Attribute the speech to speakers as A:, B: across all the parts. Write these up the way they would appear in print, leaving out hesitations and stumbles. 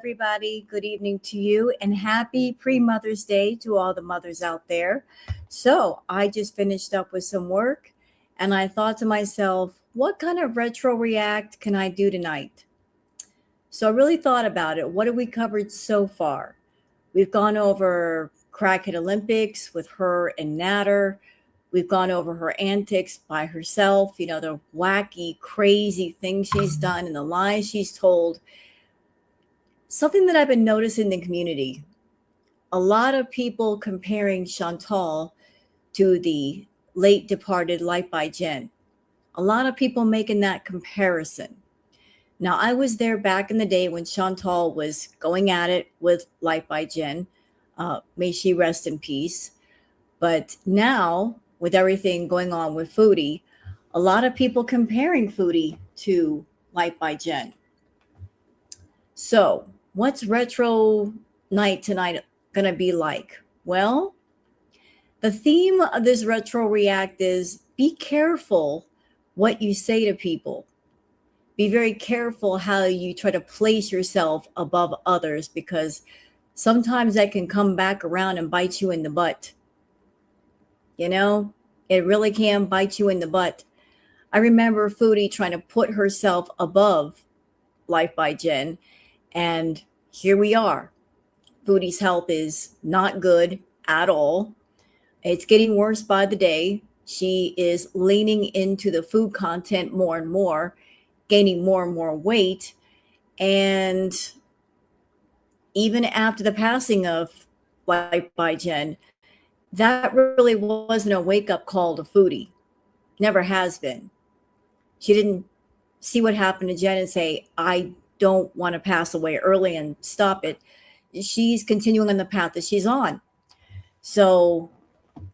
A: everybody. Good evening to you, and happy pre-Mother's Day to all the mothers out there. So, I just finished up with some work, and I thought to myself, what kind of retro react can I do tonight? So, I really thought about it. What have we covered so far? We've gone over Crackhead Olympics with her and Natter. We've gone over her antics by herself, the wacky, crazy things she's done and the lies she's told. Something that I've been noticing in the community, a lot of people comparing Chantal to the late departed Light by Jen. A lot of people making that comparison. Now, I was there back in the day when Chantal was going at it with Light by Jen. May she rest in peace. But now, with everything going on with Foodie, a lot of people comparing Foodie to Light by Jen. So, what's retro night tonight going to be like? Well, the theme of this retro react is be careful what you say to people. Be very careful how you try to place yourself above others, because sometimes that can come back around and bite you in the butt. It really can bite you in the butt. I remember Foodie trying to put herself above Life by Jen, and here we are. Foodie's health is not good at all. It's getting worse by the day. She is leaning into the food content more and more, gaining more and more weight. And even after the passing of Life by Jen, that really wasn't a wake-up call to Foodie. Never has been. She didn't see what happened to Jen and say, I don't want to pass away early and stop it. She's continuing on the path that she's on. So,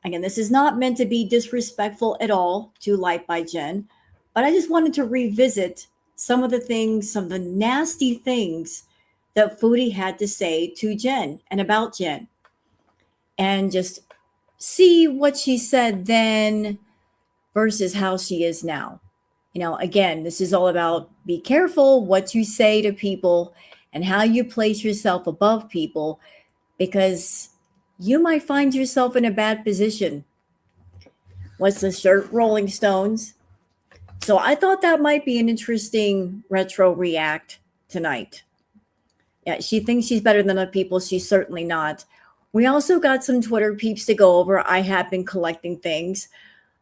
A: again, this is not meant to be disrespectful at all to Light by Jen, but I just wanted to revisit some of the nasty things that Foodie had to say to Jen and about Jen, and just see what she said then versus how she is now. Again, this is all about be careful what you say to people and how you place yourself above people, because you might find yourself in a bad position. What's the shirt? Rolling Stones. So I thought that might be an interesting retro react tonight. Yeah, she thinks she's better than other people. She's certainly not. We also got some Twitter peeps to go over. I have been collecting things.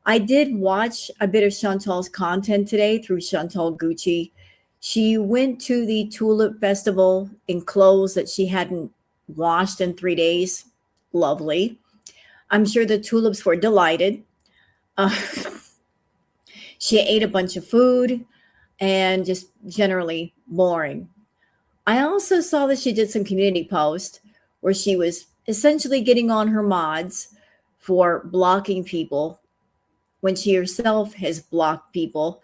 A: I did watch a bit of Chantal's content today through Chantal Gucci. She went to the Tulip Festival in clothes that she hadn't washed in 3 days. Lovely. I'm sure the tulips were delighted. She ate a bunch of food and just generally boring. I also saw that she did some community posts where she was essentially getting on her mods for blocking people when she herself has blocked people.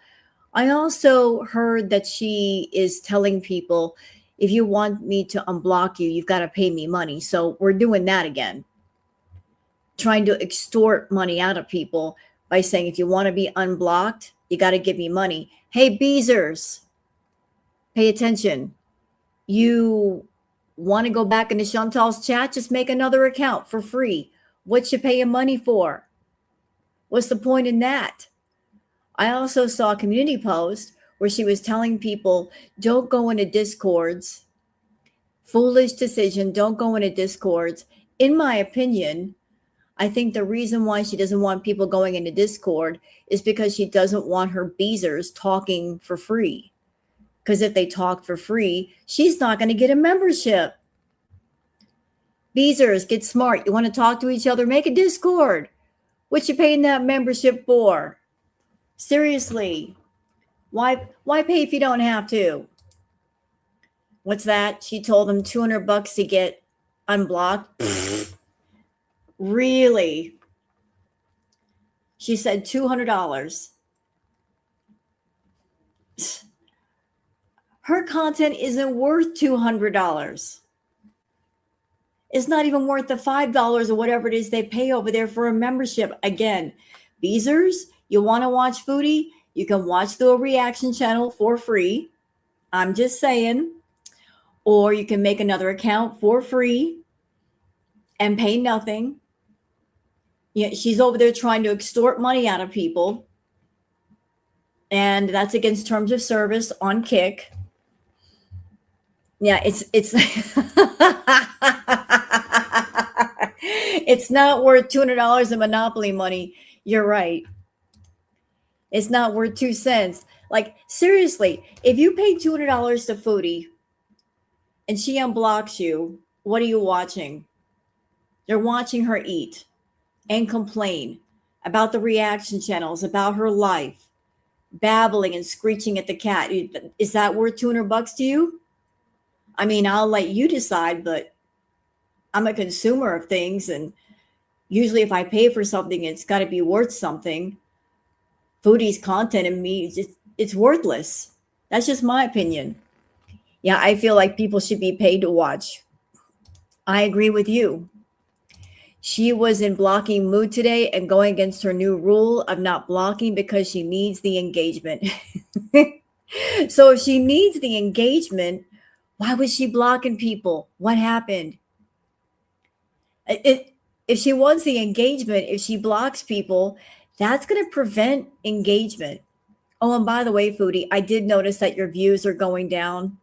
A: I also heard that she is telling people, if you want me to unblock you, you've got to pay me money. So we're doing that again, trying to extort money out of people by saying, if you want to be unblocked, you got to give me money. Hey, Beezers, pay attention. You want to go back into Chantal's chat? Just make another account for free. What you paying money for? What's the point in that? I also saw a community post where she was telling people, don't go into discords. Foolish decision. Don't go into discords. In my opinion, I think the reason why she doesn't want people going into Discord is because she doesn't want her Beezers talking for free. Because if they talk for free, she's not going to get a membership. Beezers, get smart. You want to talk to each other? Make a Discord. What you paying that membership for? Seriously. Why pay if you don't have to? What's that? She told them $200 to get unblocked. Really? She said $200. Her content isn't worth $200. It's not even worth the $5 or whatever it is they pay over there for a membership. Again, Beezers, you want to watch Foodie? You can watch the reaction channel for free. I'm just saying. or you can make another account for free and pay nothing. Yeah, she's over there trying to extort money out of people, and that's against terms of service on Kick. Yeah, it's it's not worth $200 in Monopoly money. You're right. It's not worth 2 cents. Like, seriously, if you pay $200 to Foodie and she unblocks you, what are you watching? You're watching her eat and complain about the reaction channels, about her life, babbling and screeching at the cat. Is that worth $200 to you? I mean, I'll let you decide, but I'm a consumer of things, and usually if I pay for something, it's got to be worth something. Foodie's content and me, it's worthless. That's just my opinion. Yeah, I feel like people should be paid to watch. I agree with you. She was in blocking mood today and going against her new rule of not blocking because she needs the engagement. So if she needs the engagement, why was she blocking people? What happened? If she wants the engagement, if she blocks people, that's going to prevent engagement. Oh, and by the way, Foodie, I did notice that your views are going down.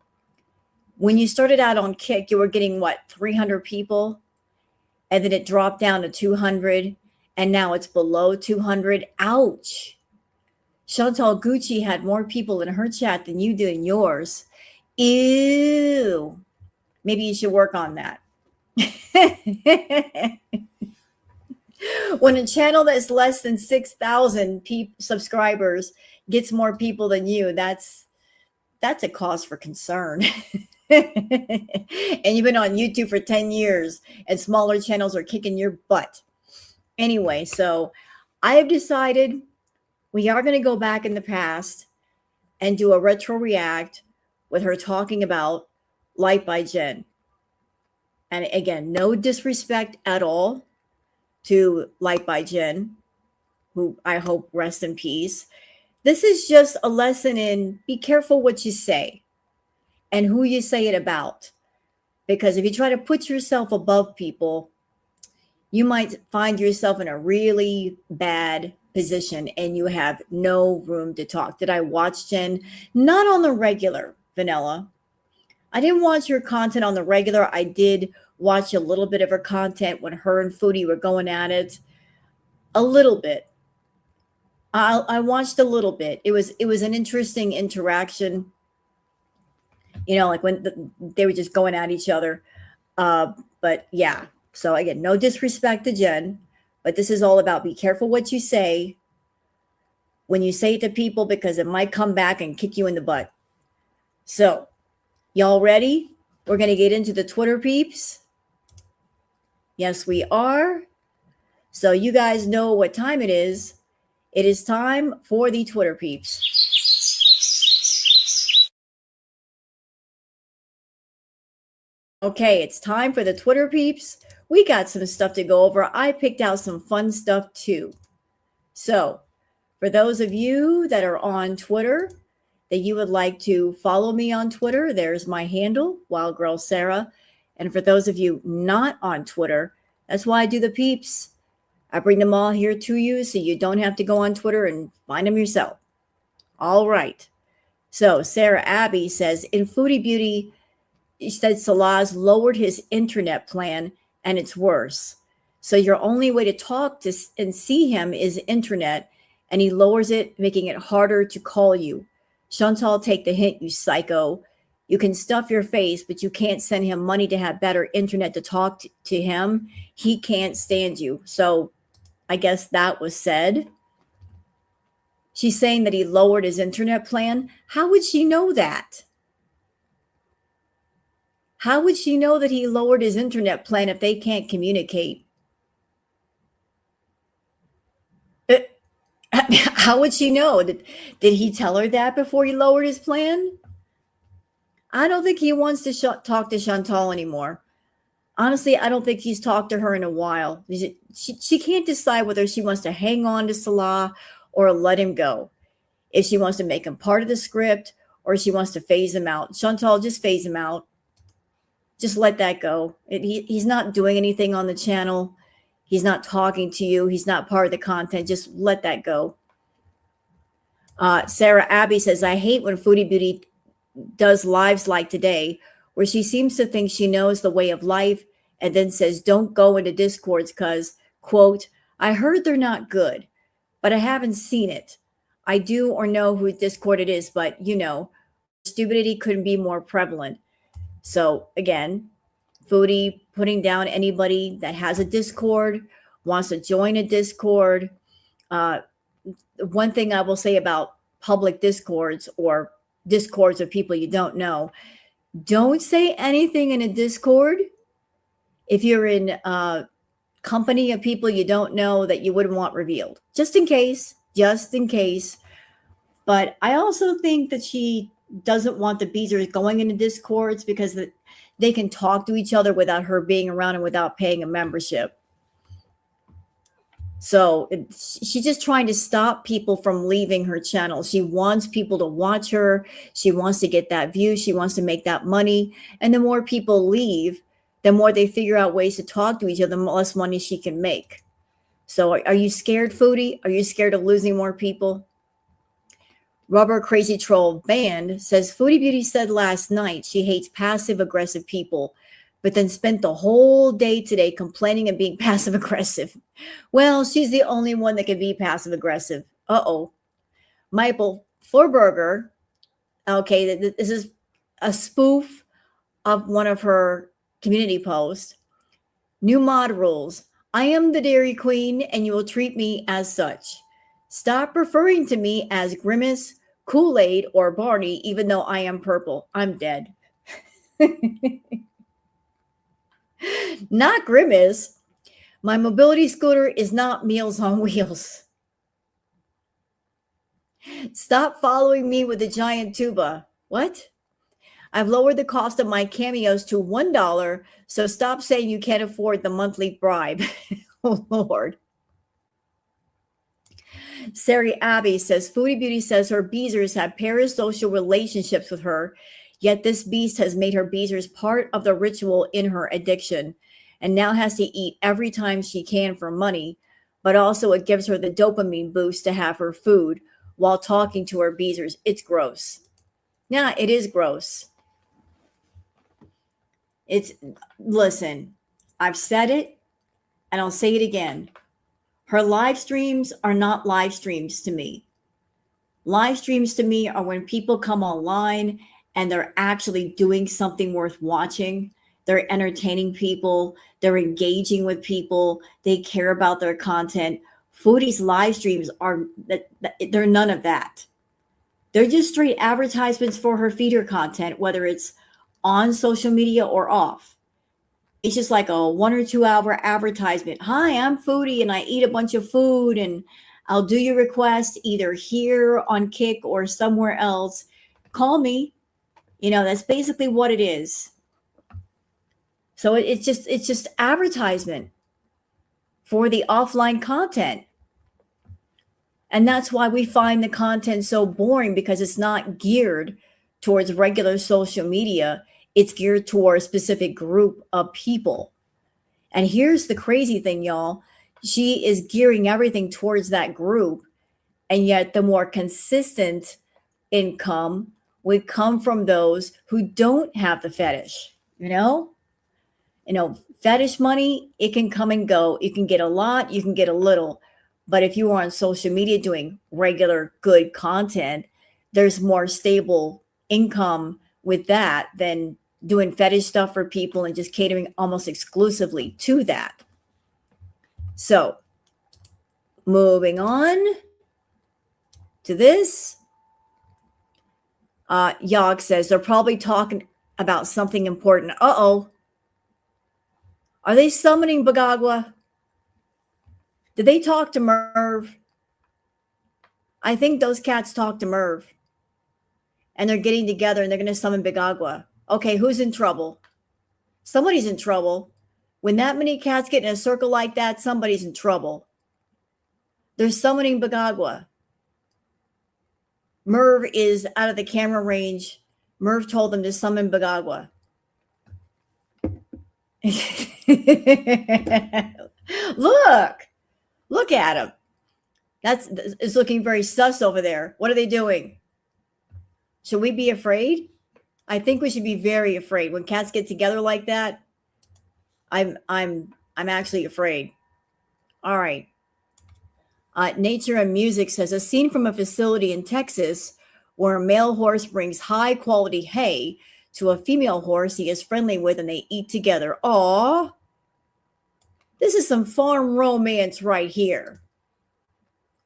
A: When you started out on Kick, you were getting what, 300 people? And then it dropped down to 200, and now it's below 200. Ouch. Chantal Gucci had more people in her chat than you do in yours. Ew. Maybe you should work on that. When a channel that's less than 6,000 subscribers gets more people than you, that's a cause for concern. And you've been on YouTube for 10 years and smaller channels are kicking your butt. Anyway, so I have decided we are going to go back in the past and do a retro react with her talking about Light by Jen. And again, no disrespect at all to Light by Jen, who I hope rests in peace. This is just a lesson in be careful what you say and who you say it about. Because if you try to put yourself above people, you might find yourself in a really bad position and you have no room to talk. Did I watch Jen? Not on the regular, Vanilla. I didn't watch her content on the regular. I did watch a little bit of her content when her and Foodie were going at it. A little bit. I watched a little bit. It was an interesting interaction. You know, like when they were just going at each other. But yeah. So again, no disrespect to Jen, but this is all about be careful what you say when you say it to people because it might come back and kick you in the butt. So, y'all ready? We're going to get into the Twitter peeps. Yes, we are. So you guys know what time it is. It is time for the Twitter peeps. Okay, it's time for the Twitter peeps. We got some stuff to go over. I picked out some fun stuff too. So, for those of you that are on Twitter, that you would like to follow me on Twitter, there's my handle, Wild Girl Sarah. And for those of you not on Twitter, that's why I do the peeps. I bring them all here to you so you don't have to go on Twitter and find them yourself. All right. So Sarah Abby says, in Foodie Beauty, she said Salah's lowered his internet plan and it's worse. So your only way to talk to and see him is internet, and he lowers it, making it harder to call you. Chantal, take the hint, you psycho. You can stuff your face, but you can't send him money to have better internet to talk to him. He can't stand you. So I guess that was said. She's saying that he lowered his internet plan. How would she know that? How would she know that he lowered his internet plan if they can't communicate? How would she know? Did he tell her that before he lowered his plan? I don't think he wants to talk to Chantal anymore. Honestly, I don't think he's talked to her in a while. She can't decide whether she wants to hang on to Salah or let him go. If she wants to make him part of the script or she wants to phase him out. Chantal, just phase him out. Just let that go. He's not doing anything on the channel. He's not talking to you. He's not part of the content. Just let that go. Sarah Abby says, I hate when Foodie Beauty does lives like today, where she seems to think she knows the way of life and then says, don't go into discords because, quote, I heard they're not good, but I haven't seen it. I do or know who Discord it is, but stupidity couldn't be more prevalent. So again, Foodie putting down anybody that has a Discord, wants to join a Discord. One thing I will say about public Discords or Discords of people you don't know, don't say anything in a Discord if you're in a company of people you don't know that you wouldn't want revealed. Just in case. But I also think that she doesn't want the Beezers going into Discords because they can talk to each other without her being around and without paying a membership. So she's just trying to stop people from leaving her channel. She wants people to watch her. She wants to get that view. She wants to make that money. And the more people leave, the more they figure out ways to talk to each other, the less money she can make. So are you scared, Foodie? Are you scared of losing more people? Rubber Crazy Troll Band says, Foodie Beauty said last night she hates passive-aggressive people, but then spent the whole day today complaining and being passive-aggressive. Well, she's the only one that can be passive-aggressive. Uh-oh. Michael Forberger, okay, this is a spoof of one of her community posts. New mod rules. I am the Dairy Queen, and you will treat me as such. Stop referring to me as Grimace, Kool-Aid, or Barney, even though I am purple. I'm dead. Not Grimace. My mobility scooter is not Meals on Wheels. Stop following me with a giant tuba. What? I've lowered the cost of my cameos to $1, so stop saying you can't afford the monthly bribe. Oh, Lord. Sari Abby says, Foodie Beauty says her Beezers have parasocial relationships with her, yet this beast has made her Beezers part of the ritual in her addiction and now has to eat every time she can for money, but also it gives her the dopamine boost to have her food while talking to her Beezers. It's gross. Yeah, it is gross. Listen, I've said it and I'll say it again. Her live streams are not live streams to me. Live streams to me are when people come online and they're actually doing something worth watching. They're entertaining people. They're engaging with people. They care about their content. Foodie's live streams they're none of that. They're just straight advertisements for her feeder content, whether it's on social media or off. It's just like a 1 or 2 hour advertisement. Hi, I'm Foodie and I eat a bunch of food and I'll do your request either here on Kick or somewhere else. Call me. That's basically what it is. So it's just advertisement for the offline content. And that's why we find the content so boring, because it's not geared towards regular social media. It's geared toward a specific group of people. And here's the crazy thing, y'all. She is gearing everything towards that group. And yet the more consistent income would come from those who don't have the fetish. Fetish money, it can come and go. You can get a lot, you can get a little. But if you are on social media doing regular good content, there's more stable income with that than doing fetish stuff for people and just catering almost exclusively to that. So moving on to this. Yog says they're probably talking about something important. Uh-oh. Are they summoning Bagagwa? Did they talk to Merv? I think those cats talked to Merv. And they're getting together and they're going to summon Bagagwa. Okay, who's in trouble? Somebody's in trouble. When that many cats get in a circle like that, somebody's in trouble. They're summoning Bagagwa. Merv is out of the camera range. Merv told them to summon Bagagwa. Look at him. It's looking very sus over there. What are they doing? Should we be afraid? I think we should be very afraid when cats get together like that. I'm actually afraid. All right. Nature and Music says a scene from a facility in Texas where a male horse brings high quality hay to a female horse he is friendly with and they eat together. Aw, this is some farm romance right here.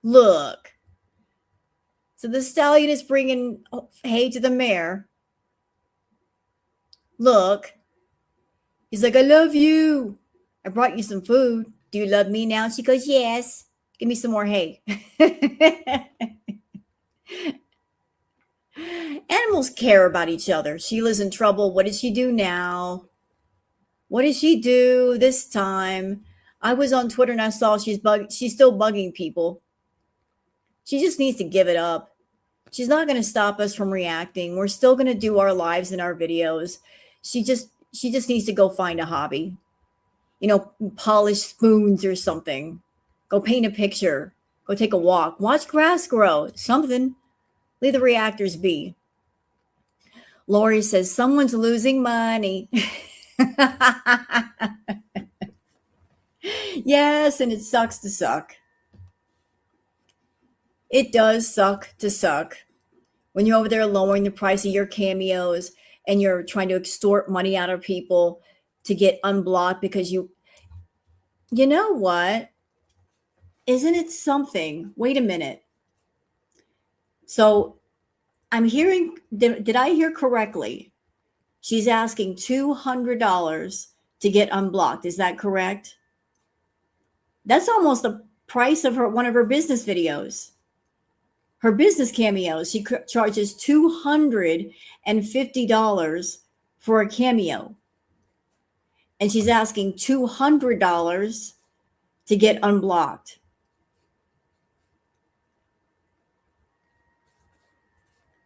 A: Look. So the stallion is bringing hay to the mare. Look. He's like, I love you. I brought you some food. Do you love me now? She goes, yes. Give me some more hay. Animals care about each other. Sheila's in trouble. What did she do now? What did she do this time? I was on Twitter and I saw she's still bugging people. She just needs to give it up. She's not going to stop us from reacting. We're still going to do our lives and our videos. She just needs to go find a hobby. You know, polish spoons or something. Go paint a picture. Go take a walk. Watch grass grow. Something. Leave the reactors be. Lori says, someone's losing money. Yes, and it sucks to suck. It does suck to suck. When you're over there lowering the price of your cameos and you're trying to extort money out of people to get unblocked because you know what? Isn't it something? Wait a minute. So I'm hearing, did I hear correctly? She's asking $200 to get unblocked. Is that correct? That's almost the price of one of her business videos. Her business cameos, she charges $250 for a cameo. And she's asking $200 to get unblocked.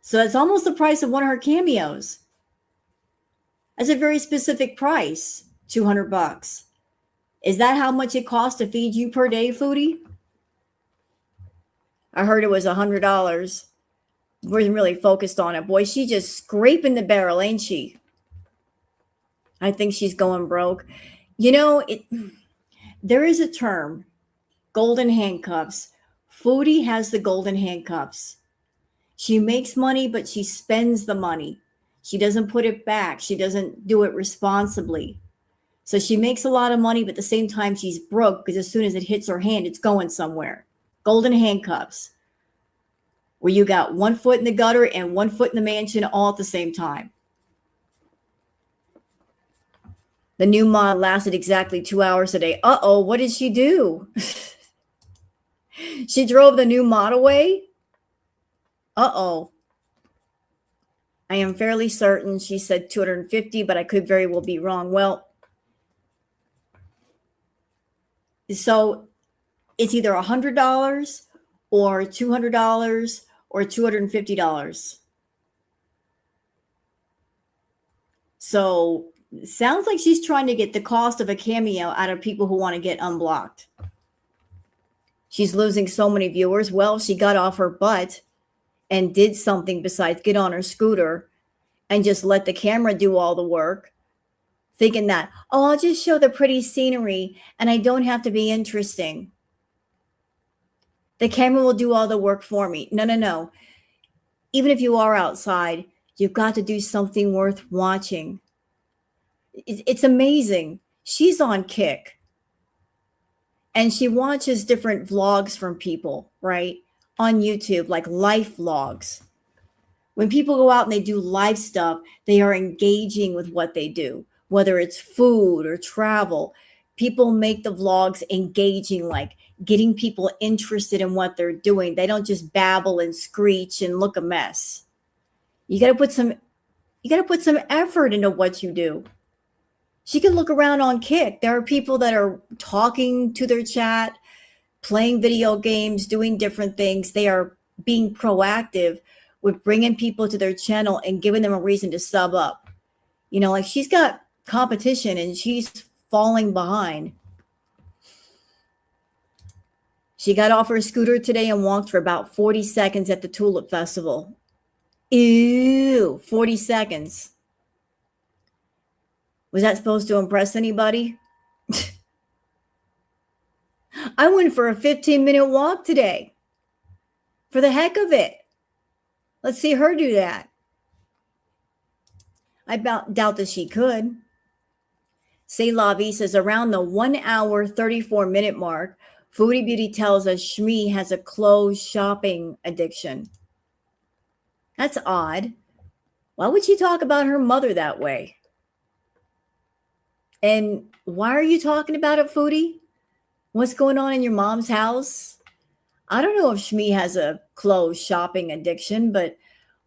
A: So that's almost the price of one of her cameos. That's a very specific price, $200. Is that how much it costs to feed you per day, Foodie? I heard it was $100. Wasn't really focused on it. Boy, she's just scraping the barrel, ain't she? I think she's going broke. You know, there is a term, golden handcuffs. Foodie has the golden handcuffs. She makes money, but she spends the money. She doesn't put it back. She doesn't do it responsibly. So she makes a lot of money, but at the same time, she's broke because as soon as it hits her hand, it's going somewhere. Golden handcuffs, where you got one foot in the gutter and one foot in the mansion all at the same time. The new mod lasted exactly 2 hours a day. Uh-oh, what did she do? She drove the new mod away? Uh-oh. I am fairly certain she said 250, but I could very well be wrong. Well, so it's either $100 or $200 or $250. So it sounds like she's trying to get the cost of a cameo out of people who want to get unblocked. She's losing so many viewers. Well, she got off her butt and did something besides get on her scooter and just let the camera do all the work, thinking that, oh, I'll just show the pretty scenery and I don't have to be interesting. The camera will do all the work for me. No. Even if you are outside, you've got to do something worth watching. It's amazing. She's on Kick. And she watches different vlogs from people, right? On YouTube, like life vlogs. When people go out and they do live stuff, they are engaging with what they do, whether it's food or travel. People make the vlogs engaging, like getting people interested in what they're doing. They don't just babble and screech and look a mess. You got to put some effort into what you do. She can look around on Kick. There are people that are talking to their chat, playing video games, doing different things. They are being proactive with bringing people to their channel and giving them a reason to sub up. You know, like she's got competition and she's falling behind. She got off her scooter today and walked for about 40 seconds at the Tulip Festival. Ew, 40 seconds. Was that supposed to impress anybody? I went for a 15-minute walk today for the heck of it. Let's see her do that. I doubt that she could. Say La Vie says around the 1 hour, 34-minute mark, Foodie Beauty tells us Shmi has a clothes shopping addiction. That's odd. Why would she talk about her mother that way? And why are you talking about it, Foodie? What's going on in your mom's house? I don't know if Shmi has a clothes shopping addiction, but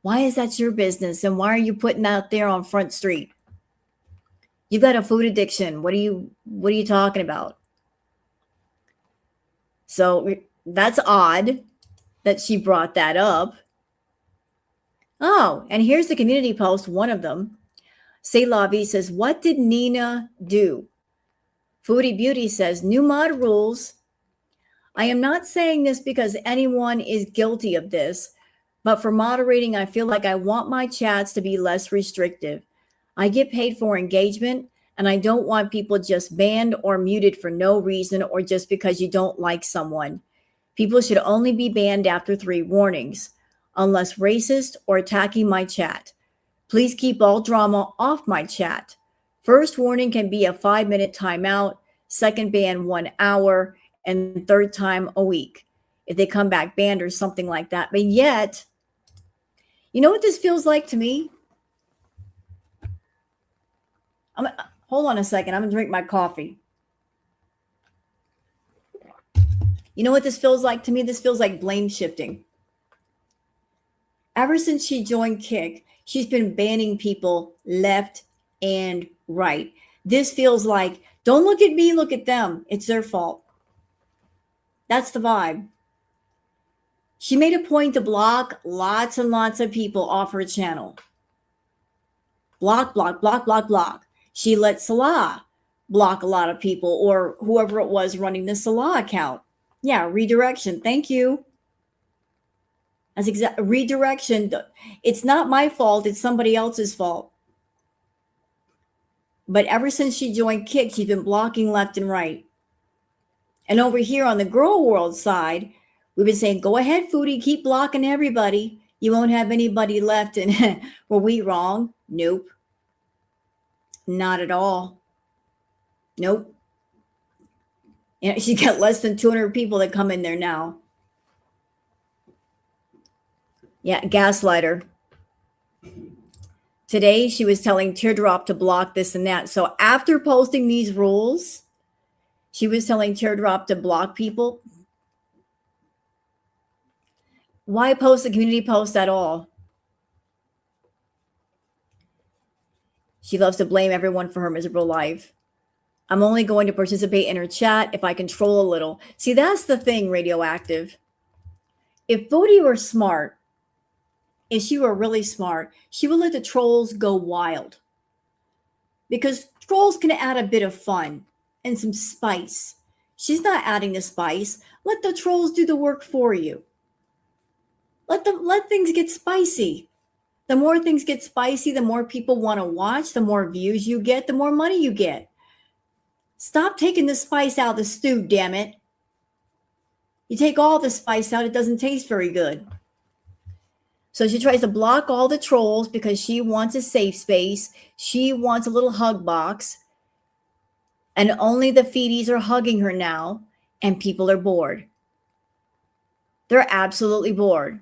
A: why is that your business? And why are you putting that there on Front Street? You've got a food addiction. What are you talking about? So that's odd that she brought that up. Oh, and here's the community post, one of them. Say La Vie says, what did Nina do? Foodie Beauty says, new mod rules. I am not saying this because anyone is guilty of this, but for moderating, I feel like I want my chats to be less restrictive. I get paid for engagement, and I don't want people just banned or muted for no reason or just because you don't like someone. People should only be banned after 3 warnings, unless racist or attacking my chat. Please keep all drama off my chat. First warning can be a 5-minute timeout, second ban 1 hour, and third time a week if they come back banned or something like that. But yet, you know what this feels like to me? Hold on a second. I'm going to drink my coffee. You know what this feels like to me? This feels like blame shifting. Ever since she joined Kick, she's been banning people left and right. This feels like, don't look at me, look at them. It's their fault. That's the vibe. She made a point to block lots and lots of people off her channel. Block, block, block, block, block. She let Salah block a lot of people or whoever it was running the Salah account. Yeah, redirection. Thank you. That's exact redirection. It's not my fault. It's somebody else's fault. But ever since she joined Kick, she's been blocking left and right. And over here on the Girl World side, we've been saying, go ahead, Foodie, keep blocking everybody. You won't have anybody left. And were we wrong? Nope. Not at all. Nope. You know, she's got less than 200 people that come in there now. Yeah, gaslighter. Today, she was telling Teardrop to block this and that. So after posting these rules, she was telling Teardrop to block people. Why post a community post at all? She loves to blame everyone for her miserable life. I'm only going to participate in her chat if I control a little. See, that's the thing, Radioactive. If Foodie were smart, if she were really smart, she would let the trolls go wild. Because trolls can add a bit of fun and some spice. She's not adding the spice. Let the trolls do the work for you. Let things get spicy. The more things get spicy, the more people want to watch, the more views you get, the more money you get. Stop taking the spice out of the stew, damn it. You take all the spice out, it doesn't taste very good. So she tries to block all the trolls because she wants a safe space. She wants a little hug box. And only the feedies are hugging her now, and people are bored. They're absolutely bored.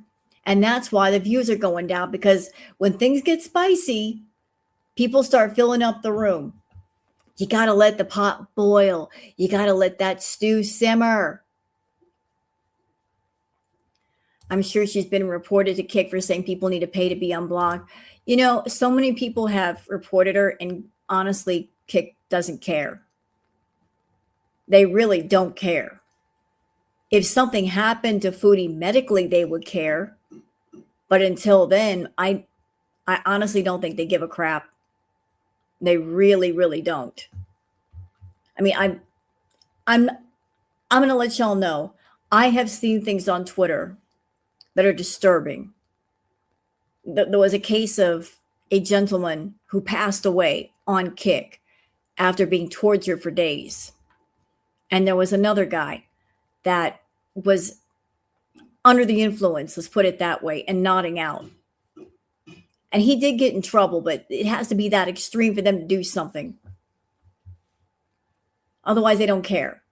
A: And that's why the views are going down, because when things get spicy, people start filling up the room. You got to let the pot boil. You got to let that stew simmer. I'm sure she's been reported to Kick for saying people need to pay to be unblocked. You know, so many people have reported her, and honestly, Kick doesn't care. They really don't care. If something happened to Foodie medically, they would care. But until then, I honestly don't think they give a crap. They really, really don't. I mean, I'm I'm going to let y'all know. I have seen things on Twitter that are disturbing. There was a case of a gentleman who passed away on Kick after being tortured for days. And there was another guy that was under the influence, let's put it that way, and nodding out. And he did get in trouble, but it has to be that extreme for them to do something. Otherwise, they don't care.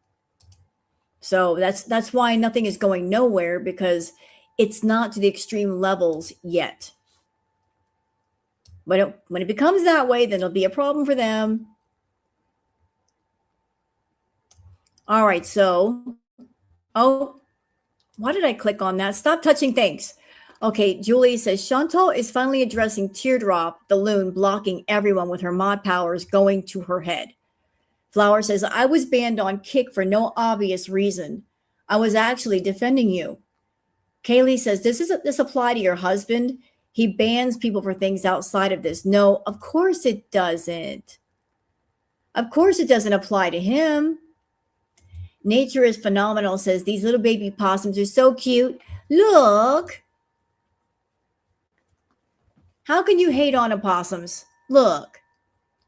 A: So that's why nothing is going nowhere, because it's not to the extreme levels yet. But when it becomes that way, then it'll be a problem for them. All right, so, oh, why did I click on that? Stop touching things. Okay, Julie says, Chantal is finally addressing Teardrop, the loon, blocking everyone with her mod powers going to her head. Flower says, I was banned on Kick for no obvious reason. I was actually defending you. Kaylee says, does this apply to your husband? He bans people for things outside of this. No, of course it doesn't. Of course it doesn't apply to him. Nature is phenomenal says, these little baby possums are so cute. Look. How can you hate on opossums? Look,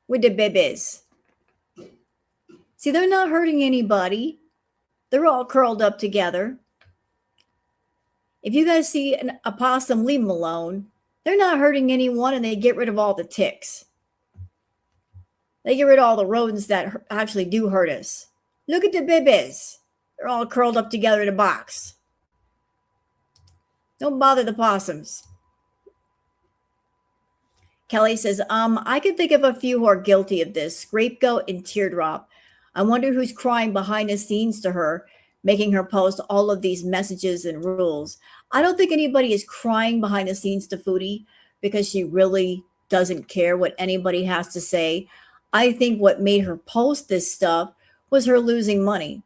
A: with the babies. See, they're not hurting anybody. They're all curled up together. If you guys see an opossum, leave them alone. They're not hurting anyone, and they get rid of all the ticks. They get rid of all the rodents that actually do hurt us. Look at the babies. They're all curled up together in a box. Don't bother the possums. Kelly says, I can think of a few who are guilty of this. Scapegoat and Teardrop. I wonder who's crying behind the scenes to her, making her post all of these messages and rules. I don't think anybody is crying behind the scenes to Foodie because she really doesn't care what anybody has to say. I think what made her post this stuff was her losing money.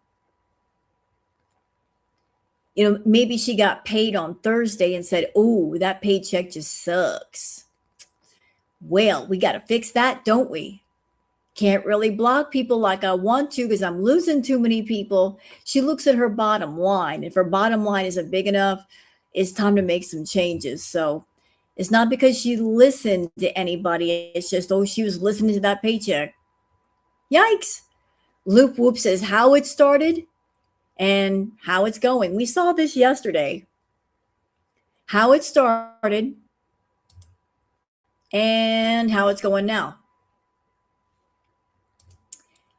A: You know, maybe she got paid on Thursday and said, oh, that paycheck just sucks. Well, we got to fix that, don't we? Can't really block people like I want to because I'm losing too many people. She looks at her bottom line. If her bottom line isn't big enough, it's time to make some changes. So it's not because she listened to anybody. It's just, oh, she was listening to that paycheck. Yikes. Loop Whoop says how it started and how it's going. We saw this yesterday. How it started and how it's going now.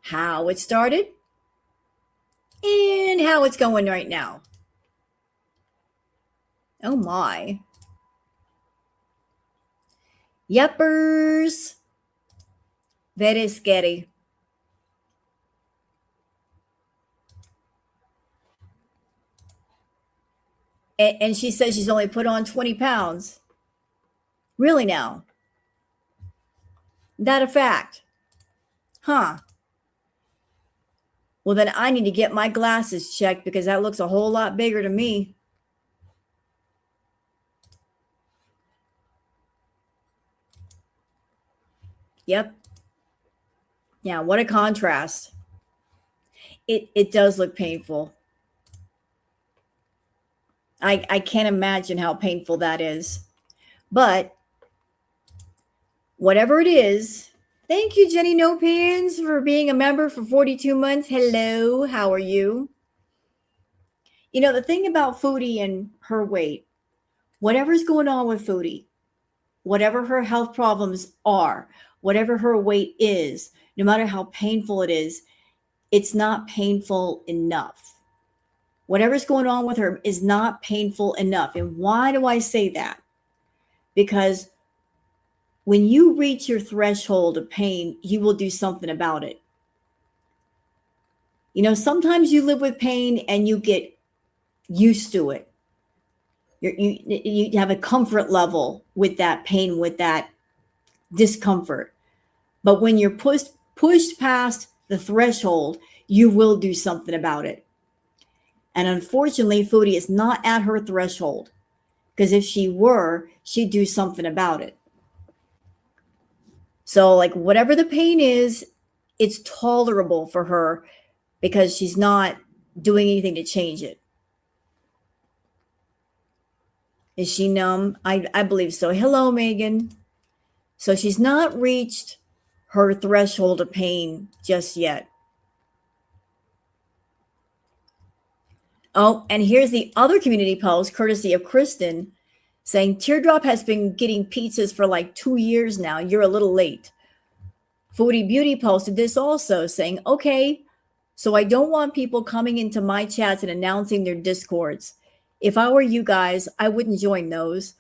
A: How it started and how it's going right now. Oh my. Yuppers. Very scary. And she says she's only put on 20 pounds. Really now? That a fact? Huh. Well, then I need to get my glasses checked because that looks a whole lot bigger to me. Yep. Yeah, what a contrast. It does look painful. I can't imagine how painful that is. But whatever it is, thank you, Jenny No Pants, for being a member for 42 months. Hello, how are you? You know, the thing about Foodie and her weight, whatever's going on with Foodie, whatever her health problems are, whatever her weight is, no matter how painful it is, it's not painful enough. Whatever's going on with her is not painful enough. And why do I say that? Because when you reach your threshold of pain, you will do something about it. You know, sometimes you live with pain and you get used to it. You have a comfort level with that pain, with that discomfort. But when you're pushed past the threshold, you will do something about it. And unfortunately, Foodie is not at her threshold, because if she were, she'd do something about it. So, like, whatever the pain is, it's tolerable for her because she's not doing anything to change it. Is she numb? I believe so. Hello, Megan. So she's not reached her threshold of pain just yet. Oh, and here's the other community post, courtesy of Kristen, saying Teardrop has been getting pizzas for like 2 years now. You're a little late. Foodie Beauty posted this also, saying, okay, so I don't want people coming into my chats and announcing their discords. If I were you guys, I wouldn't join those.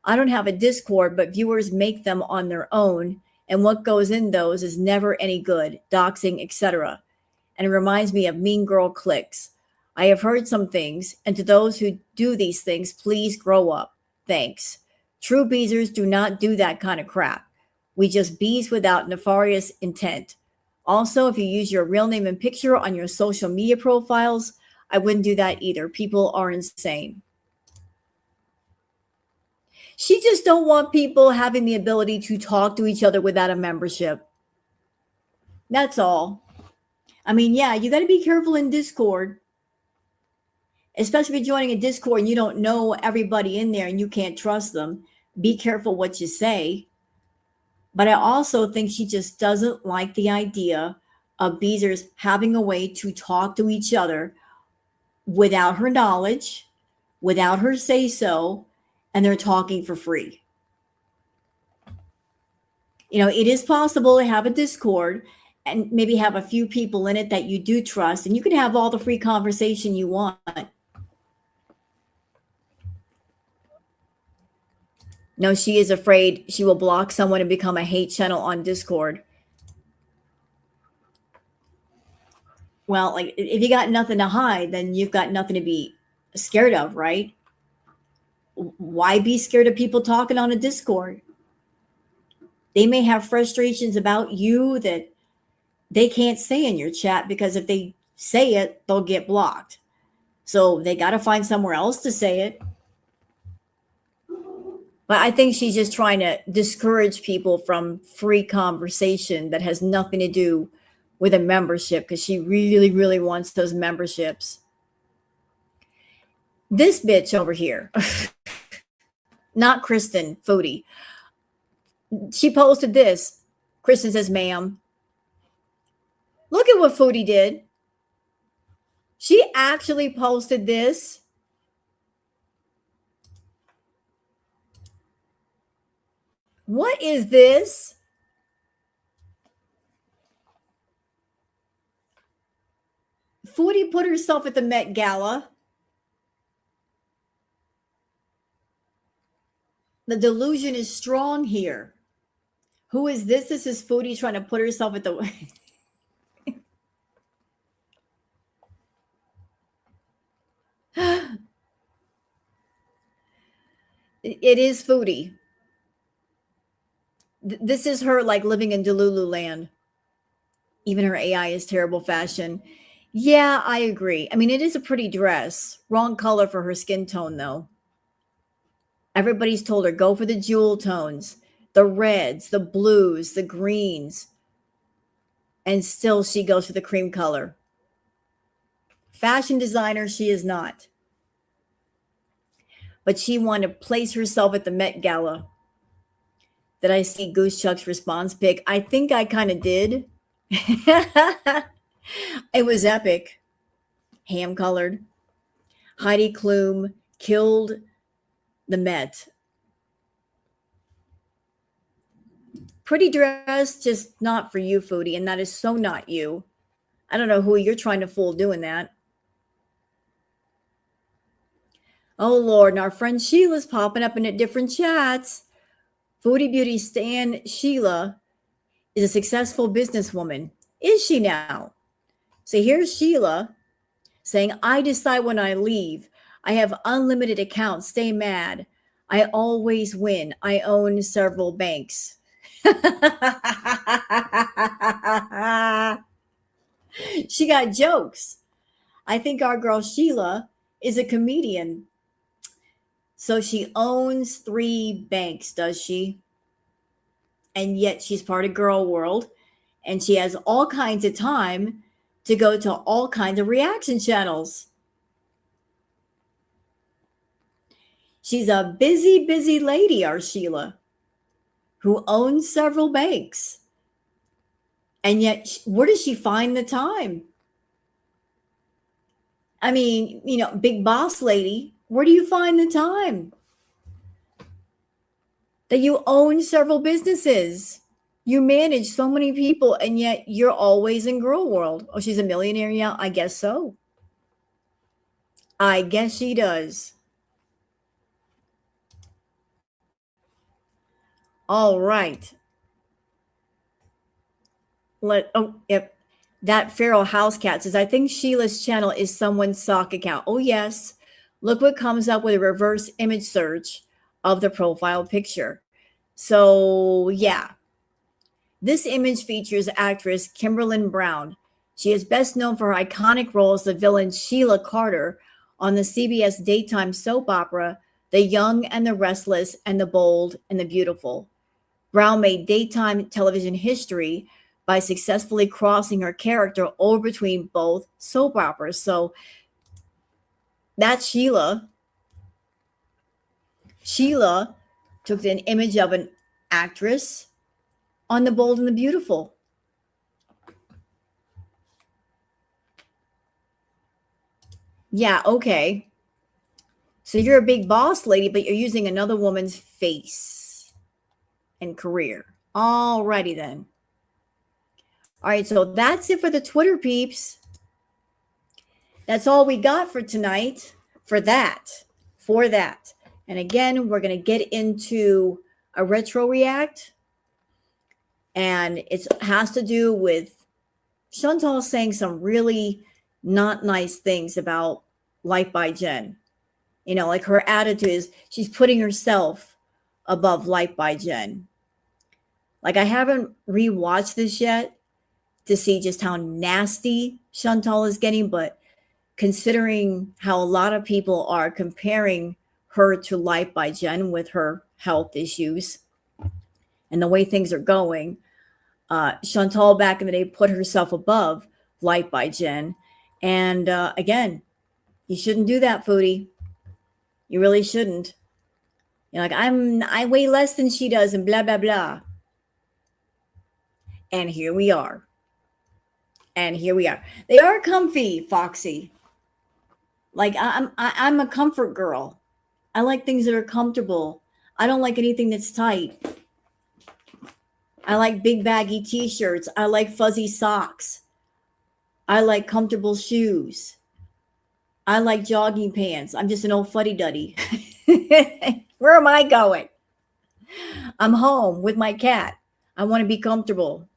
A: I don't have a Discord, but viewers make them on their own, and what goes in those is never any good, doxing, etc. And it reminds me of Mean Girl Clicks. I have heard some things, and to those who do these things, please grow up. Thanks. True beezers do not do that kind of crap. We just bees without nefarious intent. Also, if you use your real name and picture on your social media profiles, I wouldn't do that either. People are insane. She just don't want people having the ability to talk to each other without a membership. That's all. I mean, yeah, you got to be careful in Discord, especially if you're joining a Discord and you don't know everybody in there and you can't trust them. Be careful what you say. But I also think she just doesn't like the idea of beezers having a way to talk to each other without her knowledge, without her say so, and they're talking for free. You know, it is possible to have a Discord and maybe have a few people in it that you do trust, and you can have all the free conversation you want. No, she is afraid she will block someone and become a hate channel on Discord. Well, like if you got nothing to hide, then you've got nothing to be scared of, right? Why be scared of people talking on a Discord? They may have frustrations about you that they can't say in your chat because if they say it, they'll get blocked. So they got to find somewhere else to say it. But I think she's just trying to discourage people from free conversation that has nothing to do with a membership because she really, really wants those memberships. This bitch over here, not Kristen, Foodie. She posted this. Kristen says, ma'am, look at what Foodie did. She actually posted this. What is this? Foodie put herself at the Met Gala. The delusion is strong here. Who is this? This is Foodie trying to put herself at the... It is Foodie. This is her like living in Delulu land. Even her AI is terrible fashion. Yeah, I agree. I mean, it is a pretty dress. Wrong color for her skin tone, though. Everybody's told her, go for the jewel tones, the reds, the blues, the greens. And still she goes for the cream color. Fashion designer, she is not. But she wanted to place herself at the Met Gala. Did I see Goose Chuck's response pic? I think I kind of did. It was epic. Ham colored. Heidi Klum killed the Met. Pretty dress, just not for you, Foodie, and that is so not you. I don't know who you're trying to fool doing that. Oh, Lord, and our friend Sheila's popping up in a different chats. Foodie Beauty Stan Sheila is a successful businesswoman. Is she now? So here's Sheila saying, I decide when I leave. I have unlimited accounts. Stay mad. I always win. I own several banks. She got jokes. I think our girl Sheila is a comedian. So she owns 3 banks, does she? and yet she's part of girl world, and she has all kinds of time to go to all kinds of reaction channels. She's a busy, busy lady, our Sheila, who owns several banks. And yet, where does she find the time? I mean, big boss lady, where do you find the time? That you own several businesses. You manage so many people, and yet you're always in girl world. Oh, she's a millionaire? Yeah, I guess so. I guess she does. All right. Yep. That feral house cat says, I think Sheila's channel is someone's sock account. Oh, yes. Look what comes up with a reverse image search of the profile picture. So, yeah. This image features actress Kimberlyn Brown. She is best known for her iconic role as the villain Sheila Carter on the CBS daytime soap opera, The Young and the Restless and the Bold and the Beautiful. Brown made daytime television history by successfully crossing her character over between both soap operas. So that's Sheila. Sheila took an image of an actress on The Bold and the Beautiful. Yeah, okay. So you're a big boss lady, but you're using another woman's face and career. Alrighty then. All right, so that's it for the Twitter peeps. That's all we got for tonight for that. And again, we're going to get into a retro react. And it has to do with Chantal saying some really not nice things about Life by Jen. Like her attitude is she's putting herself above Life by Jen. Like I haven't rewatched this yet to see just how nasty Chantal is getting, but considering how a lot of people are comparing her to Life by Jen with her health issues and the way things are going, Chantal back in the day put herself above Life by Jen. And again, you shouldn't do that, Foodie. You really shouldn't. You're like, I weigh less than she does and blah, blah, blah. And here we are. They are comfy, Foxy. Like I'm a comfort girl. I like things that are comfortable. I don't like anything that's tight. I like big baggy t-shirts. I like fuzzy socks. I like comfortable shoes. I like jogging pants. I'm just an old fuddy-duddy. Where am I going? I'm home with my cat. I want to be comfortable.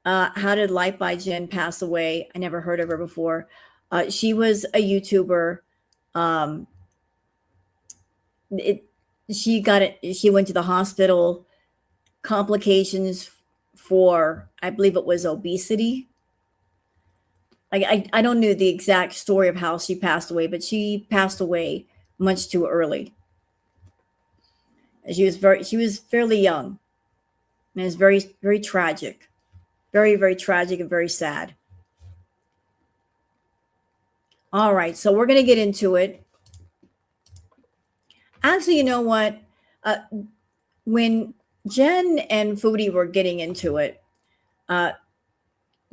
A: How did Life by Jen pass away? I never heard of her before. She was a YouTuber. She went to the hospital, complications for, I believe it was obesity. I don't know the exact story of how she passed away, but she passed away much too early. She was fairly young. And it's very, very tragic. Very, very tragic and very sad. All right, so we're going to get into it. Actually, you know what? When Jen and Foodie were getting into it,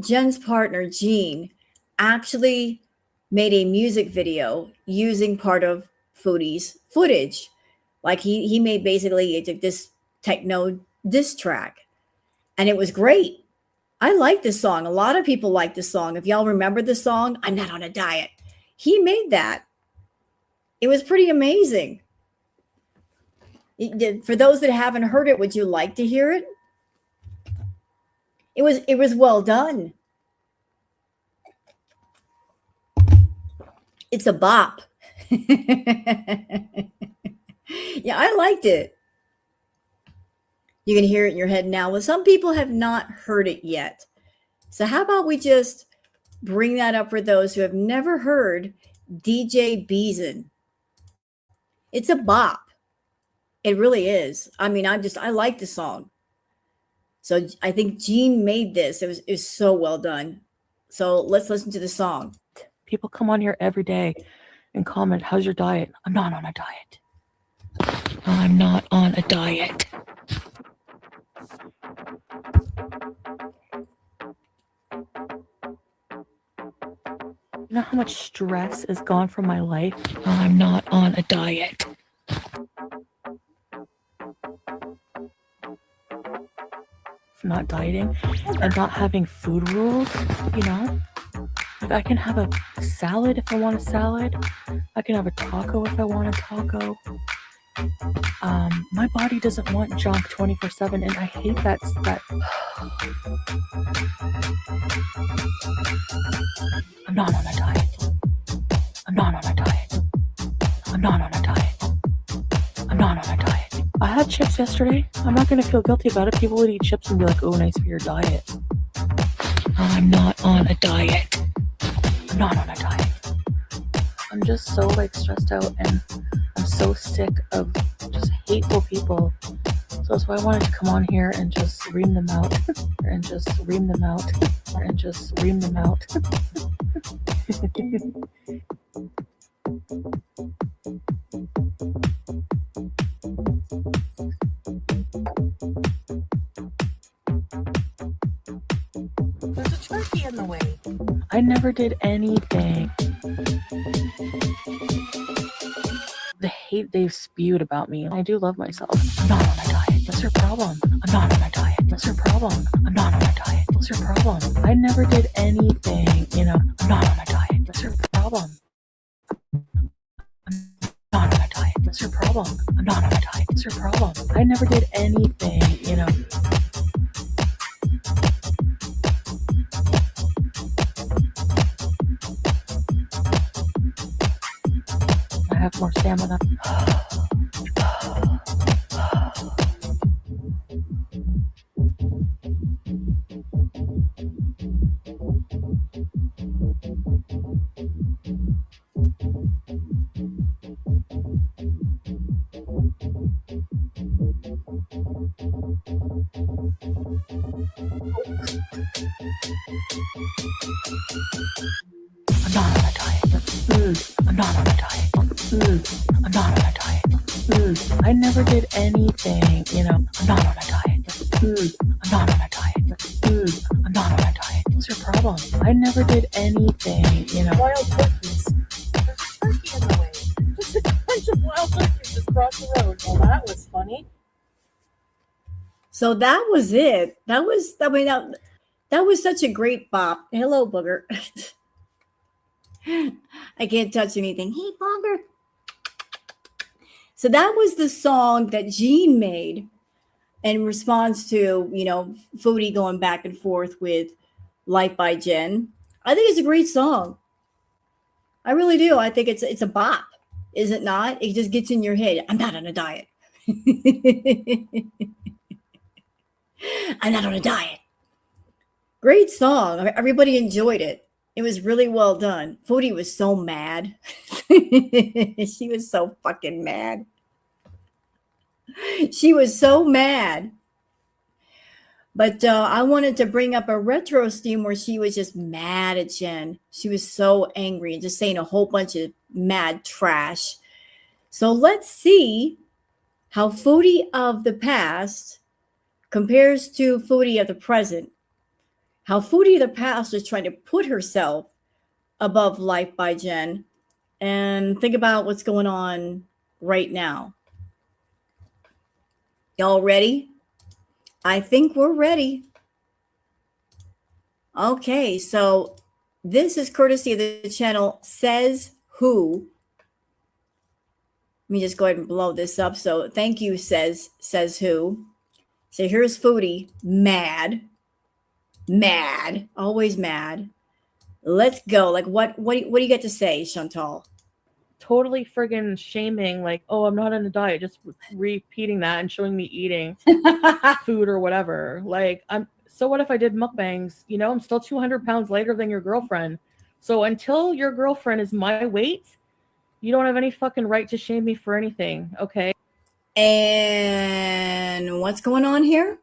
A: Jen's partner, Jean, actually made a music video using part of Foodie's footage. Like he made basically this techno diss track, and it was great. I like this song. A lot of people like this song. If y'all remember the song, I'm Not on a Diet. He made that. It was pretty amazing. For those that haven't heard it, would you like to hear it? It was well done. It's a bop. Yeah, I liked it. You can hear it in your head now. Well, some people have not heard it yet. So how about we just bring that up for those who have never heard DJ Beeson. It's a bop. It really is. I mean, I like the song. So I think Gene made this. It was so well done. So let's listen to the song.
B: People come on here every day and comment, how's your diet? I'm not on a diet. I'm not on a diet. You know how much stress is gone from my life? I'm not on a diet. Not dieting and not having food rules, you know? Like I can have a salad if I want a salad. I can have a taco if I want a taco. My body doesn't want junk 24/7, and I hate that. I'm not on a diet. I'm not on a diet. I'm not on a diet. I'm not on a diet. I had chips yesterday. I'm not going to feel guilty about it. People would eat chips and be like, oh, nice for your diet. I'm not on a diet. I'm not on a diet. I'm just so like stressed out, and I'm so sick of just hateful people. So that's why I wanted to come on here and just ream them out. And just ream them out. And just ream them out. There's a turkey in the way. I never did anything. The hate they've spewed about me. I do love myself. I'm not on a diet. That's your problem. I'm not on a diet. That's your problem. I'm not on a diet. That's your problem. I never did anything, you know. I'm not on a diet. That's your problem. I'm not on a diet. That's your problem. I'm not on a diet. That's your problem. I never did anything, you know. I have more stamina. I'm not on a diet. I'm not on a diet. I'm not on a diet. I never did anything, you know. I'm not on a diet. I'm not on a diet. I'm not on a diet. What's your problem? I never did anything, you know. Wild turkeys. There's a turkey in the way. Just a bunch of wild turkeys just crossed the road. Well, that was funny.
A: So that was it. That was such a great bop. Hello, booger. I can't touch anything. Hey, booger. So that was the song that Gene made in response to, you know, Foodie going back and forth with Light by Jen. I think it's a great song. I really do. I think it's a bop. Is it not? It just gets in your head. I'm not on a diet. I'm not on a diet. Great song. Everybody enjoyed it. It was really well done. Foodie was so mad. She was so fucking mad. She was so mad. But I wanted to bring up a retro steam where she was just mad at Jen. She was so angry and just saying a whole bunch of mad trash. So let's see how Foodie of the past compares to Foodie of the present. How Foodie of the past is trying to put herself above Life by Jen, and think about what's going on right now. Y'all ready? I think we're ready. Okay, so this is courtesy of the channel Says Who. Let me just go ahead and blow this up. So thank you, Says Who. So here's Foodie, mad, always mad. Let's go. Like, what do you get to say, Chantal?
B: Totally friggin' shaming, like, oh, I'm not on a diet, just repeating that and showing me eating food or whatever. Like, so what if I did mukbangs? You know, I'm still 200 pounds lighter than your girlfriend. So until your girlfriend is my weight, you don't have any fucking right to shame me for anything, okay?
A: And what's going on here?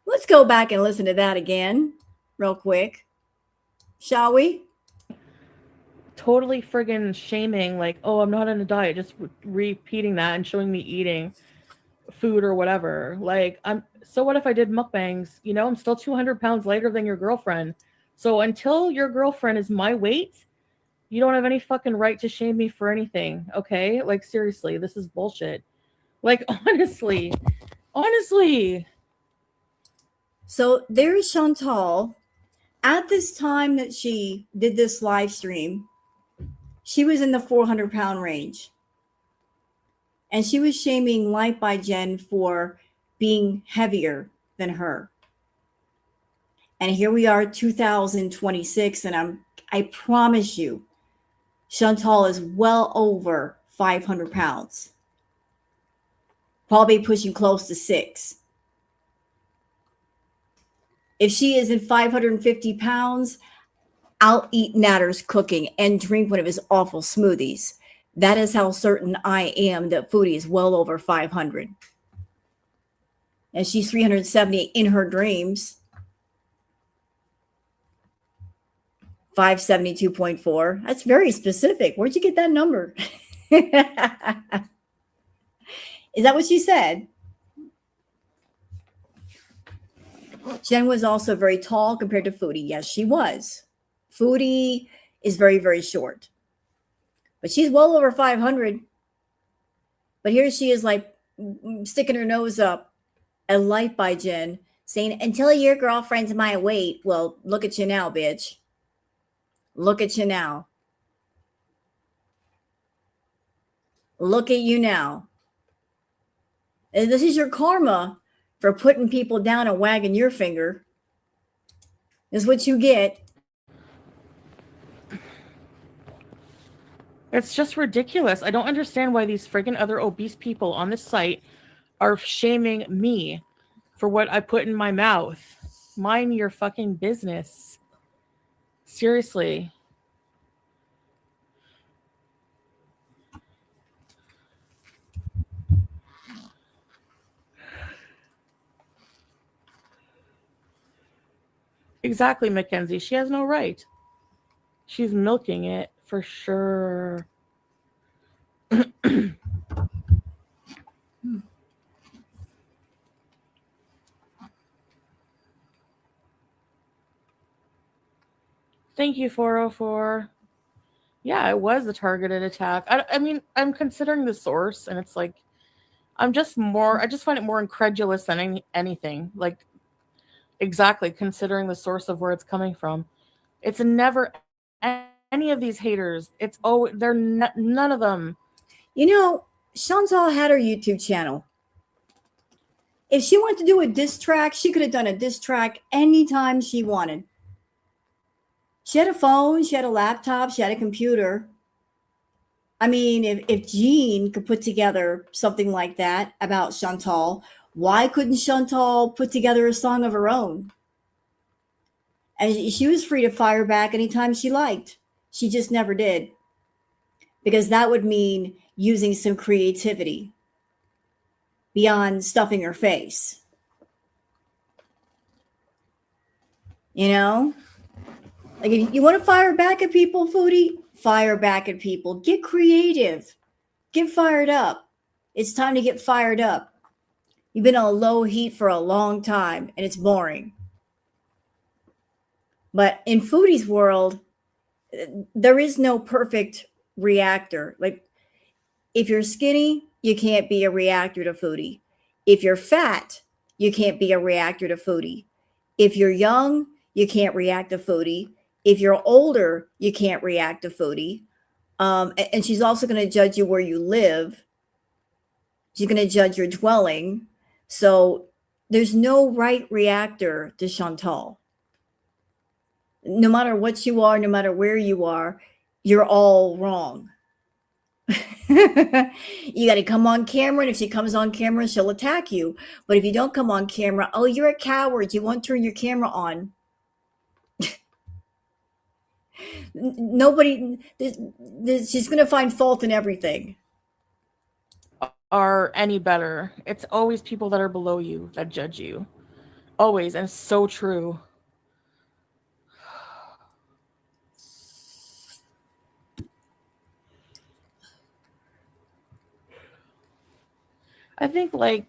A: Let's go back and listen to that again, real quick. Shall we?
B: Totally friggin' shaming, like, oh, I'm not on a diet, just repeating that and showing me eating food or whatever. Like, so what if I did mukbangs? You know, I'm still 200 pounds lighter than your girlfriend. So until your girlfriend is my weight, you don't have any fucking right to shame me for anything, okay? Like, seriously, this is bullshit. Like, honestly.
A: So there's Chantal. At this time that she did this live stream, she was in the 400-pound range. And she was shaming Life by Jen for being heavier than her. And here we are, 2026, and I promise you, Chantal is well over 500 pounds, probably pushing close to 6. If she is in 550 pounds, I'll eat Natter's cooking and drink one of his awful smoothies. That is how certain I am that Foodie is well over 500. And she's 370 in her dreams. 572.4. That's very specific. Where'd you get that number? Is that what she said? Jen was also very tall compared to Foodie. Yes, she was. Foodie is very, very short. But she's well over 500. But here she is, like, sticking her nose up at Life by Jen, saying, until your girlfriend's my weight. Well, look at you now, bitch. Look at you now. Look at you now. And this is your karma for putting people down and wagging your finger. Is what you get.
B: It's just ridiculous. I don't understand why these friggin' other obese people on this site are shaming me for what I put in my mouth. Mind your fucking business. Seriously. Exactly, Mackenzie. She has no right. She's milking it for sure. Thank you, 404. Yeah, it was a targeted attack. I mean, I'm considering the source, and it's like, I just find it more incredulous than anything. Like, exactly, considering the source of where it's coming from. It's never any of these haters. It's, they're none of them.
A: You know, Chantal had her YouTube channel. If she wanted to do a diss track, she could have done a diss track anytime she wanted. She had a phone, she had a laptop, she had a computer. I mean, if Jean could put together something like that about Chantal, why couldn't Chantal put together a song of her own? And she was free to fire back anytime she liked. She just never did. Because that would mean using some creativity beyond stuffing her face. You know? Like, if you want to fire back at people, Foodie, fire back at people. Get creative. Get fired up. It's time to get fired up. You've been on low heat for a long time, and it's boring. But in Foodie's world, there is no perfect reactor. Like, if you're skinny, you can't be a reactor to Foodie. If you're fat, you can't be a reactor to Foodie. If you're young, you can't react to Foodie. If you're older, you can't react to Foodie. And she's also going to judge you where you live. She's going to judge your dwelling. So there's no right reactor to Chantal. No matter what you are, no matter where you are, you're all wrong. You got to come on camera, and if she comes on camera, she'll attack you. But if you don't come on camera, oh, you're a coward. You won't turn your camera on. Nobody, she's going to find fault in everything.
B: are any better. It's always people that are below you that judge you. Always. And it's so true. I think, like,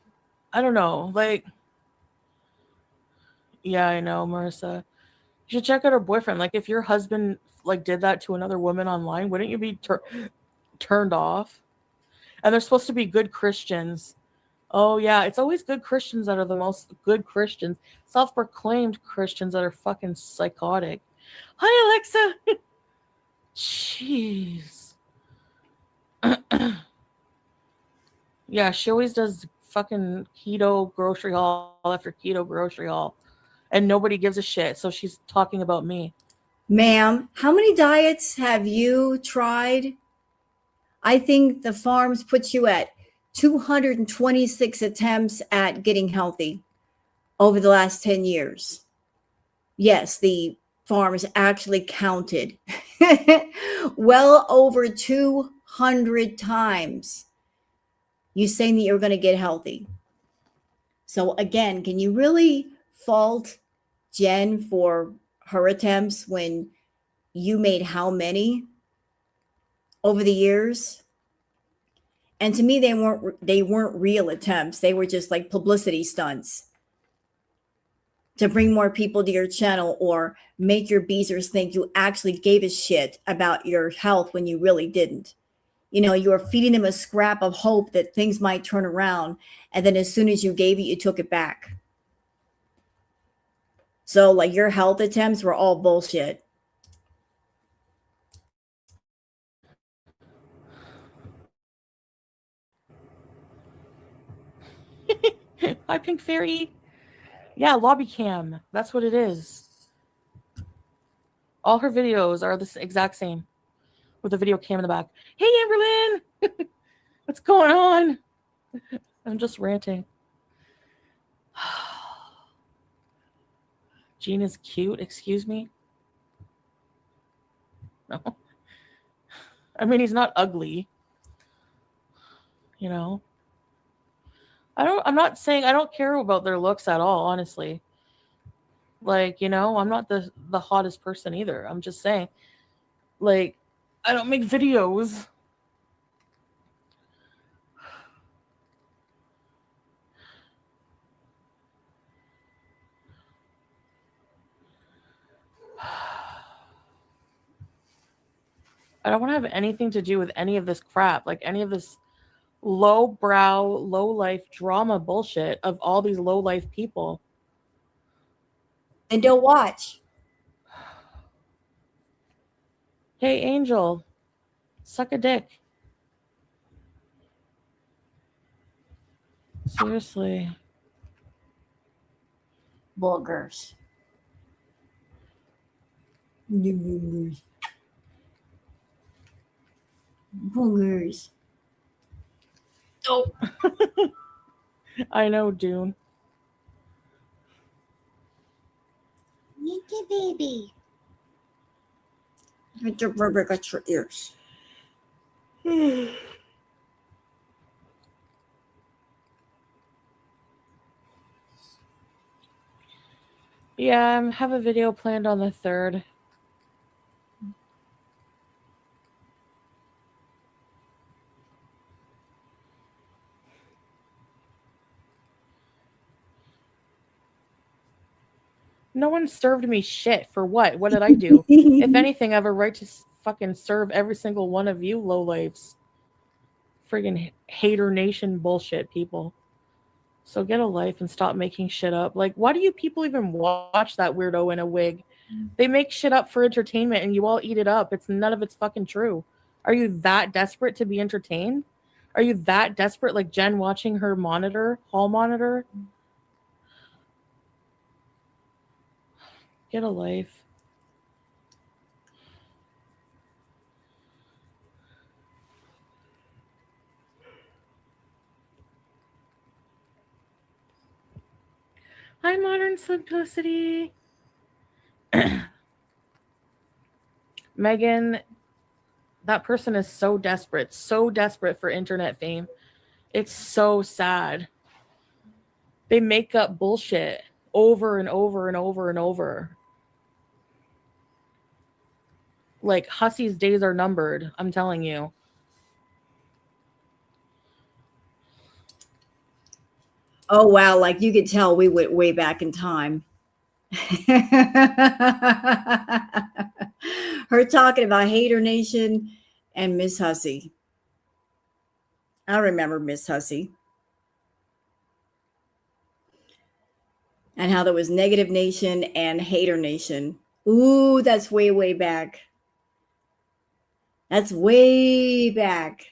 B: I don't know. Like, yeah, I know, Marissa. You should check out her boyfriend. Like, if your husband, like, did that to another woman online, wouldn't you be turned off? And they're supposed to be good Christians. Oh, yeah. It's always good Christians that are the most good Christians. Self proclaimed Christians that are fucking psychotic. Hi, Alexa. Jeez. Yeah, she always does fucking keto grocery haul after keto grocery haul. And nobody gives a shit. So she's talking about me.
A: Ma'am, how many diets have you tried? I think the farms put you at 226 attempts at getting healthy over the last 10 years. Yes, the farms actually counted well over 200 times you saying that you're going to get healthy. So again, can you really fault Jen for her attempts when you made how many over the years? And to me, they weren't real attempts. They were just like publicity stunts to bring more people to your channel or make your beezers think you actually gave a shit about your health when you really didn't. You were feeding them a scrap of hope that things might turn around, and then as soon as you gave it, you took it back. So like your health attempts were all bullshit.
B: Hi, Pink Fairy. Yeah, lobby cam. That's what it is. All her videos are the exact same with a video cam in the back. Hey, Amberlynn. What's going on? I'm just ranting. Gene is cute. Excuse me? No. I mean, he's not ugly. You know? I'm not saying I don't care about their looks at all, honestly. Like, I'm not the hottest person either. I'm just saying, like, I don't make videos. I don't want to have anything to do with any of this crap, like any of this low brow, low life drama bullshit of all these low life people.
A: And don't watch.
B: Hey, Angel, suck a dick. Seriously.
A: Boogers. Boogers. Boogers. Oh.
B: I know, Dune.
A: Nikki baby. Get your rubber got your ears.
B: Yeah, I have a video planned on the 3rd. No one served me shit for what? What did I do? If anything, I have a right to fucking serve every single one of you lowlifes. Friggin' hater nation bullshit, people. So get a life and stop making shit up. Like, why do you people even watch that weirdo in a wig? They make shit up for entertainment and you all eat it up. None of it's fucking true. Are you that desperate to be entertained? Are you that desperate, like Jen watching her hall monitor? Get a life. Hi, Modern Simplicity. Megan, that person is so desperate for internet fame. It's so sad. They make up bullshit over and over and over and over. Like, Hussey's days are numbered, I'm telling you.
A: Oh wow, like you could tell we went way back in time. Her talking about Hater Nation and Miss Hussey. I remember Miss Hussey. And how there was Negative Nation and Hater Nation. Ooh, that's way, way back. That's way back.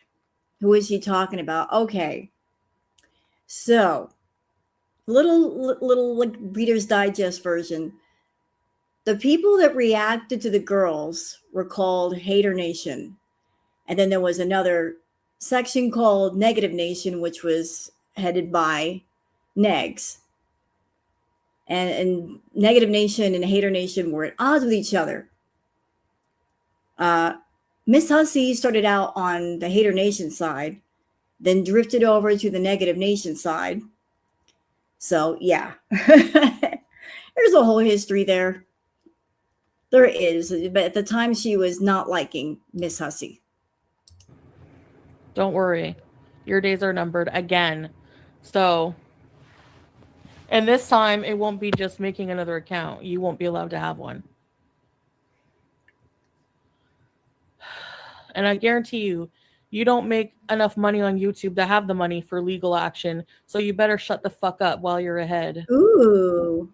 A: Who is she talking about? Okay. So, little like Reader's Digest version. The people that reacted to the girls were called Hater Nation. And then there was another section called Negative Nation, which was headed by Negs. And Negative Nation and Hater Nation were at odds with each other. Miss Hussey started out on the Hater Nation side, then drifted over to the Negative Nation side. So, yeah. There's a whole history there. There is. But at the time, she was not liking Miss Hussey.
B: Don't worry. Your days are numbered again. So, and this time it won't be just making another account. You won't be allowed to have one. And I guarantee you, you don't make enough money on YouTube to have the money for legal action. So you better shut the fuck up while you're ahead.
A: Ooh.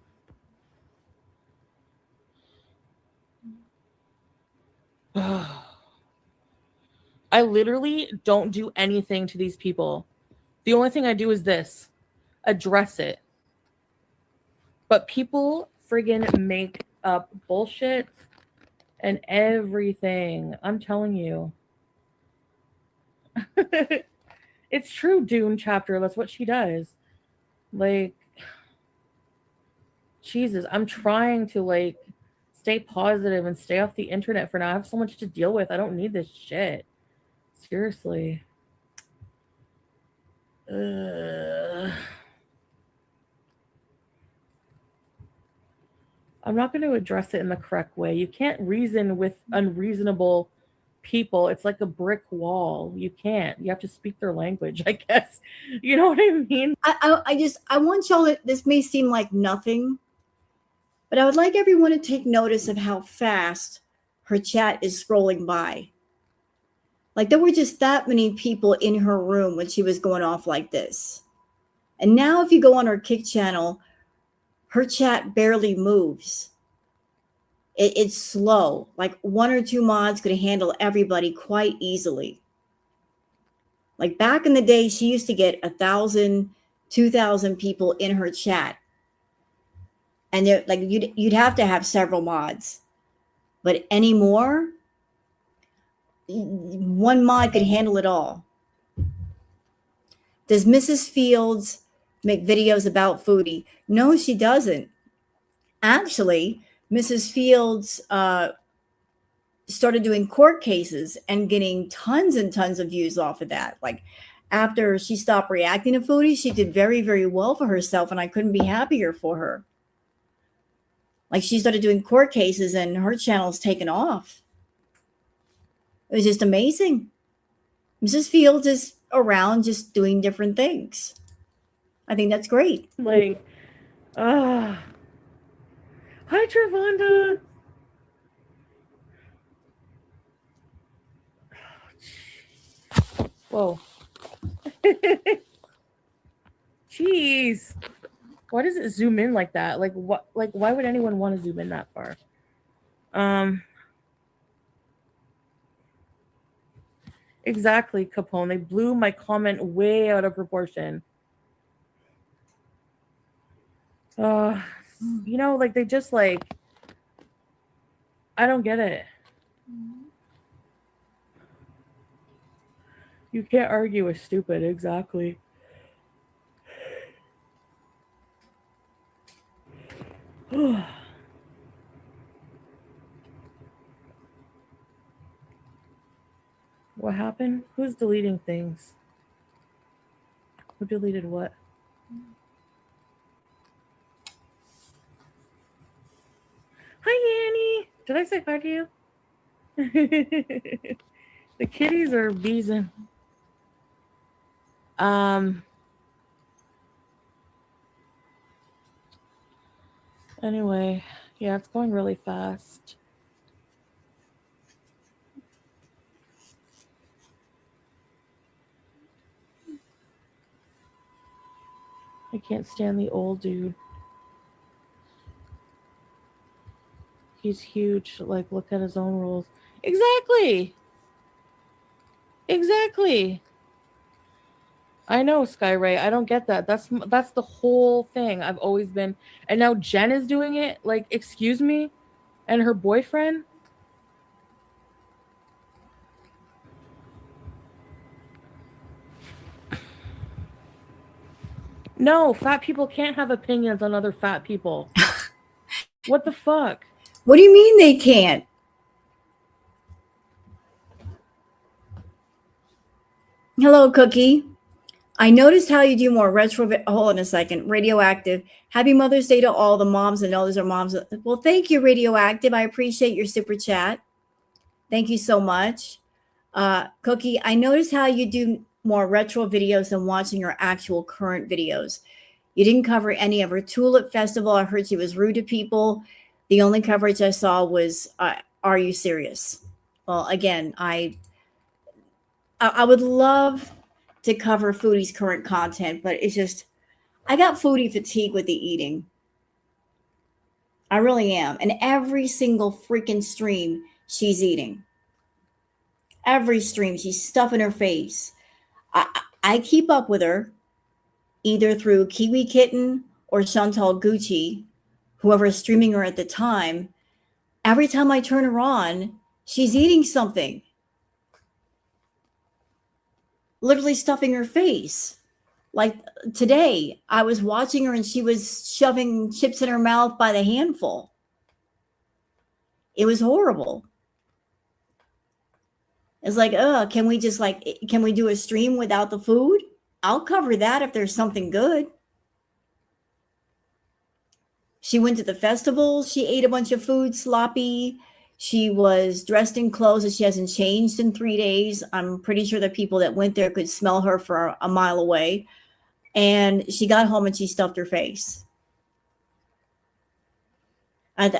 B: I literally don't do anything to these people. The only thing I do is this: address it. But people friggin' make up bullshit and everything. I'm telling you. It's true, Dune chapter. That's what she does. Like, Jesus, I'm trying to like stay positive and stay off the internet for now. I have so much to deal with. I don't need this shit. Seriously. I'm not going to address it in the correct way. You can't reason with unreasonable people. It's like a brick wall. You can't. You have to speak their language, I guess. You know what I mean?
A: I want y'all to, this may seem like nothing, but I would like everyone to take notice of how fast her chat is scrolling by. Like there were just that many people in her room when she was going off like this. And now if you go on her Kick channel, her chat barely moves. It's slow. Like one or two mods could handle everybody quite easily. Like back in the day, she used to get 1,000, 2,000 people in her chat. And like you'd have to have several mods. But anymore, one mod could handle it all. Does Mrs. Fields make videos about Foodie? No, she doesn't. Actually, Mrs. Fields started doing court cases and getting tons and tons of views off of that. Like after she stopped reacting to Foodie, she did very, very well for herself, and I couldn't be happier for her. Like she started doing court cases and her channel's taken off. It was just amazing. Mrs. Fields is around just doing different things. I think that's great.
B: Like, hi, Travanda. Whoa. Jeez. Why does it zoom in like that? Like what? Like why would anyone want to zoom in that far? Exactly, Capone. They blew my comment way out of proportion. You know, like they just like I don't get it. You can't argue with stupid, exactly. What happened? Who's deleting things? Who deleted what? Hi, Annie. Did I say hi to you? The kitties are beezing. Anyway, yeah, it's going really fast. I can't stand the old dude. He's huge. Like, look at his own rules. Exactly. Exactly. I know, Skyray. I don't get that. That's the whole thing. I've always been, and now Jen is doing it. Like, excuse me, and her boyfriend. No, fat people can't have opinions on other fat people. What the fuck?
A: What do you mean they can't? Hello, Cookie. I noticed how you do more retro. Hold on a second. Radioactive. Happy Mother's Day to all the moms and others are moms. Well, thank you, Radioactive. I appreciate your super chat. Thank you so much. Cookie, I noticed how you do more retro videos than watching your actual current videos. You didn't cover any of her Tulip Festival. I heard she was rude to people. The only coverage I saw was, Are You Serious? Well, again, I would love to cover Foodie's current content, but it's just, I got Foodie fatigue with the eating. I really am. And every single freaking stream, she's eating. Every stream, she's stuffing her face. I keep up with her either through Kiwi Kitten or Chantal Gucci, whoever's streaming her at the time. Every time I turn her on, she's eating something. Literally stuffing her face. Like today, I was watching her and she was shoving chips in her mouth by the handful. It was horrible. It's like, can we just can we do a stream without the food? I'll cover that if there's something good. She went to the festival. She ate a bunch of food, sloppy. She was dressed in clothes that she hasn't changed in 3 days. I'm pretty sure the people that went there could smell her for a mile away. And she got home and she stuffed her face. You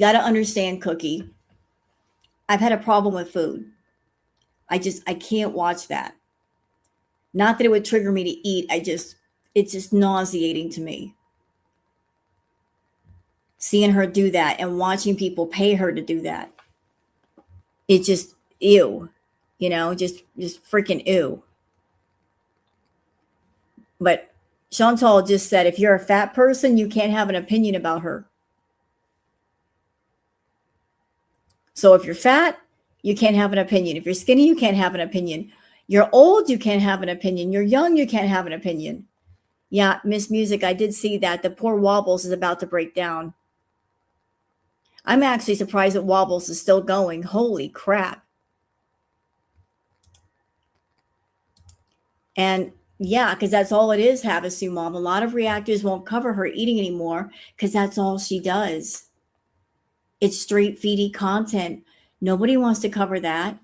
A: got to understand, Cookie. I've had a problem with food. I can't watch that. Not that it would trigger me to eat. It's just nauseating to me. Seeing her do that and watching people pay her to do that. It's just ew, just freaking ew. But Chantal just said, if you're a fat person, you can't have an opinion about her. So if you're fat, you can't have an opinion. If you're skinny, you can't have an opinion. You're old, you can't have an opinion. You're young, you can't have an opinion. Yeah, Miss Music, I did see that. The poor Wobbles is about to break down. I'm actually surprised that Wobbles is still going. Holy crap. And yeah, because that's all it is, Havasu Mom. A lot of reactors won't cover her eating anymore because that's all she does. It's straight feedy content. Nobody wants to cover that.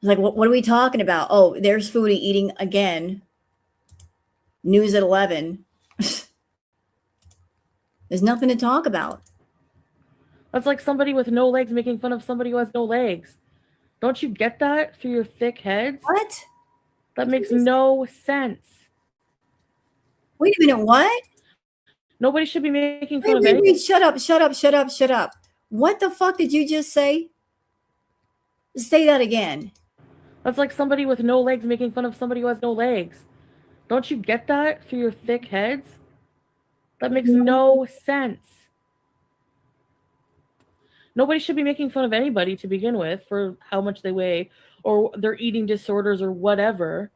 A: Like, what are we talking about? Oh, there's Foodie eating again. News at 11. There's nothing to talk about.
B: That's like somebody with no legs making fun of somebody who has no legs. Don't you get that through your thick heads?
A: What?
B: That makes no sense.
A: Wait a minute, what?
B: Nobody should be making fun of anything.
A: Wait, shut up. What the fuck did you just say? Say that again.
B: That's like somebody with no legs making fun of somebody who has no legs. Don't you get that through your thick heads? That makes no sense. Nobody should be making fun of anybody to begin with for how much they weigh or their eating disorders or whatever.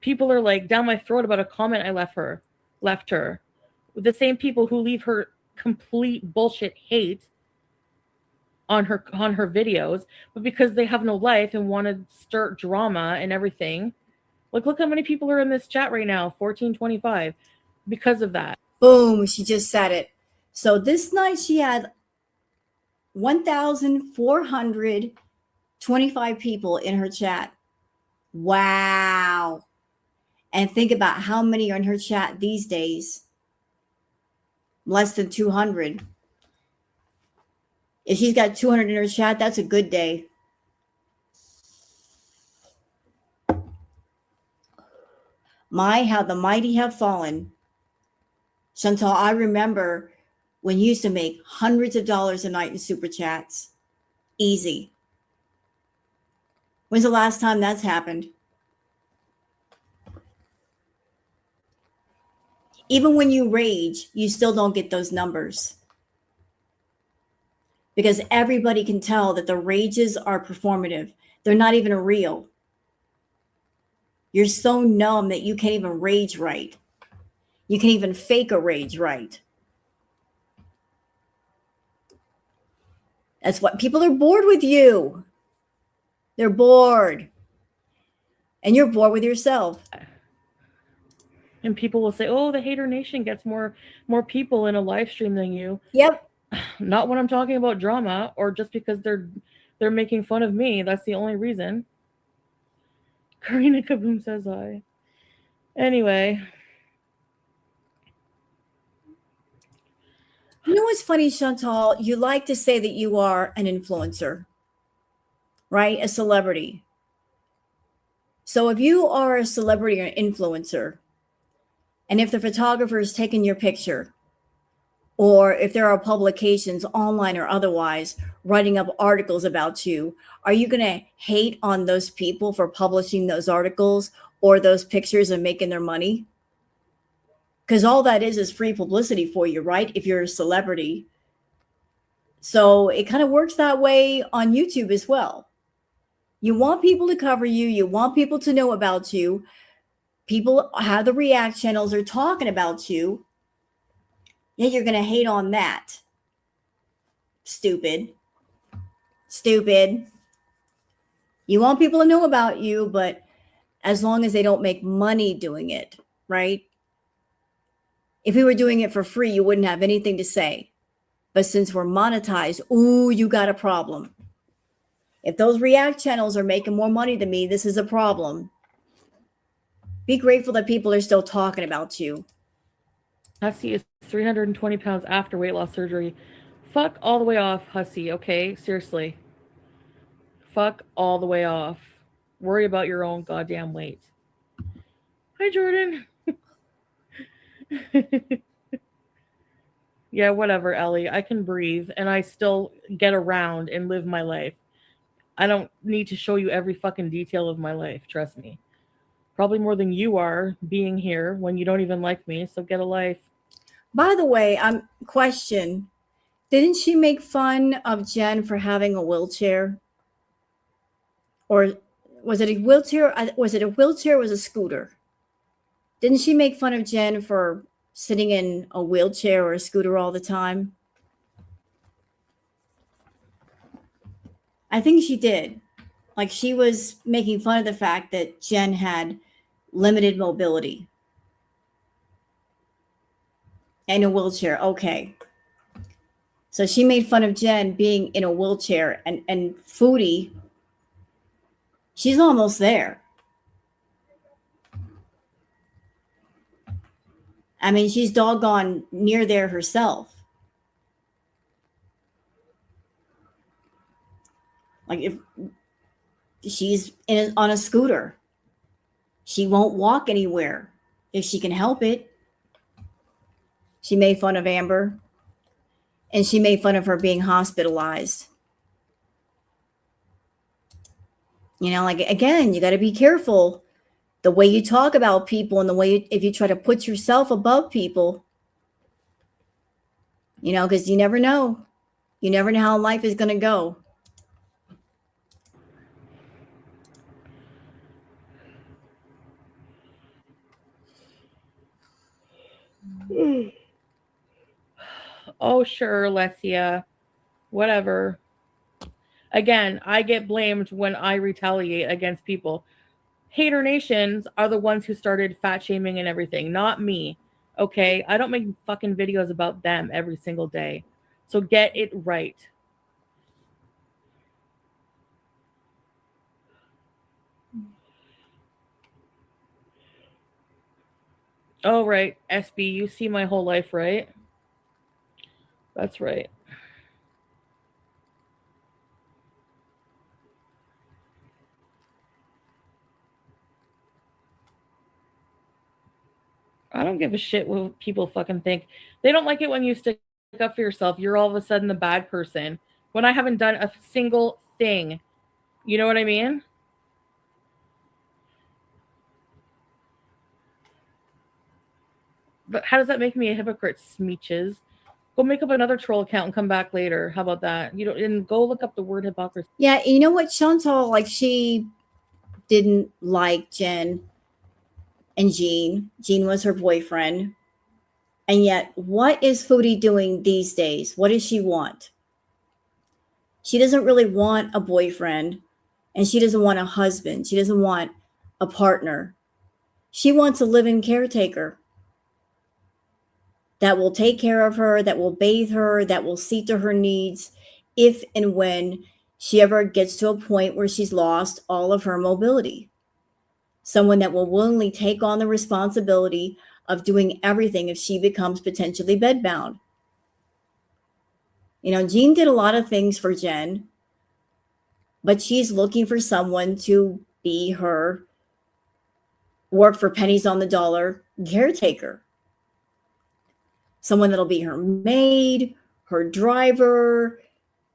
B: People are like down my throat about a comment I left her. The same people who leave her complete bullshit hate on her videos, but because they have no life and want to start drama and everything. Like, look how many people are in this chat right now, 1425, because of that.
A: Boom, she just said it. So this night she had 1,425 people in her chat. Wow. And think about how many are in her chat these days. Less than 200. If she's got 200 in her chat, that's a good day. My, how the mighty have fallen. Chantal, I remember when you used to make hundreds of dollars a night in super chats. Easy. When's the last time that's happened? Even when you rage, you still don't get those numbers. Because everybody can tell that the rages are performative. They're not even real. You're so numb that you can't even rage right. You can't even fake a rage right. That's what people are bored with you. They're bored. And you're bored with yourself.
B: And people will say, "Oh, the Hater Nation gets more people in a live stream than you."
A: Yep.
B: Not when I'm talking about drama or just because they're making fun of me. That's the only reason. Karina Kaboom says hi. Anyway.
A: You know what's funny, Chantal? You like to say that you are an influencer, right? A celebrity. So if you are a celebrity or an influencer, and if the photographer is taking your picture, or if there are publications online or otherwise writing up articles about you, are you going to hate on those people for publishing those articles or those pictures and making their money? Because all that is free publicity for you, right? If you're a celebrity. So it kind of works that way on YouTube as well. You want people to cover you. You want people to know about you. People have the React channels are talking about you. Yeah, you're going to hate on that. Stupid. Stupid. You want people to know about you, but as long as they don't make money doing it, right? If we were doing it for free, you wouldn't have anything to say. But since we're monetized, ooh, you got a problem. If those React channels are making more money than me, this is a problem. Be grateful that people are still talking about you.
B: Hussy is 320 pounds after weight loss surgery. Fuck all the way off, Hussy, okay? Seriously. Fuck all the way off. Worry about your own goddamn weight. Hi, Jordan. Yeah, whatever, Ellie. I can breathe and I still get around and live my life. I don't need to show you every fucking detail of my life, trust me. Probably more than you are being here when you don't even like me, so get a life.
A: By the way, question. Didn't she make fun of Jen for having a wheelchair? Or was it a wheelchair? Was it a wheelchair or was it a scooter? Didn't she make fun of Jen for sitting in a wheelchair or a scooter all the time? I think she did. Like she was making fun of the fact that Jen had limited mobility and a wheelchair. Okay. So she made fun of Jen being in a wheelchair and Foodie, she's almost there. I mean, she's doggone near there herself. Like if she's on a scooter, she won't walk anywhere if she can help it. She made fun of Amber and she made fun of her being hospitalized. You know, like again, you got to be careful the way you talk about people and the way if you try to put yourself above people, you know, because you never know. You never know how life is going to go.
B: Oh, sure, Alessia. Whatever. Again, I get blamed when I retaliate against people. Hater nations are the ones who started fat shaming and everything, not me. Okay? I don't make fucking videos about them every single day. So get it right. Oh, right. SB, you see my whole life, right? That's right. I don't give a shit what people fucking think. They don't like it when you stick up for yourself. You're all of a sudden the bad person when I haven't done a single thing. You know what I mean? But how does that make me a hypocrite, Smeeches? Go make up another troll account and come back later. How about that? You don't and go look up the word hypocrisy.
A: Yeah, you know what, Chantal, like she didn't like Jen and Gene. Gene was her boyfriend. And yet, what is Foodie doing these days? What does she want? She doesn't really want a boyfriend and she doesn't want a husband. She doesn't want a partner. She wants a live-in caretaker that will take care of her, that will bathe her, that will see to her needs if and when she ever gets to a point where she's lost all of her mobility. Someone that will willingly take on the responsibility of doing everything if she becomes potentially bedbound. You know, Jean did a lot of things for Jen, but she's looking for someone to be her work for pennies on the dollar caretaker. Someone that'll be her maid, her driver,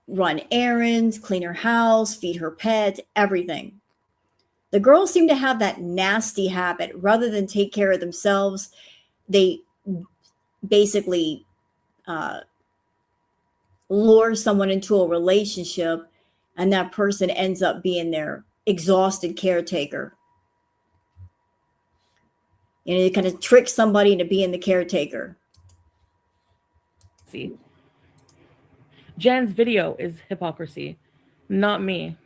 A: run errands, clean her house, feed her pet, everything. The girls seem to have that nasty habit. Rather than take care of themselves, they basically lure someone into a relationship, and that person ends up being their exhausted caretaker. You know, you kind of trick somebody into being the caretaker.
B: See, Jen's video is hypocrisy, not me.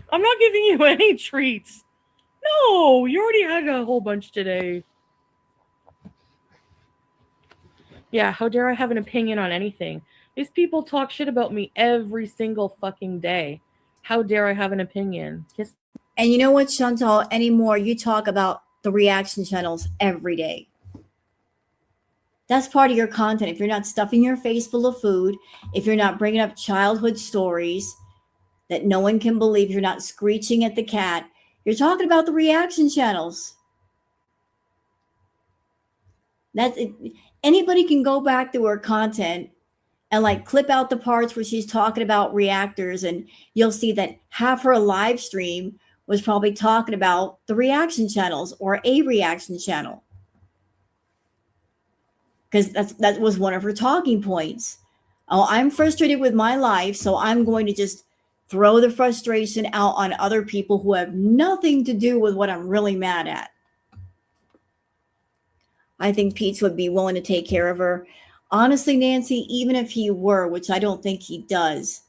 B: I'm not giving you any treats. No, you already had a whole bunch today. Yeah, how dare I have an opinion on anything? These people talk shit about me every single fucking day. How dare I have an opinion? Kiss.
A: And you know what, Chantal, anymore, you talk about the reaction channels every day. That's part of your content. If you're not stuffing your face full of food, if you're not bringing up childhood stories that no one can believe, you're not screeching at the cat, you're talking about the reaction channels. That's it. Anybody can go back to her content and like clip out the parts where she's talking about reactors, and you'll see that half her live stream was probably talking about the reaction channels or a reaction channel, because that was one of her talking points. Oh, I'm frustrated with my life, so I'm going to just throw the frustration out on other people who have nothing to do with what I'm really mad at. I think Pete would be willing to take care of her. Honestly, Nancy, even if he were, which I don't think he does,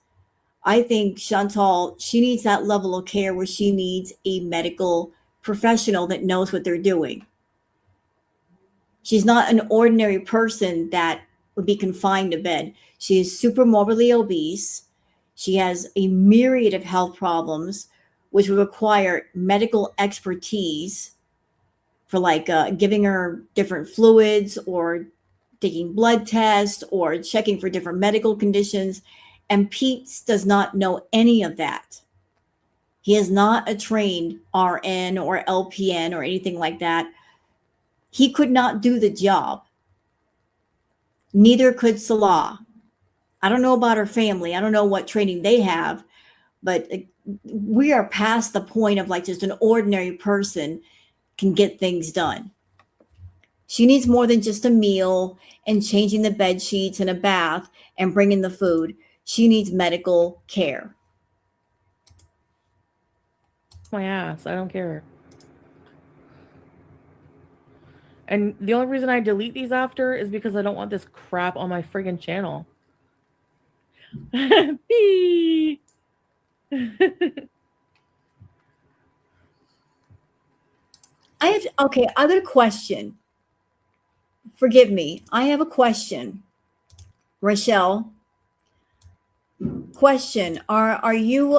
A: I think Chantal, she needs that level of care where she needs a medical professional that knows what they're doing. She's not an ordinary person that would be confined to bed. She is super morbidly obese. She has a myriad of health problems, which would require medical expertise for like giving her different fluids or taking blood tests or checking for different medical conditions. And Pete does not know any of that. He is not a trained RN or LPN or anything like that. He could not do the job. Neither could Salah. I don't know about her family. I don't know what training they have, but we are past the point of like just an ordinary person can get things done. She needs more than just a meal and changing the bed sheets and a bath and bringing the food. She needs medical care.
B: My ass. I don't care. And the only reason I delete these after is because I don't want this crap on my friggin' channel. Bee.
A: I have, okay, other question. Forgive me. I have a question. Rochelle, question. Are you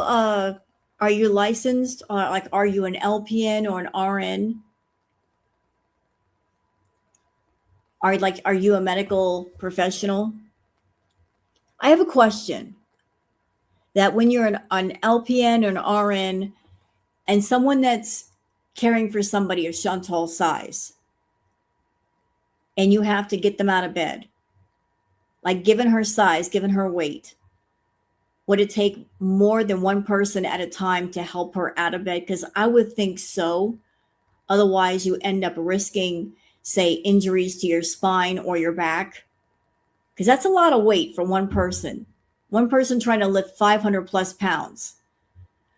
A: licensed, or like are you an LPN or an RN? Are you a medical professional? I have a question. That when you're an LPN or an RN and someone that's caring for somebody of Chantal's size, and you have to get them out of bed, like given her size, given her weight, would it take more than one person at a time to help her out of bed? Because I would think so. Otherwise, you end up risking, say, injuries to your spine or your back. Because that's a lot of weight for one person. One person trying to lift 500 plus pounds.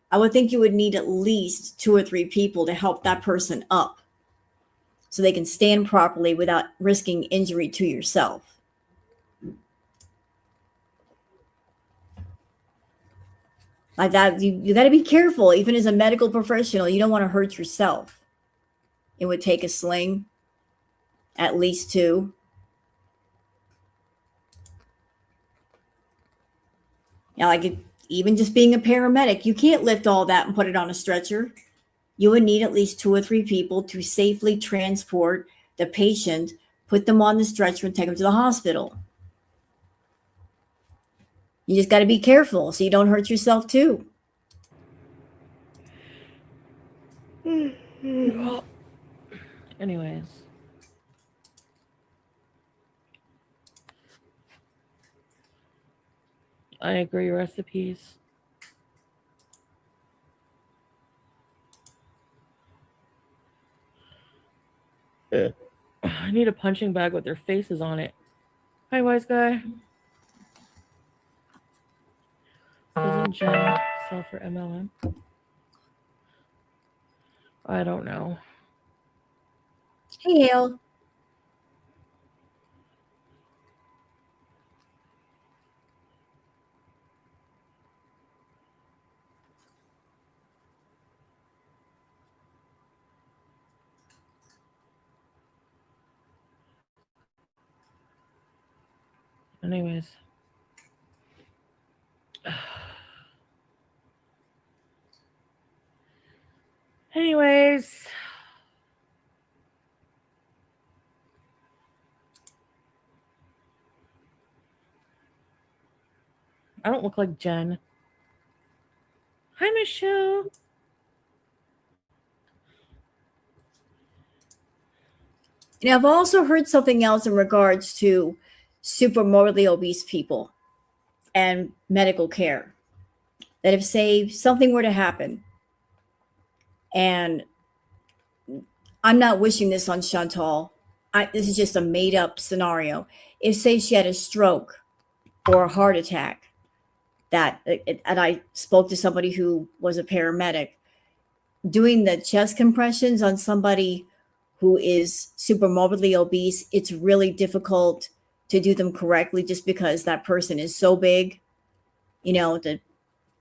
A: I would think you would need at least 2 or 3 people to help that person up so they can stand properly without risking injury to yourself. Like that, you got to be careful. Even as a medical professional, you don't want to hurt yourself. It would take a sling, at least 2. Now, even just being a paramedic, you can't lift all that and put it on a stretcher. You would need at least 2 or 3 people to safely transport the patient, put them on the stretcher, and take them to the hospital. You just got to be careful so you don't hurt yourself too.
B: Well, anyways. I agree. Recipes. I need a punching bag with their faces on it. Hi, wise guy. Doesn't Jen sell for MLM? I don't know.
A: Hey, Hale.
B: Anyways. Anyways. I don't look like Jen. Hi, Michelle.
A: And I've also heard something else in regards to super morbidly obese people and medical care. That if, say, something were to happen, and I'm not wishing this on Chantal, this is just a made up scenario. If, say, she had a stroke or a heart attack, and I spoke to somebody who was a paramedic, doing the chest compressions on somebody who is super morbidly obese, it's really difficult to do them correctly just because that person is so big, to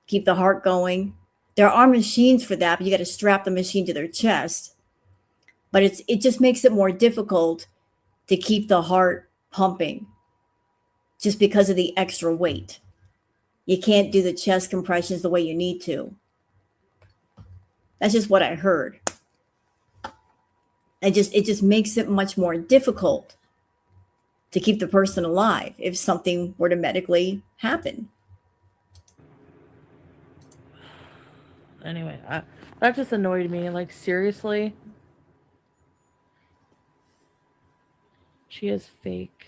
A: keep the heart going. There are machines for that, but you got to strap the machine to their chest. But it just makes it more difficult to keep the heart pumping just because of the extra weight. You can't do the chest compressions the way you need to. That's just what I heard. It just makes it much more difficult to keep the person alive if something were to medically happen.
B: Anyway, that just annoyed me. Like, seriously? She is fake.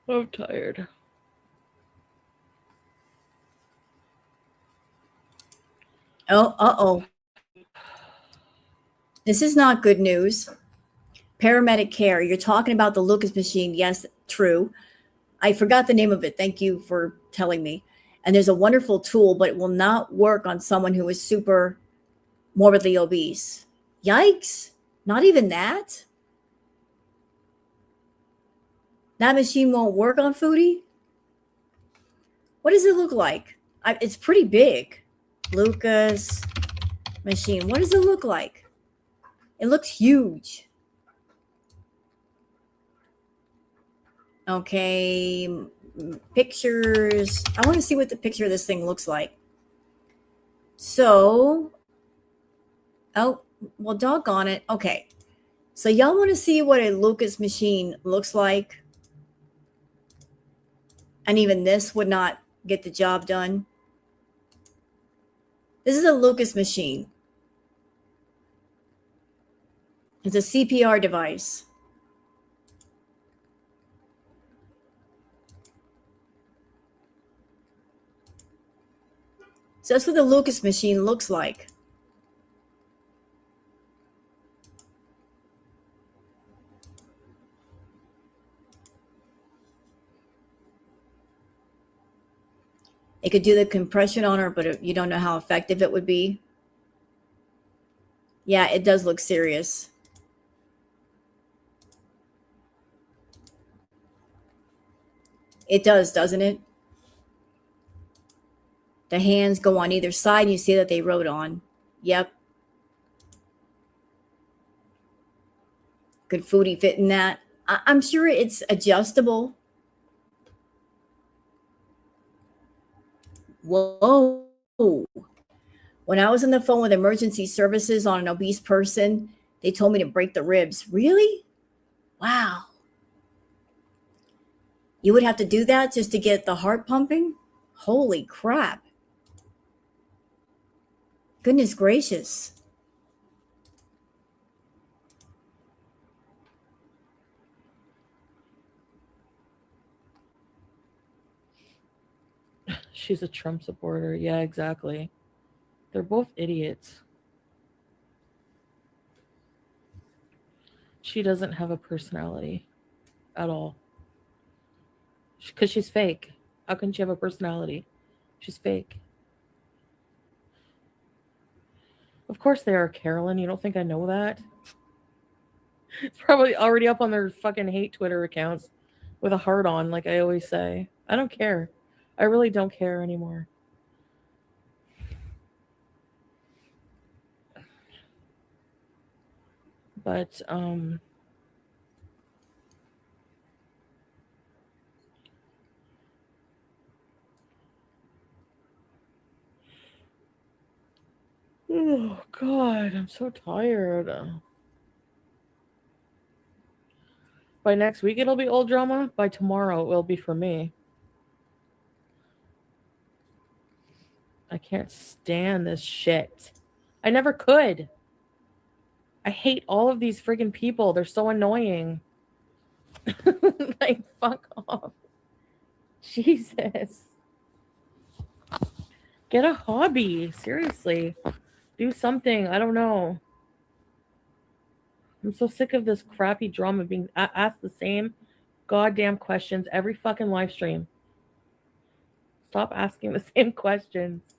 B: I'm tired.
A: Oh, uh-oh. This is not good news. Paramedic care. You're talking about the Lucas machine. Yes, true. I forgot the name of it. Thank you for telling me. And there's a wonderful tool, but it will not work on someone who is super morbidly obese. Yikes. Not even that? That machine won't work on Foodie? What does it look like? It's pretty big. Lucas machine. What does it look like? It looks huge. Okay, pictures. I want to see what the picture of this thing looks like. So, oh, well, doggone it. Okay, so y'all want to see what a Lucas machine looks like? And even this would not get the job done. This is a Lucas machine. It's a CPR device. So that's what the Lucas machine looks like. It could do the compression on her, but you don't know how effective it would be. Yeah, it does look serious. It does, doesn't it? The hands go on either side, and you see that they wrote on. Yep. Could Foodie fit in that? I'm sure it's adjustable. Whoa. When I was on the phone with emergency services on an obese person, they told me to break the ribs. Really? Wow. You would have to do that just to get the heart pumping? Holy crap. Goodness gracious.
B: She's a Trump supporter. Yeah, exactly. They're both idiots. She doesn't have a personality at all. Because she's fake. How can she have a personality? She's fake. Of course they are, Carolyn. You don't think I know that? It's probably already up on their fucking hate Twitter accounts with a heart on, like I always say. I don't care. I really don't care anymore. But, oh, God, I'm so tired. By next week, it'll be old drama. By tomorrow, it will be for me. I can't stand this shit. I never could. I hate all of these friggin' people. They're so annoying. Like, fuck off. Jesus. Get a hobby. Seriously. Do something. I don't know. I'm so sick of this crappy drama being asked the same goddamn questions every fucking live stream. Stop asking the same questions.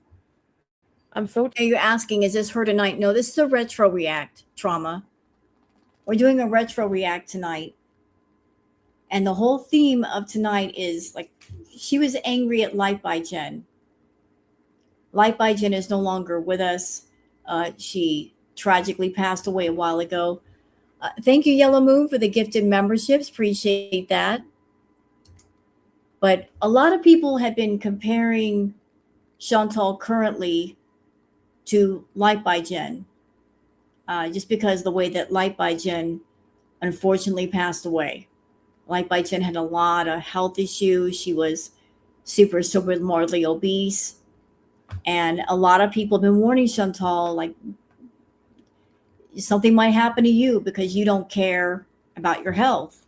B: I'm so
A: You're asking, is this her tonight? No, this is a retro react trauma. We're doing a retro react tonight. And the whole theme of tonight is like she was angry at Light by Jen. Light by Jen is no longer with us. She tragically passed away a while ago. Thank you, Yellow Moon, for the gifted memberships. Appreciate that. But a lot of people have been comparing Chantal currently to Light by Jen, just because the way that Light by Jen unfortunately passed away. Light by Jen had a lot of health issues. She was super morbidly obese. And a lot of people have been warning Chantal, like, something might happen to you because you don't care about your health.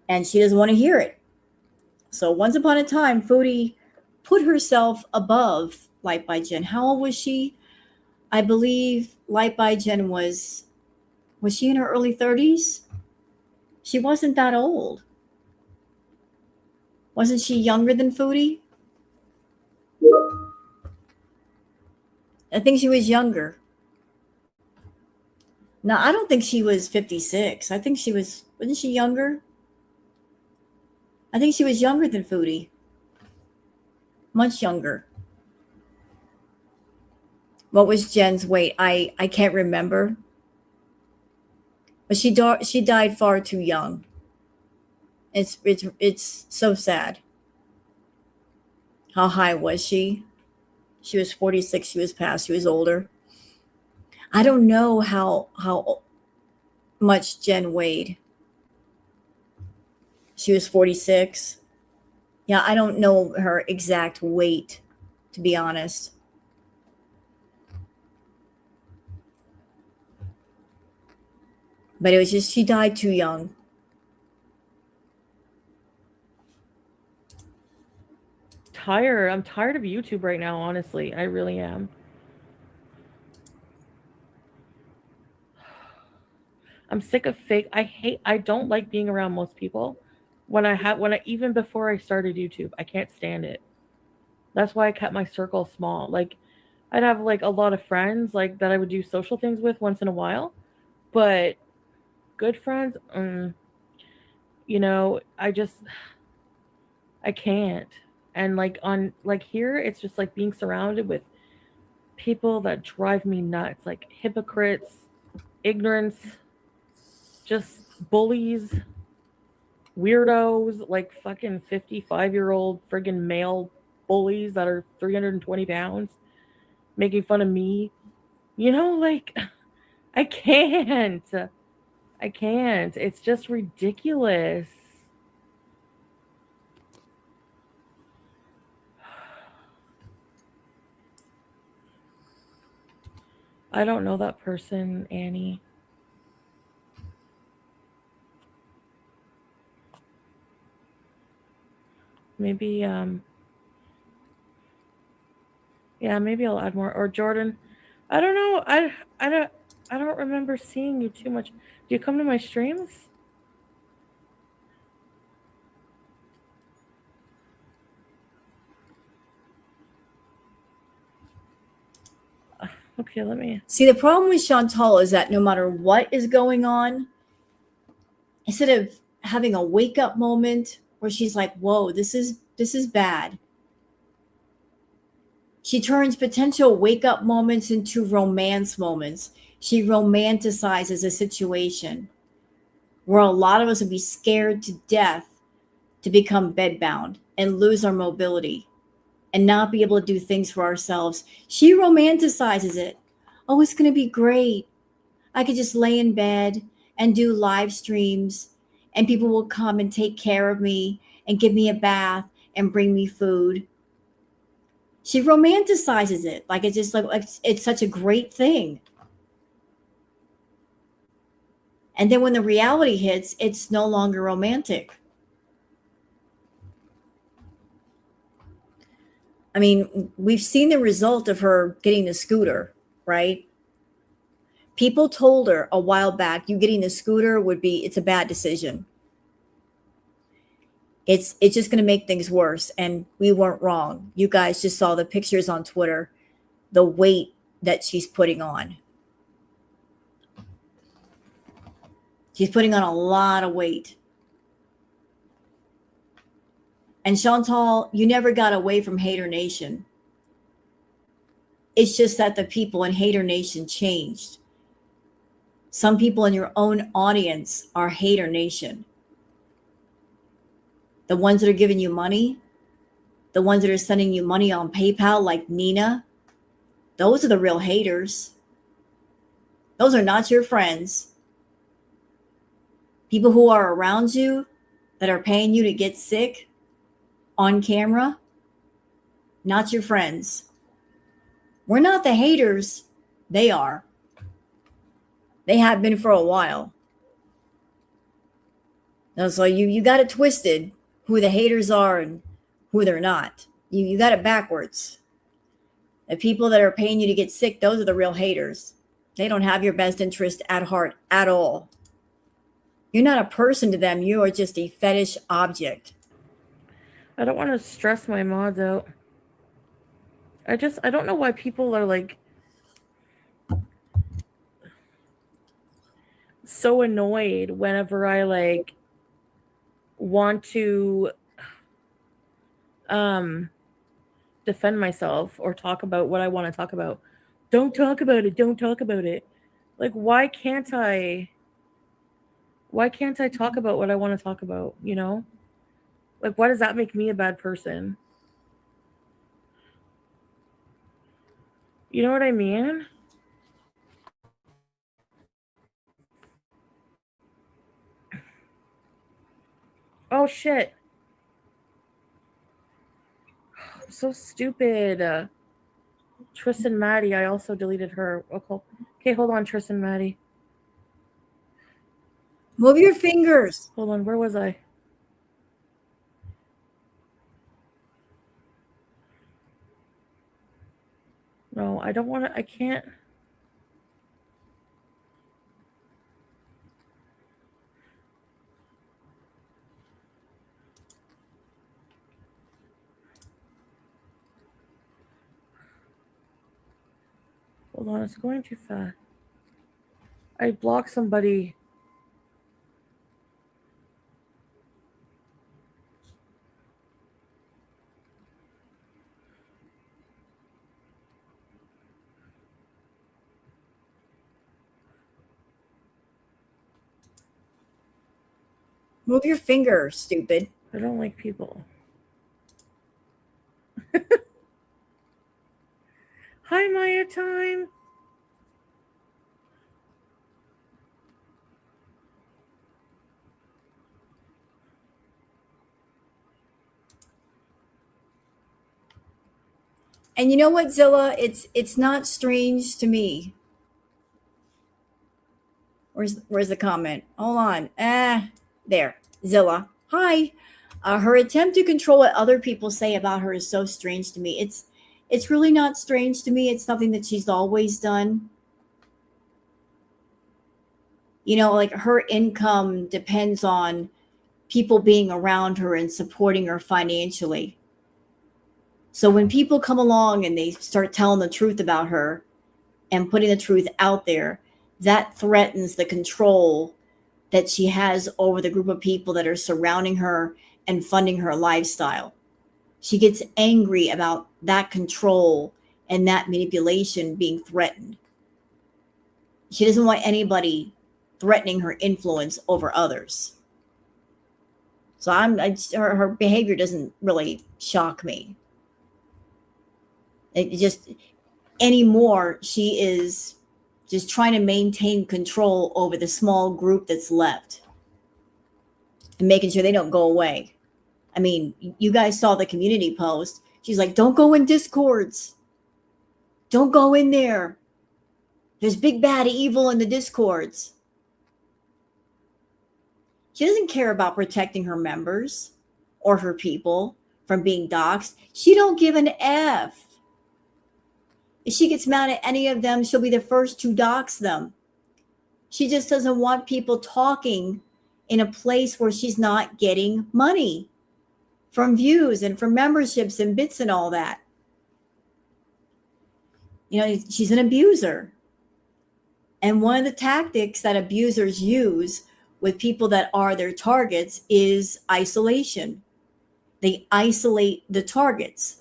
A: And she doesn't want to hear it. So once upon a time, Foodie put herself above Light by Jen. How old was she? I believe Light by Jen was she in her early 30s? She wasn't that old. Wasn't she younger than Foodie? I think she was younger. No, I don't think she was 56. I think wasn't she younger? I think she was younger than Foodie. Much younger. What was Jen's weight? I can't remember. But she died far too young. It's so sad. How high was she? She was 46. She was past. She was older. I don't know how much Jen weighed. She was 46. Yeah, I don't know her exact weight, to be honest. But it was just she died too young.
B: I'm tired of YouTube right now, honestly. I really am. I'm sick of fake. I don't like being around most people. Even before I started YouTube, I can't stand it. That's why I kept my circle small. Like I'd have like a lot of friends like that I would do social things with once in a while, but good friends, I can't. And like on like here, it's just like being surrounded with people that drive me nuts, like hypocrites, ignorance, just bullies, weirdos, like fucking 55-year-old friggin' male bullies that are 320 pounds making fun of me. Like, I can't. I can't. It's just ridiculous. I don't know that person, Annie. Maybe, yeah, maybe I'll add more. Or Jordan. I don't know. I don't remember seeing you too much. Do you come to my streams? Okay, let me.
A: See, the problem with Chantal is that no matter what is going on, instead of having a wake up moment where she's like, "Whoa, this is bad," she turns potential wake up moments into romance moments. She romanticizes a situation where a lot of us would be scared to death to become bedbound and lose our mobility and not be able to do things for ourselves. She romanticizes it. Oh, it's going to be great. I could just lay in bed and do live streams, and people will come and take care of me and give me a bath and bring me food. She romanticizes it like it's just like it's such a great thing. And then when the reality hits, it's no longer romantic. I mean, we've seen the result of her getting the scooter, right? People told her a while back, you getting the scooter it's a bad decision. It's just going to make things worse. And we weren't wrong. You guys just saw the pictures on Twitter, the weight that she's putting on. She's putting on a lot of weight. And Chantal, you never got away from Hater Nation. It's just that the people in Hater Nation changed. Some people in your own audience are Hater Nation. The ones that are giving you money, the ones that are sending you money on PayPal, like Nina, those are the real haters. Those are not your friends. People who are around you that are paying you to get sick on camera, not your friends. We're not the haters. They are. They have been for a while. So you got it twisted who the haters are and who they're not. You got it backwards. The people that are paying you to get sick, those are the real haters. They don't have your best interest at heart at all. You're not a person to them. You are just a fetish object.
B: I don't want to stress my mods out. I don't know why people are like so annoyed whenever I like want to defend myself or talk about what I want to talk about. Don't talk about it. Don't talk about it. Like why can't I talk about what I want to talk about, you know? Like why does that make me a bad person? You know what I mean? Oh shit. I'm so stupid. Tristan Maddie, I also deleted her. Okay, hold on, Tristan Maddie.
A: Move your fingers.
B: Hold on, where was I? No, I don't want to. I can't. Hold on, it's going too fast. I blocked somebody.
A: Move your finger, stupid.
B: I don't like people. Hi, Maya time.
A: And you know what, Zilla? It's not strange to me. Where's the comment? Hold on. There. Zilla. Hi. Her attempt to control what other people say about her is so strange to me. It's really not strange to me. It's something that she's always done. You know, like her income depends on people being around her and supporting her financially. So when people come along and they start telling the truth about her and putting the truth out there, that threatens the control that she has over the group of people that are surrounding her and funding her lifestyle. She gets angry about that control and that manipulation being threatened. She doesn't want anybody threatening her influence over others. So her behavior doesn't really shock me. It just anymore, she is just trying to maintain control over the small group that's left and making sure they don't go away. I mean, you guys saw the community post. She's like, don't go in discords. Don't go in there. There's big bad evil in the discords. She doesn't care about protecting her members or her people from being doxxed. She don't give an F. If she gets mad at any of them, she'll be the first to dox them. She just doesn't want people talking in a place where she's not getting money from views and from memberships and bits and all that. You know, she's an abuser. And one of the tactics that abusers use with people that are their targets is isolation. They isolate the targets.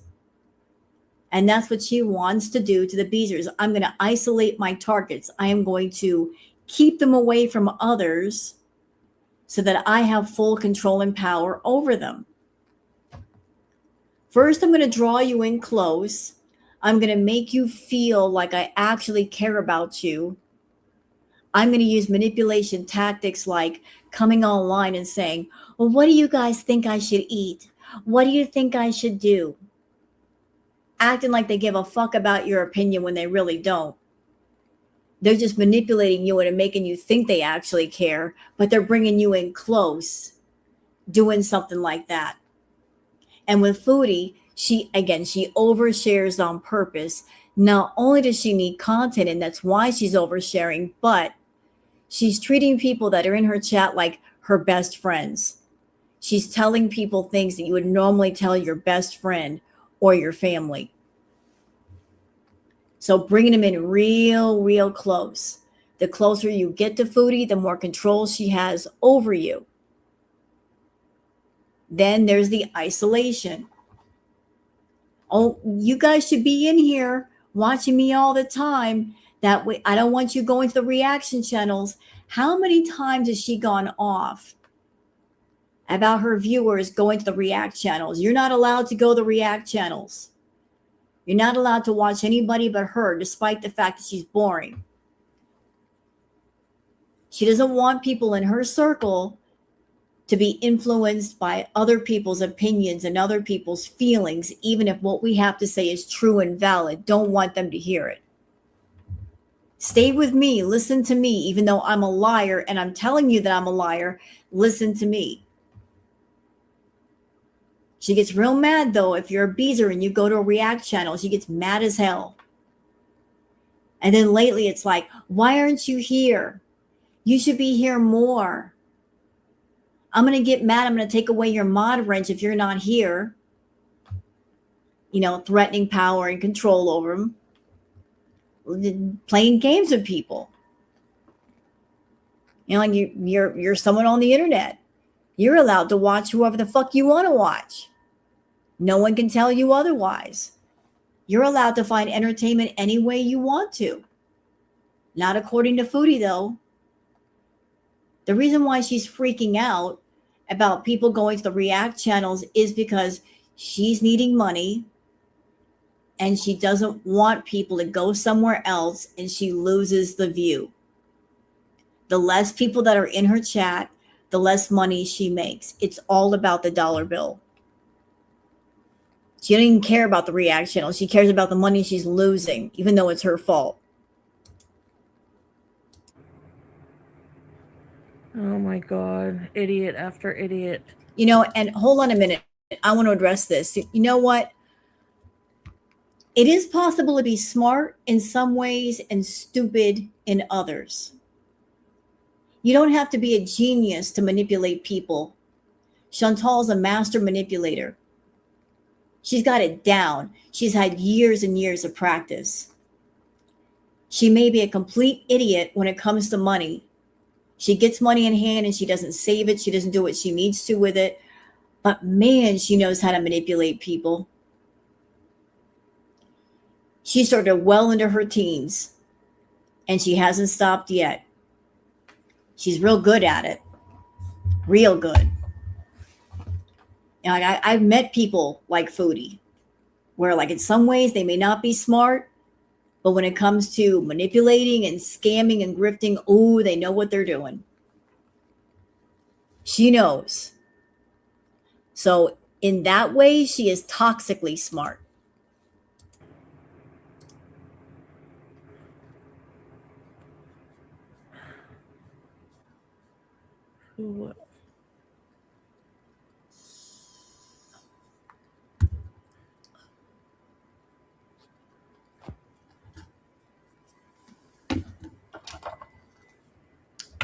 A: And that's what she wants to do to the abusers. I'm going to isolate my targets. I am going to keep them away from others so that I have full control and power over them. First, I'm going to draw you in close. I'm going to make you feel like I actually care about you. I'm going to use manipulation tactics like coming online and saying, well, what do you guys think I should eat? What do you think I should do? Acting like they give a fuck about your opinion when they really don't. They're just manipulating you and making you think they actually care, but they're bringing you in close, doing something like that. And with Foodie, She overshares on purpose. Not only does she need content, and that's why she's oversharing, but she's treating people that are in her chat like her best friends. She's telling people things that you would normally tell your best friend or your family. So bringing them in real close. The closer you get to Foodie, the more control she has over you. Then there's the isolation. Oh, you guys should be in here watching me all the time. That way, I don't want you going to the reaction channels. How many times has she gone off about her viewers going to the react channels? You're not allowed to go to the react channels. You're not allowed to watch anybody but her, despite the fact that she's boring. She doesn't want people in her circle to be influenced by other people's opinions and other people's feelings, even if what we have to say is true and valid. Don't want them to hear it. Stay with me. Listen to me, even though I'm a liar and I'm telling you that I'm a liar. Listen to me. She gets real mad, though, if you're a beezer and you go to a react channel. She gets mad as hell. And then lately it's like, why aren't you here? You should be here more. I'm going to get mad. I'm going to take away your mod wrench if you're not here. You know, threatening power and control over them. Playing games with people. You know, like you're someone on the internet. You're allowed to watch whoever the fuck you want to watch. No one can tell you otherwise. You're allowed to find entertainment any way you want to. Not according to Foodie, though. The reason why she's freaking out about people going to the react channels is because she's needing money and she doesn't want people to go somewhere else and she loses the view. The less people that are in her chat, the less money she makes. It's all about the dollar bill. She doesn't even care about the react channel. She cares about the money she's losing, even though it's her fault.
B: Oh my God. Idiot after idiot.
A: You know, and hold on a minute. I want to address this. You know what? It is possible to be smart in some ways and stupid in others. You don't have to be a genius to manipulate people. Chantal's a master manipulator. She's got it down. She's had years and years of practice. She may be a complete idiot when it comes to money. She gets money in hand and she doesn't save it. She doesn't do what she needs to with it. But man, she knows how to manipulate people. She started well into her teens and she hasn't stopped yet. She's real good at it. Real good. You know, I've met people like Foodie where, like, in some ways they may not be smart, but when it comes to manipulating and scamming and grifting, oh, they know what they're doing. She knows. So in that way, she is toxically smart.
B: What?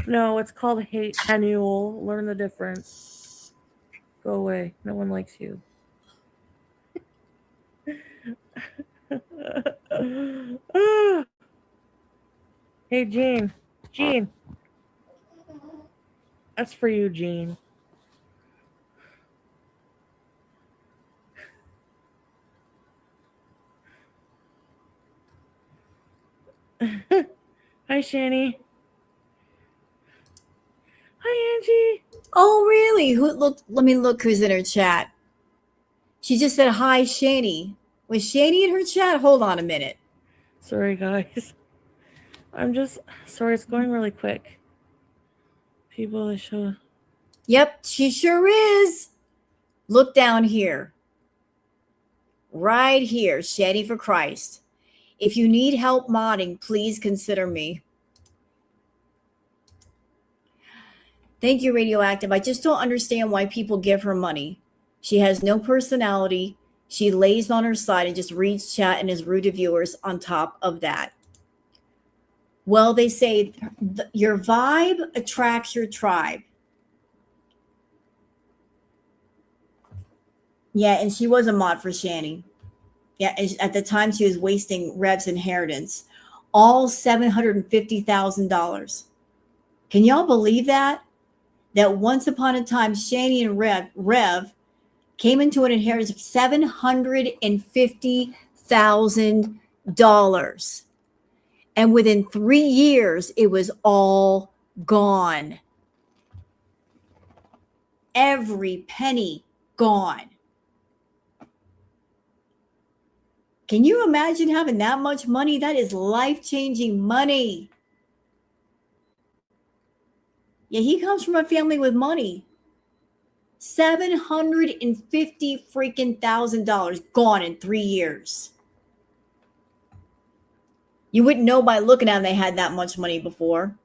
B: No, it's called hate annual. Learn the difference. Go away. No one likes you. Hey, Jean. Jean. That's for you, Jean. Hi, Shani. Hi, Angie.
A: Oh, really? Who? Look, let me look who's in her chat. She just said, hi, Shani. Was Shani in her chat? Hold on a minute.
B: Sorry, guys. I'm just sorry. It's going really quick. People that show.
A: Yep, she sure is. Look down here. Right here, Shani for Christ. If you need help modding, please consider me. Thank you, Radioactive. I just don't understand why people give her money. She has no personality. She lays on her side and just reads chat and is rude to viewers on top of that. Well, they say your vibe attracts your tribe. Yeah, and she was a mod for Shani. Yeah, and at the time she was wasting Rev's inheritance, all $750,000. Can y'all believe that? That once upon a time, Shani and Rev came into an inheritance of $750,000. And within 3 years, it was all gone. Every penny gone. Can you imagine having that much money? That is life-changing money. Yeah, he comes from a family with money. $750 freaking thousand gone in 3 years. You wouldn't know by looking at them they had that much money before,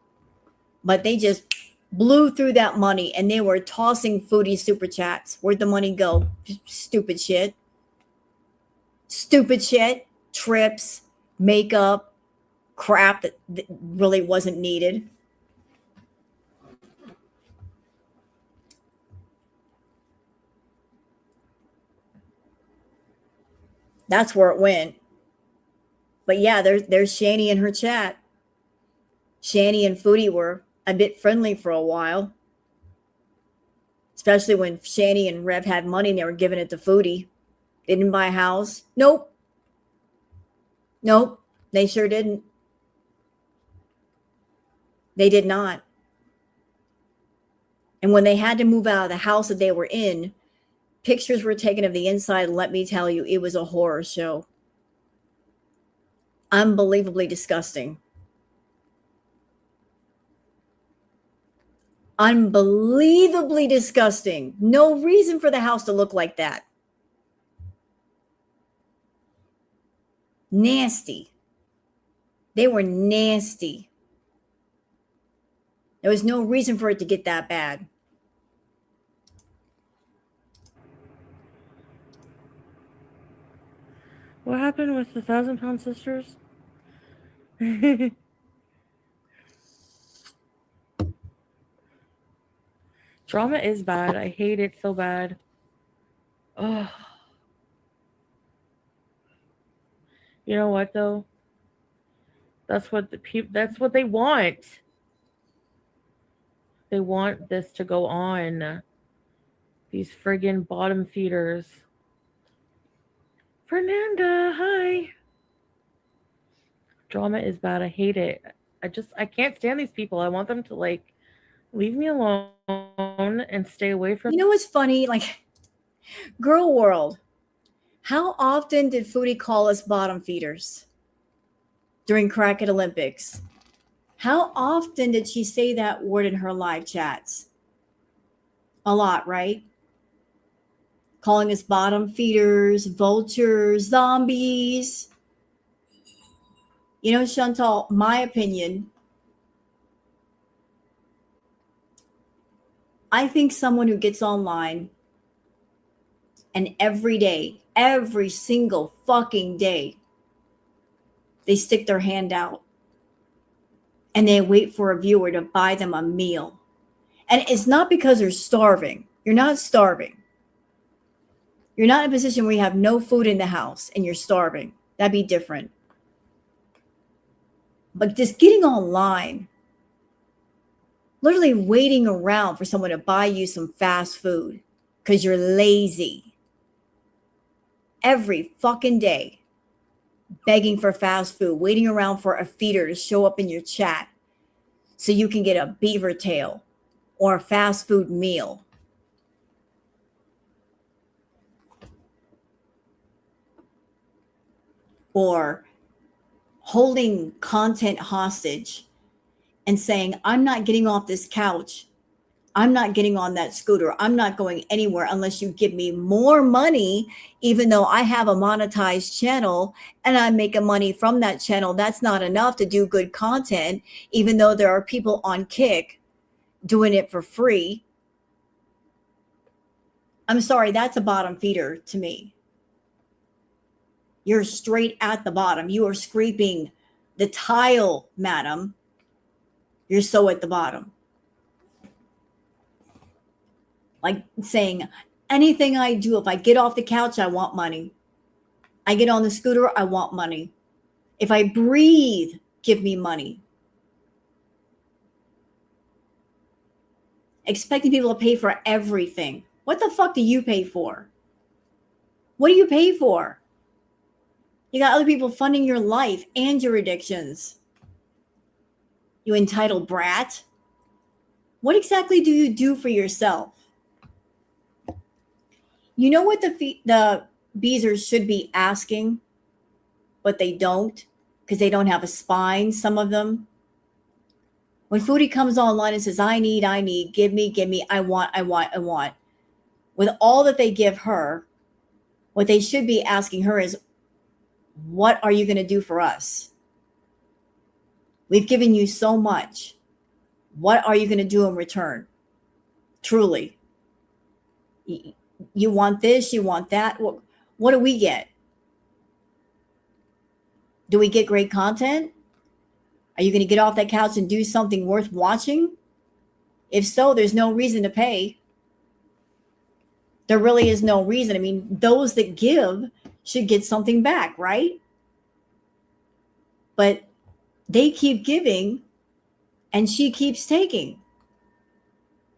A: but they just blew through that money and they were tossing Foodie super chats. Where'd the money go? Stupid shit. Stupid shit. Trips, makeup, crap that really wasn't needed. That's where it went. But yeah, there's Shani in her chat. Shani and Foodie were a bit friendly for a while, especially when Shani and Rev had money and they were giving it to Foodie. They didn't buy a house. Nope. They sure didn't. They did not. And when they had to move out of the house that they were in, pictures were taken of the inside. And let me tell you, it was a horror show. Unbelievably disgusting. Unbelievably disgusting. No reason for the house to look like that. Nasty. They were nasty. There was no reason for it to get that bad.
B: What happened with the 1,000-pound sisters? Drama is bad. I hate it so bad. Ugh. You know what though? That's what that's what they want. They want this to go on. These friggin' bottom feeders. Fernanda, hi. Drama is bad. I hate it. I can't stand these people. I want them to like leave me alone and stay away from.
A: You know what's funny? Like, girl world. How often did Foodie call us bottom feeders during Crack It Olympics? How often did she say that word in her live chats? A lot, right? Calling us bottom feeders, vultures, zombies. You know, Chantal, my opinion, I think someone who gets online and every day, every single fucking day, they stick their hand out and they wait for a viewer to buy them a meal. And it's not because they're starving. You're not starving. You're not in a position where you have no food in the house and you're starving. That'd be different. But just getting online, literally waiting around for someone to buy you some fast food because you're lazy. Every fucking day, begging for fast food, waiting around for a feeder to show up in your chat so you can get a beaver tail or a fast food meal. Or holding content hostage and saying, I'm not getting off this couch. I'm not getting on that scooter. I'm not going anywhere unless you give me more money, even though I have a monetized channel and I'm making money from that channel. That's not enough to do good content, even though there are people on Kick doing it for free. I'm sorry, that's a bottom feeder to me. You're straight at the bottom. You are scraping the tile, madam. You're so at the bottom. Like saying, anything I do, if I get off the couch, I want money. I get on the scooter, I want money. If I breathe, give me money. Expecting people to pay for everything. What the fuck do you pay for? What do you pay for? You got other people funding your life and your addictions. You entitled brat. What exactly do you do for yourself? You know what the Beezers should be asking, but they don't because they don't have a spine, some of them. When Foodie comes online and says, I need, give me, I want. With all that they give her, what they should be asking her is, what are you going to do for us? We've given you so much. What are you going to do in return? Truly. You want this, you want that. What do we get? Do we get great content? Are you going to get off that couch and do something worth watching? If so, there's no reason to pay. There really is no reason. I mean, those that give should get something back, right? But they keep giving and she keeps taking.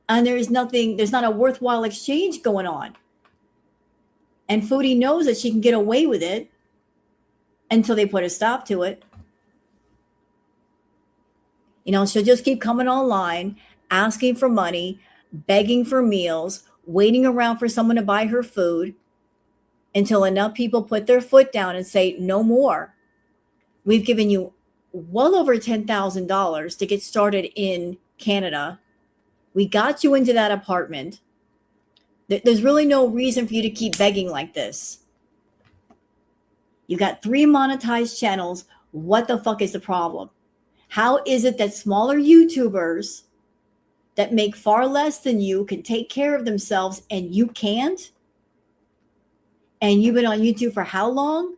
A: And there's not a worthwhile exchange going on. And Foodie knows that she can get away with it until they put a stop to it. You know, she'll just keep coming online, asking for money, begging for meals, waiting around for someone to buy her food until enough people put their foot down and say, no more. We've given you well over $10,000 to get started in Canada. We got you into that apartment. There's really no reason for you to keep begging like this. You got 3 monetized channels. What the fuck is the problem? How is it that smaller YouTubers that make far less than you can take care of themselves and you can't? And you've been on YouTube for how long?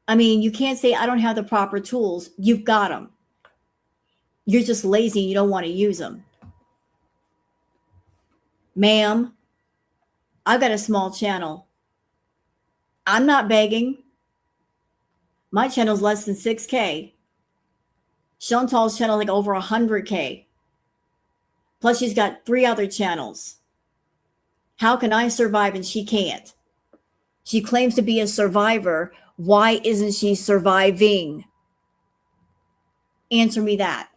A: I mean, you can't say, I don't have the proper tools. You've got them. You're just lazy and you don't want to use them. Ma'am, I've got a small channel. I'm not begging. My channel's less than 6K. Chantal's channel like over 100K. Plus she's got 3 other channels. How can I survive and she can't? She claims to be a survivor. Why isn't she surviving? Answer me that.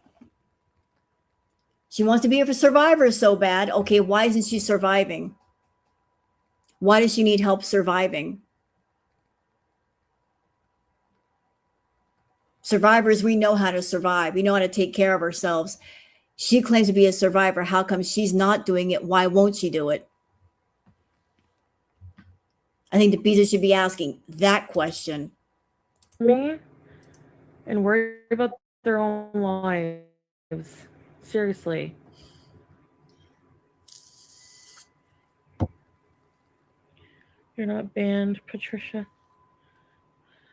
A: She wants to be a survivor so bad. Okay, why isn't she surviving? Why does she need help surviving? Survivors, we know how to survive. We know how to take care of ourselves. She claims to be a survivor. How come she's not doing it? Why won't she do it? I think the Beezers should be asking that question.
B: Me and worry about their own lives. Seriously. You're not banned, Patricia.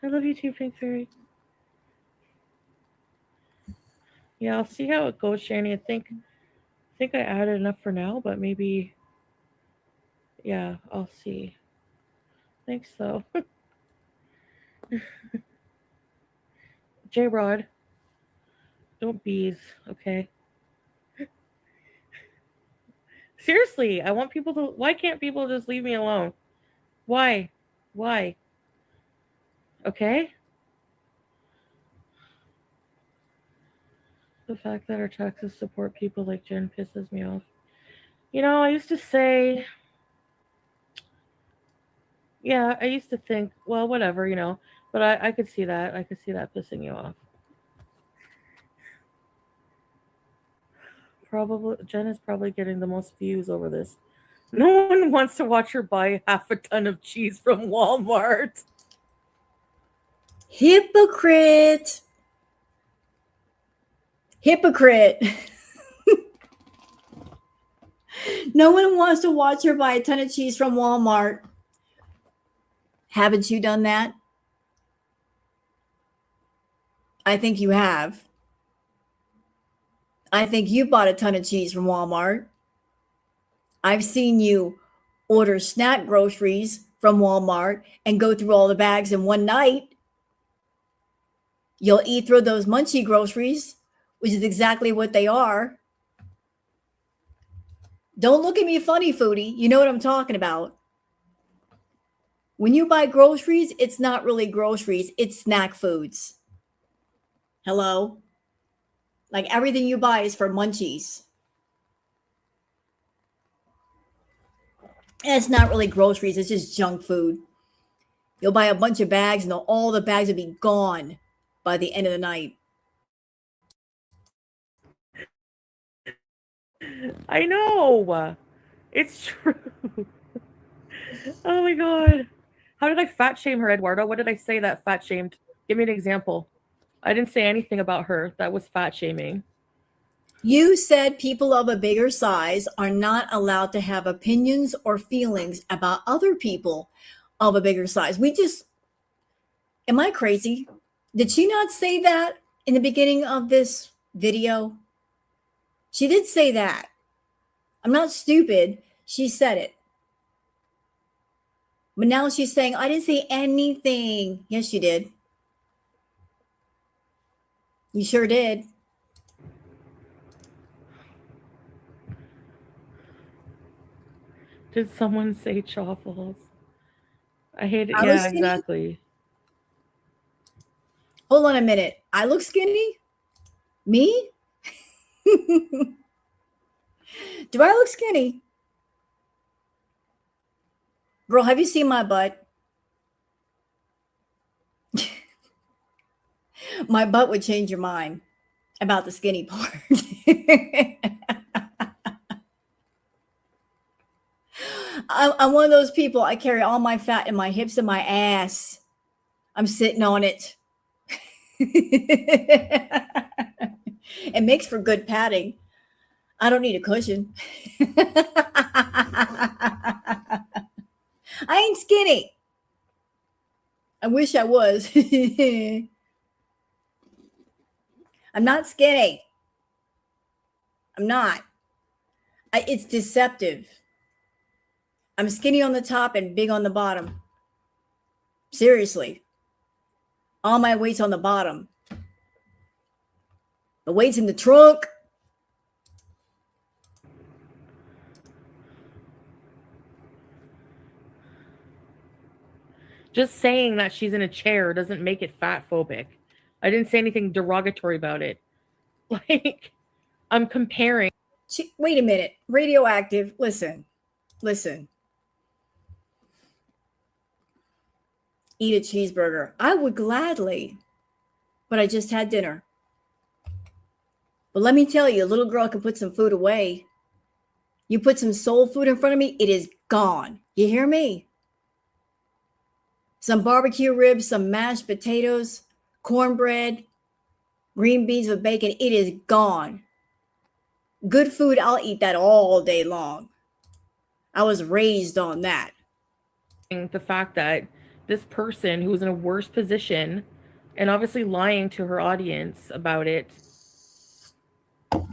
B: I love you too, Pink Fairy. Yeah, I'll see how it goes, Shani. I think I added enough for now, but maybe, yeah, I'll see. Thanks, though. J-Rod, don't bees, okay? Seriously, I want people to. Why can't people just leave me alone? Why? Okay? The fact that our taxes support people like Jen pisses me off. You know, I used to say, yeah, I used to think, well, whatever, you know, but I could see that. I could see that pissing you off. Probably, Jen is probably getting the most views over this. No one wants to watch her buy half a ton of cheese from Walmart.
A: Hypocrite. No one wants to watch her buy a ton of cheese from Walmart. Haven't you done that? I think you have. I think you bought a ton of cheese from Walmart. I've seen you order snack groceries from Walmart and go through all the bags in one night. You'll eat through those munchie groceries, which is exactly what they are. Don't look at me funny, foodie. You know what I'm talking about. When you buy groceries, it's not really groceries, it's snack foods. Hello? Like everything you buy is for munchies. And it's not really groceries, it's just junk food. You'll buy a bunch of bags and all the bags will be gone by the end of the night.
B: I know. It's true. Oh my god. How did I fat shame her, Eduardo? What did I say that fat shamed? Give me an example. I didn't say anything about her that was fat shaming.
A: You said people of a bigger size are not allowed to have opinions or feelings about other people of a bigger size. Am I crazy? Did she not say that in the beginning of this video? She did say that. I'm not stupid. She said it. But now she's saying, I didn't say anything. Yes, you did. You sure did.
B: Did someone say chaffles? I hate it.
A: I
B: Yeah,
A: look skinny?
B: exactly.
A: Hold on a minute. I look skinny? Me? Do I look skinny? Girl, have you seen my butt? My butt would change your mind about the skinny part. I'm one of those people, I carry all my fat in my hips and my ass. I'm sitting on it. It makes for good padding. I don't need a cushion. I ain't skinny. I wish I was. I'm not skinny. I'm not. It's deceptive. I'm skinny on the top and big on the bottom. Seriously. All my weight's on the bottom. The weight's in the trunk.
B: Just saying that she's in a chair doesn't make it fat phobic. I didn't say anything derogatory about it. Like, I'm comparing.
A: Wait a minute. Radioactive. Listen. Eat a cheeseburger. I would gladly, but I just had dinner. But let me tell you, a little girl can put some food away. You put some soul food in front of me, it is gone. You hear me? Some barbecue ribs, some mashed potatoes, cornbread, green beans with bacon, it is gone. Good food, I'll eat that all day long. I was raised on that.
B: The fact that this person who was in a worse position and obviously lying to her audience about it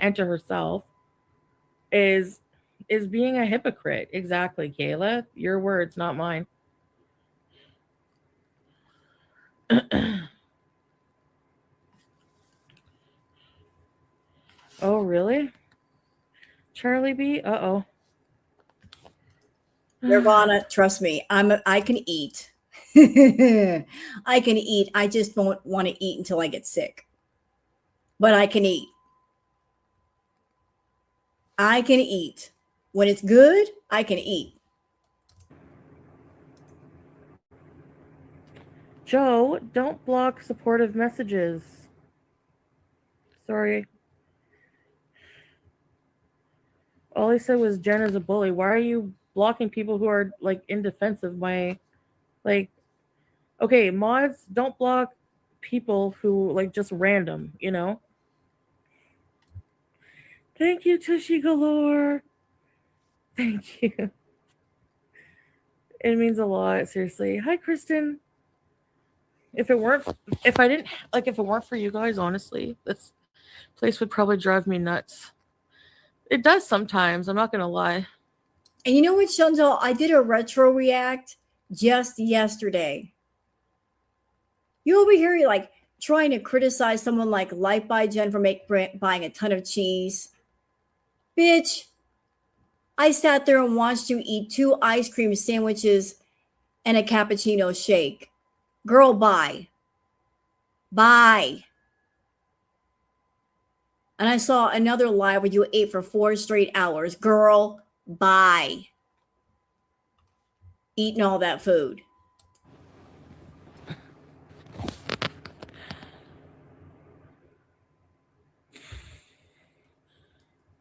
B: and to herself is being a hypocrite. Exactly, Kayla. Your words, not mine. Oh, really? Charlie B? Uh-oh.
A: Nirvana, trust me, I can eat. I can eat. I just don't want to eat until I get sick. But I can eat. I can eat. When it's good, I can eat.
B: Joe, don't block supportive messages. Sorry. All I said was Jen is a bully. Why are you blocking people who are like in defense of my like okay, mods don't block people who like just random, you know? Thank you, Tushy Galore. Thank you. It means a lot, seriously. Hi, Kristen. If it weren't for you guys, honestly, this place would probably drive me nuts. It does sometimes, I'm not gonna lie.
A: And you know what, Chantal? I did a retro react just yesterday. You over here, you're like trying to criticize someone like Life by Jen for buying a ton of cheese. Bitch, I sat there and watched you eat 2 ice cream sandwiches and a cappuccino shake. Girl, bye. Bye. And I saw another live where you ate for 4 straight hours. Girl, bye. Eating all that food.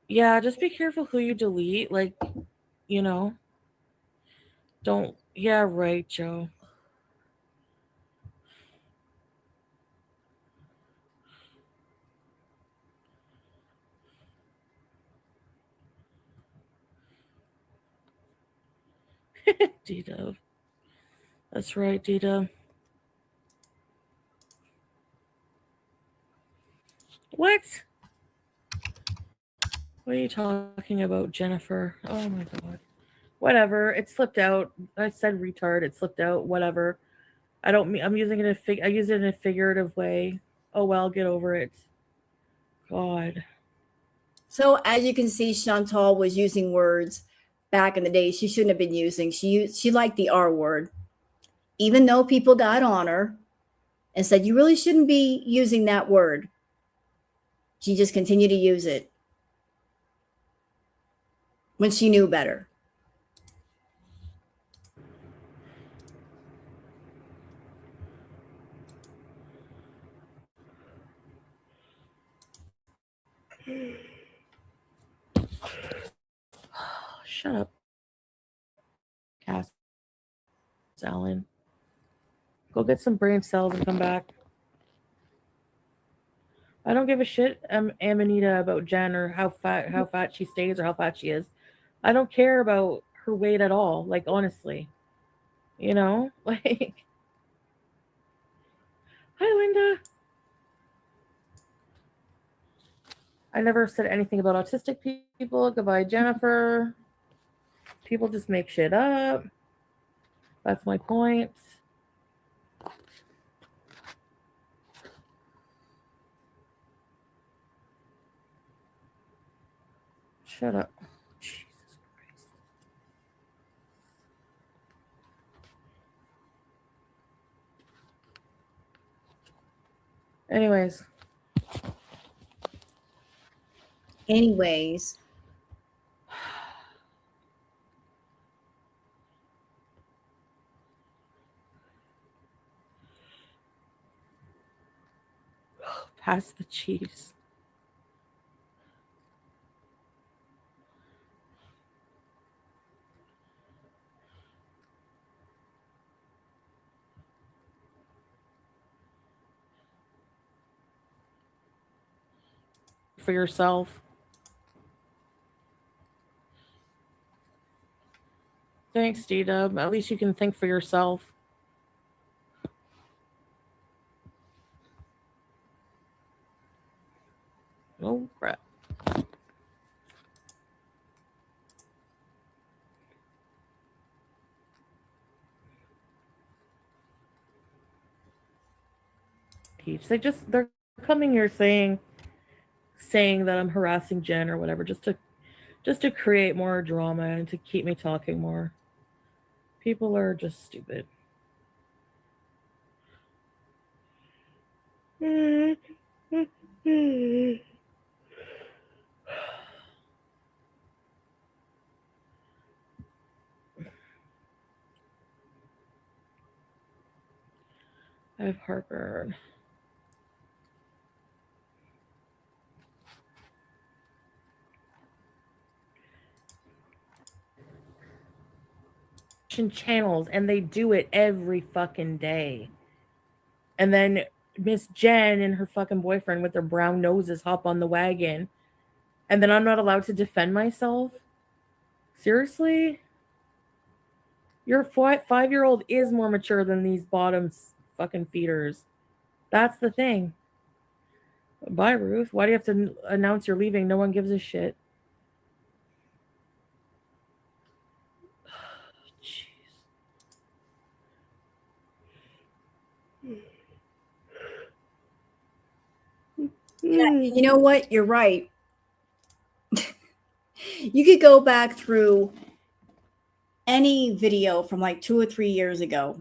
B: Yeah, just be careful who you delete. Like, you know, don't. Yeah, right, Joe. D-Dub. That's right, D-Dub. What? What are you talking about, Jennifer? Oh my god. Whatever. It slipped out. I said retard. It slipped out. Whatever. I don't mean. I'm using it in I use it in a figurative way. Oh well, get over it. God.
A: So as you can see, Chantal was using words back in the day she shouldn't have been using. She liked the R word, even though people got on her and said you really shouldn't be using that word. She just continued to use it when she knew better.
B: Shut up, Cass Allen. Go get some brain cells and come back. I don't give a shit, Amanita, about Jen or how fat she stays or how fat she is. I don't care about her weight at all. Like honestly, like. Hi, Linda. I never said anything about autistic people. Goodbye, Jennifer. People just make shit up. That's my point. Shut up. Jesus Christ. Anyways. Pass the cheese. For yourself. Thanks, D-Dub. At least you can think for yourself. Oh, crap. They're coming here saying that I'm harassing Jen or whatever, just to create more drama and to keep me talking more. People are just stupid. I have heartburn. Channels, and they do it every fucking day. And then Miss Jen and her fucking boyfriend with their brown noses hop on the wagon. And then I'm not allowed to defend myself? Seriously? Your 5-year-old is more mature than these bottom fucking feeders. That's the thing. Bye, Ruth. Why do you have to announce you're leaving? No one gives a shit. Jeez.
A: You know what? You're right. You could go back through any video from like 2 or 3 years ago,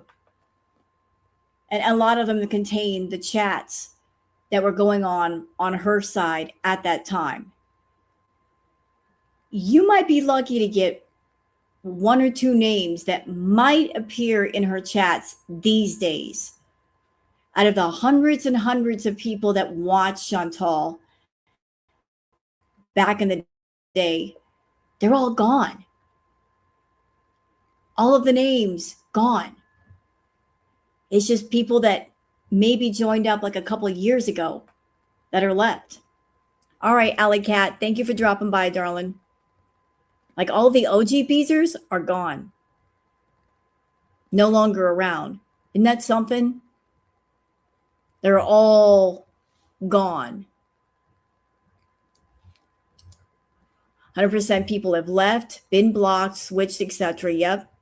A: and a lot of them contain the chats that were going on her side at that time. You might be lucky to get 1 or 2 names that might appear in her chats these days. Out of the hundreds and hundreds of people that watched Chantal back in the day, they're all gone. All of the names gone. It's just people that maybe joined up like a couple of years ago that are left. All right, Alley Cat, thank you for dropping by, darling. Like all the OG Beezers are gone. No longer around. Isn't that something? They're all gone. 100% people have left, been blocked, switched, etc. Yep.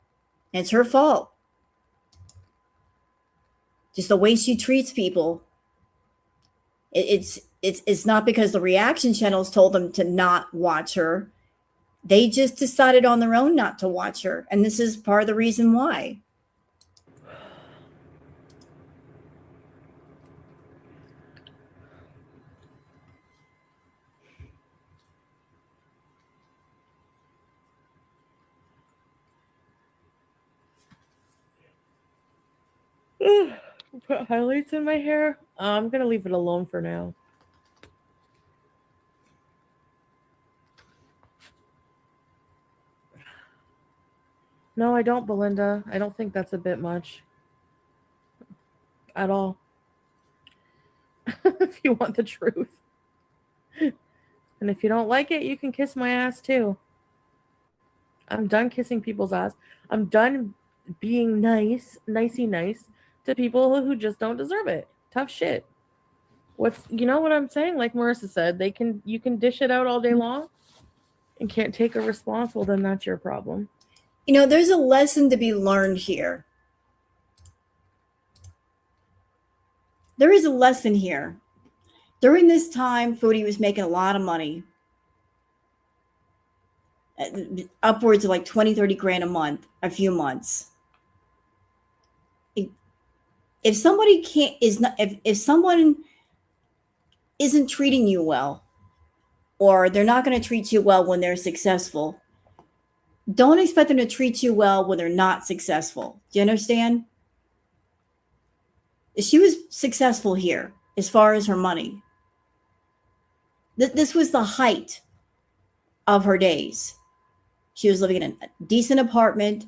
A: And it's her fault. Just the way she treats people. It's not because the reaction channels told them to not watch her. They just decided on their own not to watch her. And this is part of the reason why.
B: Put highlights in my hair. I'm gonna leave it alone for now. No, I don't, Belinda. I don't think that's a bit much. At all. If you want the truth. And if you don't like it, you can kiss my ass too. I'm done kissing people's ass. I'm done being nicey nice to people who just don't deserve it. Tough shit. You know what I'm saying? Like Marissa said, you can dish it out all day long and can't take a response. Well, then that's your problem.
A: You know, there's a lesson to be learned here. There is a lesson here. During this time, Foodie was making a lot of money. Upwards of like 20, 30 grand a month, a few months. If somebody if someone isn't treating you well, or they're not going to treat you well when they're successful, don't expect them to treat you well when they're not successful. Do you understand? She was successful here as far as her money. This was the height of her days. She was living in a decent apartment,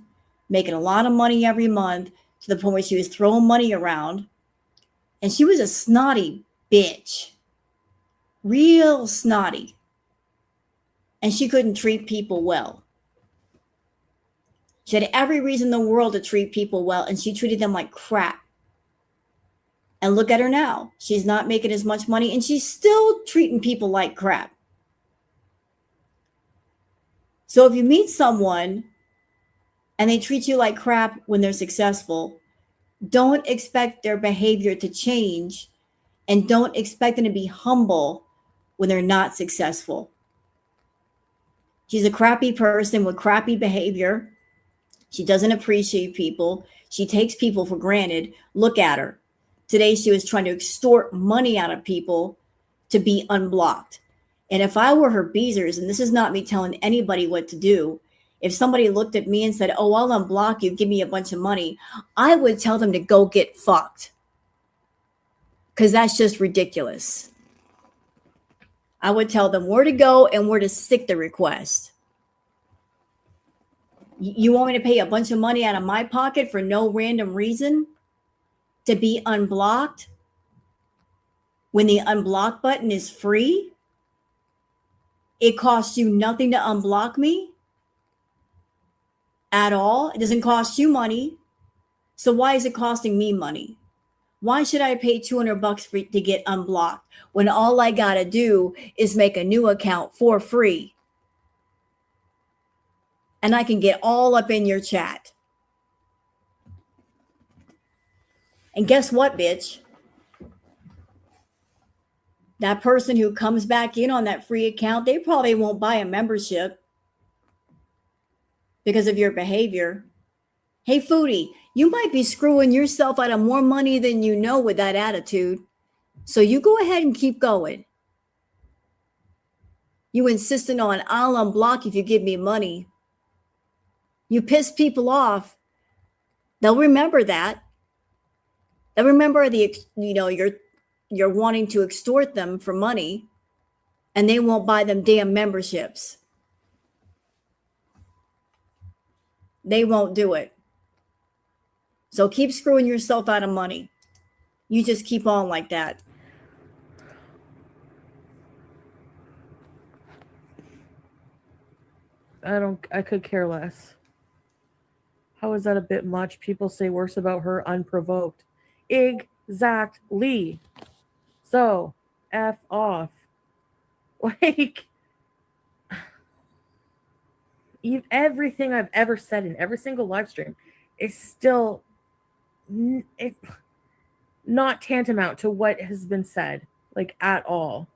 A: making a lot of money every month, to the point where she was throwing money around. And she was a snotty bitch. Real snotty. And she couldn't treat people well. She had every reason in the world to treat people well, and she treated them like crap. And look at her now. She's not making as much money, and she's still treating people like crap. So if you meet someone and they treat you like crap when they're successful, don't expect their behavior to change, and don't expect them to be humble when they're not successful. She's a crappy person with crappy behavior. She doesn't appreciate people. She takes people for granted. Look at her. Today, she was trying to extort money out of people to be unblocked. And if I were her Beezers, and this is not me telling anybody what to do, if somebody looked at me and said, oh, I'll unblock you, give me a bunch of money, I would tell them to go get fucked. Because that's just ridiculous. I would tell them where to go and where to stick the request. You want me to pay a bunch of money out of my pocket for no random reason to be unblocked when the unblock button is free? It costs you nothing to unblock me? at all. It doesn't cost you money. So why is it costing me money? Why should I pay $200 to get unblocked when all I got to do is make a new account for free? And I can get all up in your chat. And guess what, bitch? That person who comes back in on that free account, they probably won't buy a membership because of your behavior. Hey, Foodie, you might be screwing yourself out of more money than you know with that attitude. So you go ahead and keep going. You insisting on I'll unblock if you give me money. You piss people off. They'll remember that. They'll remember you're wanting to extort them for money, and they won't buy them damn memberships. They won't do it. So keep screwing yourself out of money. You just keep on like that.
B: I could care less. How is that a bit much? People say worse about her unprovoked. Exactly. So, F off. Like, everything I've ever said in every single live stream is still not tantamount to what has been said, like, at all.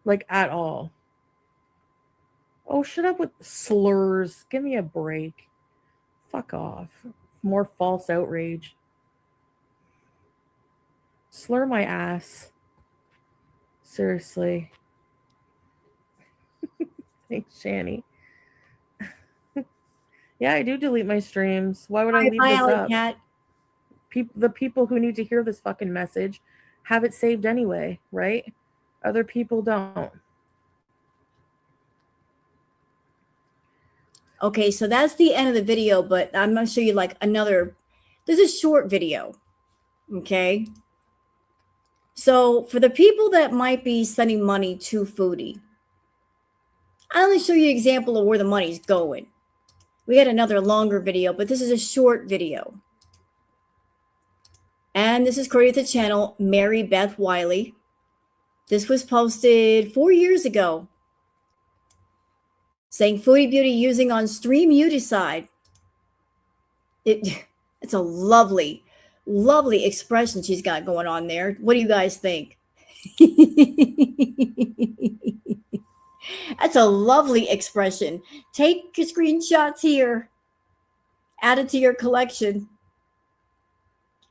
B: Like, at all. Oh, shut up with slurs. Give me a break. Fuck off. More false outrage. Slur my ass. Seriously. Thanks, Shani. Yeah, I do delete my streams. Why would I leave this up?
A: Cat.
B: The people who need to hear this fucking message have it saved anyway, right? Other people don't.
A: Okay, so that's the end of the video, but I'm going to show you like there's a short video. Okay. So for the people that might be sending money to Foodie, I'll only show you an example of where the money's going. We got another longer video, but this is a short video. And this is created the channel Mary Beth Wiley. This was posted 4 years ago. Saying Foodie Beauty using on stream Uticide. It's a lovely, lovely expression she's got going on there. What do you guys think? That's a lovely expression. Take screenshots here. Add it to your collection.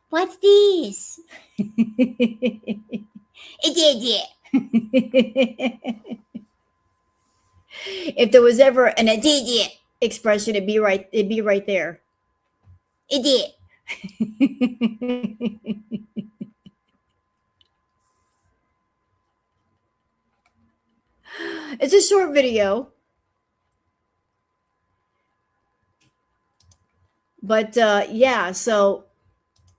A: What's this? It. If there was ever an idiot expression, it'd be right there. Idiot. It's a short video. But yeah, so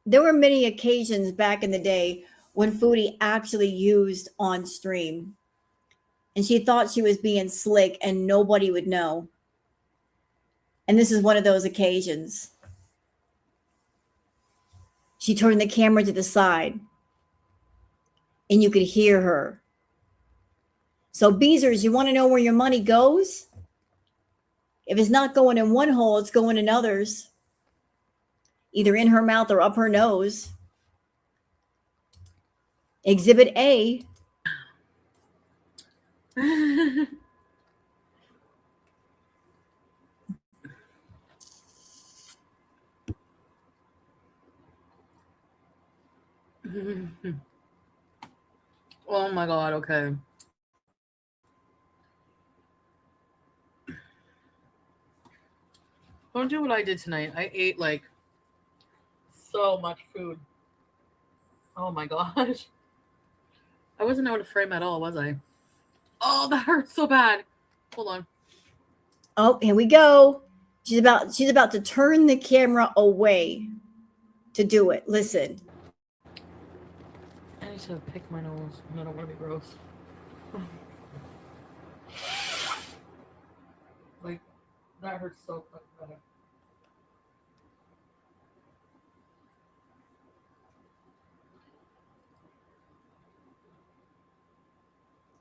A: there were many occasions back in the day when Foodie actually used on stream. And she thought she was being slick and nobody would know. And this is one of those occasions. She turned the camera to the side and you could hear her. So Beezers, you want to know where your money goes? If it's not going in one hole, it's going in others. Either in her mouth or up her nose. Exhibit A.
B: Oh my god, okay. Don't do what I did tonight. I ate like so much food. Oh my gosh. I wasn't out of frame at all, was I? Oh, that hurts so bad. Hold on.
A: Oh, here we go. She's about to turn the camera away to do it. Listen.
B: I need to pick my nose. I don't want to be gross. Like, That hurts so much better.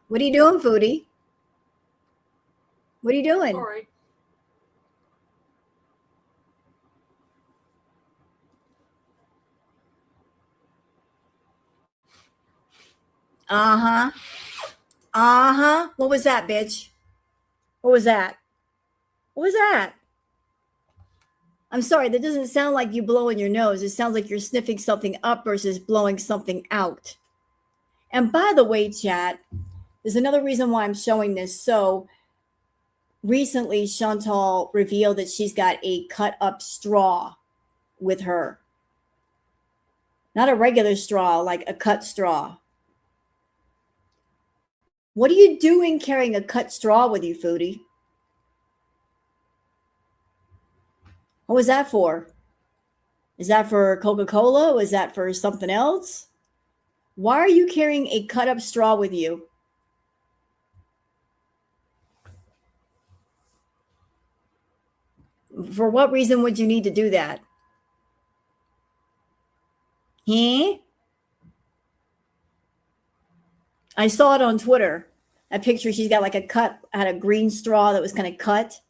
A: What are you doing, Foodie? What are you doing?
B: Sorry.
A: Uh-huh. Uh-huh. What was that, bitch? What was that? What was that? I'm sorry, that doesn't sound like you blowing your nose. It sounds like you're sniffing something up versus blowing something out. And by the way, chat, there's another reason why I'm showing this. So recently, Chantal revealed that she's got a cut up straw with her. Not a regular straw, like a cut straw. What are you doing carrying a cut straw with you, Foodie? What was that for? Is that for Coca-Cola? Was that for something else? Why are you carrying a cut up straw with you? For what reason would you need to do that? Huh? I saw it on Twitter. A picture, she's got like had a green straw that was kind of cut.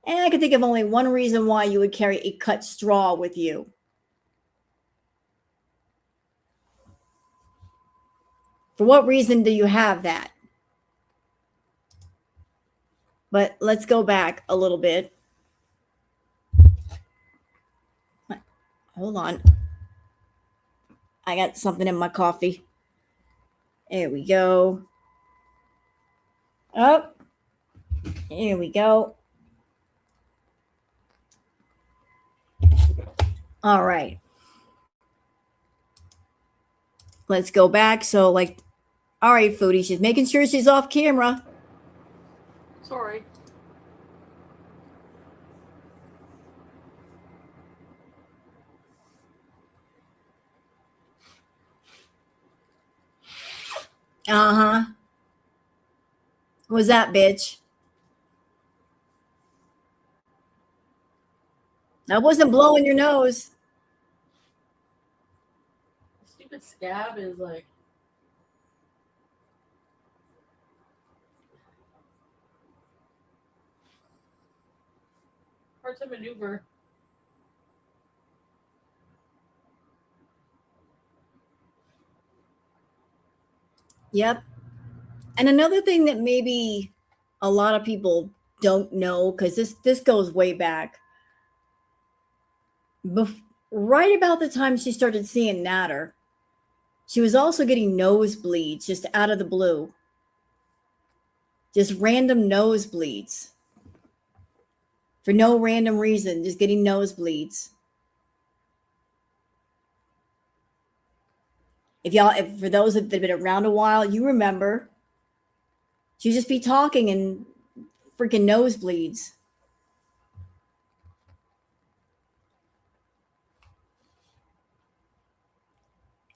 A: And I could think of only one reason why you would carry a cut straw with you. For what reason do you have that? But let's go back a little bit. Hold on. I got something in my coffee. There we go. Oh, here we go. All right. Let's go back. So, like, all right, Foodie, she's making sure she's off camera.
B: Sorry.
A: Uh-huh. What was that, bitch? I wasn't blowing your nose.
B: The stupid scab is like. Hard to maneuver.
A: Yep. And another thing that maybe a lot of people don't know, because this goes way back. Right about the time she started seeing Natter, she was also getting nosebleeds just out of the blue. Just random nosebleeds. For no random reason, just getting nosebleeds. If for those that have been around a while, you remember, she'd just be talking and freaking nosebleeds.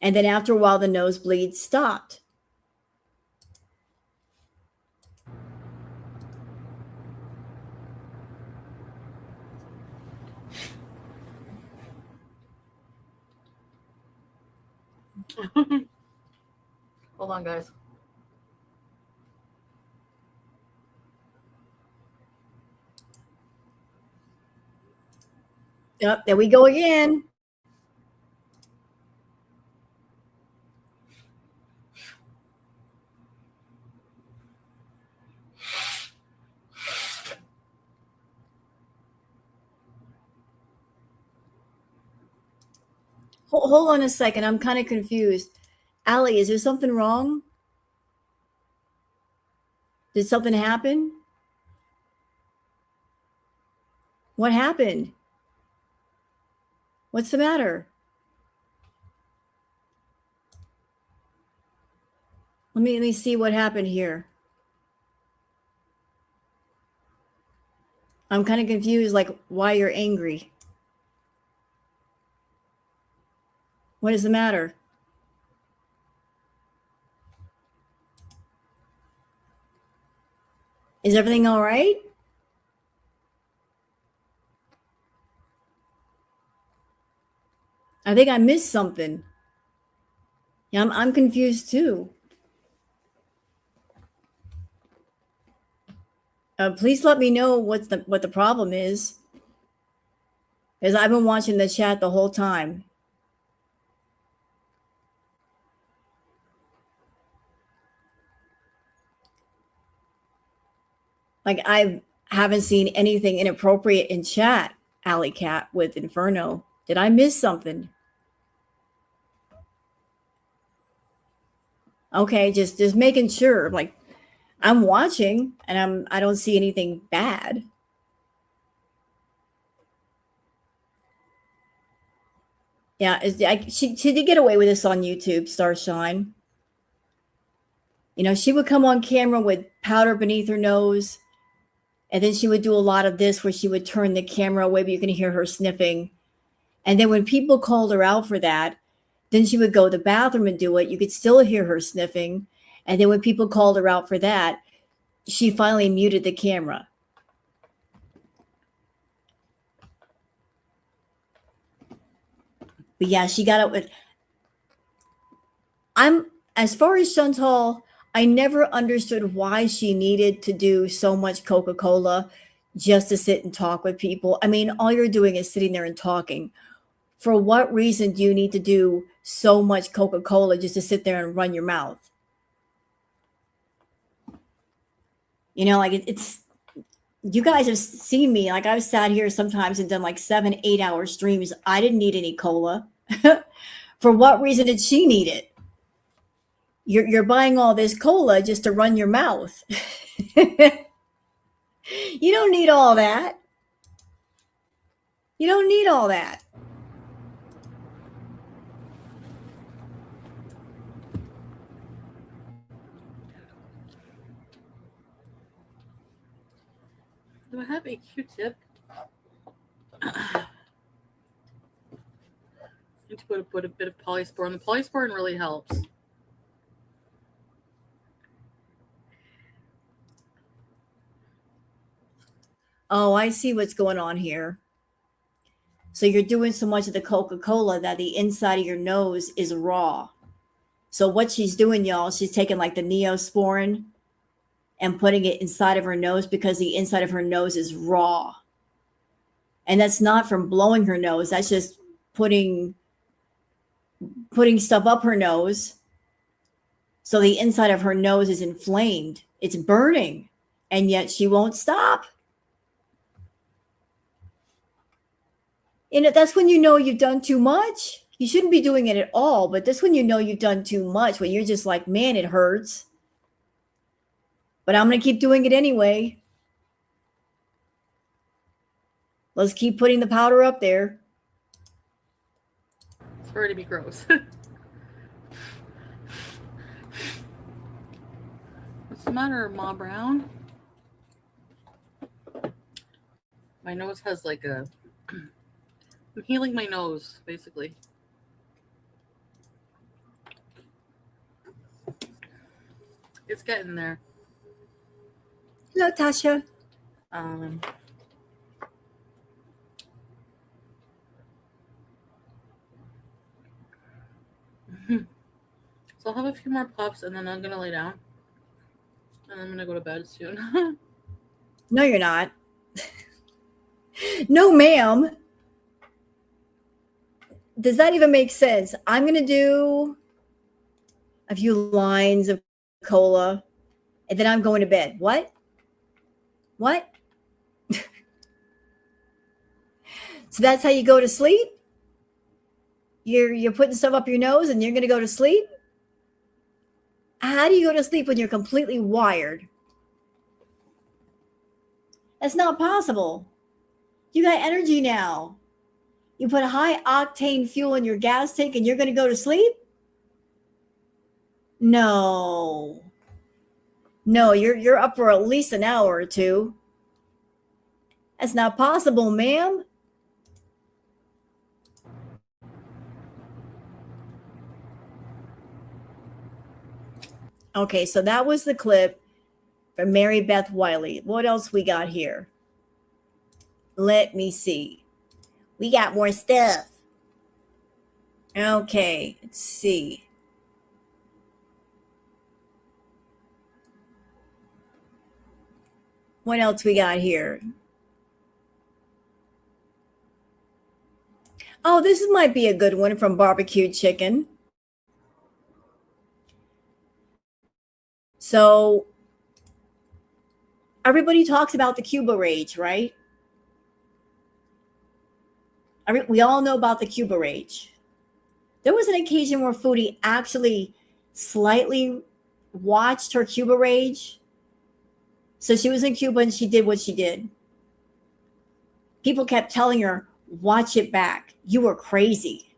A: And then after a while, the nosebleeds stopped.
B: Hold on, guys.
A: Yep, there we go again. Hold on a second. I'm kind of confused. Allie, is there something wrong? Did something happen? What happened? What's the matter? Let me see what happened here. I'm kind of confused, like why you're angry. What is the matter? Is everything all right? I think I missed something. Yeah, I'm confused too. Please let me know what the problem is, because I've been watching the chat the whole time. Like I haven't seen anything inappropriate in chat, Alley Cat with Inferno. Did I miss something? Okay, just making sure. Like I'm watching and I don't see anything bad. Yeah, she did get away with this on YouTube, Starshine. You know, she would come on camera with powder beneath her nose, and then she would do a lot of this where she would turn the camera away, but you can hear her sniffing. And then when people called her out for that, then she would go to the bathroom and do it. You could still hear her sniffing. And then when people called her out for that, she finally muted the camera. But yeah, she got out with. As far as Chantal, I never understood why she needed to do so much Coca-Cola just to sit and talk with people. I mean, all you're doing is sitting there and talking. For what reason do you need to do so much Coca-Cola just to sit there and run your mouth? You know, like it's you guys have seen me. Like I've sat here sometimes and done like 7-8 hour streams. I didn't need any cola. For what reason did she need it? You're buying all this cola just to run your mouth. You don't need all that. You don't need all that.
B: Do I have a Q-tip? I need to put a bit of polysporin. The polysporin really helps.
A: Oh, I see what's going on here. So you're doing so much of the Coca-Cola that the inside of your nose is raw. So what she's doing, y'all, she's taking like the Neosporin and putting it inside of her nose because the inside of her nose is raw. And that's not from blowing her nose. That's just putting stuff up her nose. So the inside of her nose is inflamed. It's burning. And yet she won't stop. And that's when you know you've done too much. You shouldn't be doing it at all, but that's when you know you've done too much, when you're just like, man, it hurts. But I'm going to keep doing it anyway. Let's keep putting the powder up there.
B: Sorry to be gross. What's the matter, Ma Brown? My nose has like a... I'm healing my nose, basically. It's getting there.
A: Hello, Tasha.
B: So I'll have a few more puffs and then I'm going to lay down. And I'm going to go to bed soon.
A: No, you're not. No, ma'am. Does that even make sense? I'm going to do a few lines of cola and then I'm going to bed. What? What? So that's how you go to sleep? You're putting stuff up your nose and you're going to go to sleep? How do you go to sleep when you're completely wired? That's not possible. You got energy now. You put high octane fuel in your gas tank and you're going to go to sleep? No. No, you're up for at least an hour or two. That's not possible, ma'am. Okay, so that was the clip from Mary Beth Wiley. What else we got here? Let me see. We got more stuff. Okay, let's see. What else we got here? Oh, this might be a good one from Barbecue Chicken. So everybody talks about the Cuba rage, right? We all know about the Cuba rage. There was an occasion where Foodie actually slightly watched her Cuba rage. So she was in Cuba and she did what she did. People kept telling her, watch it back. You were crazy.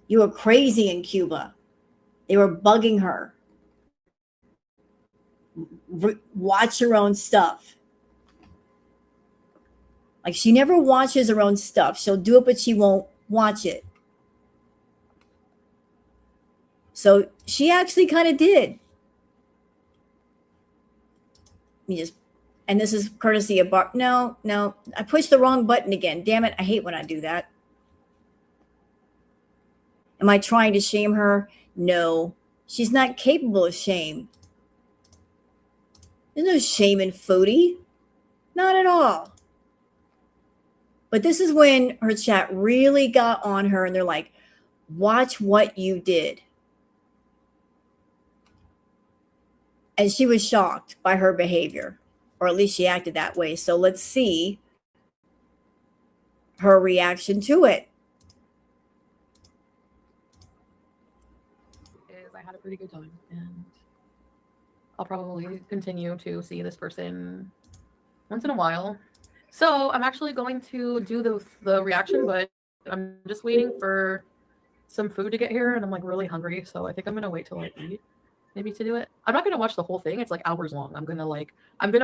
A: You were crazy in Cuba. They were bugging her. Watch your own stuff. Like she never watches her own stuff. She'll do it, but she won't watch it. So she actually kind of did. You just, and this is courtesy of Bar. No, I pushed the wrong button again. Damn it! I hate when I do that. Am I trying to shame her? No, she's not capable of shame. There's no shame in Foodie, not at all. But this is when her chat really got on her, and they're like, "Watch what you did." And she was shocked by her behavior, or at least she acted that way. So let's see her reaction to it.
B: I had a pretty good time, and I'll probably continue to see this person once in a while. So I'm actually going to do the reaction, but I'm just waiting for some food to get here, and I'm like really hungry, so I think I'm gonna wait till I eat maybe to do it. I'm not gonna watch the whole thing. It's like hours long. I'm gonna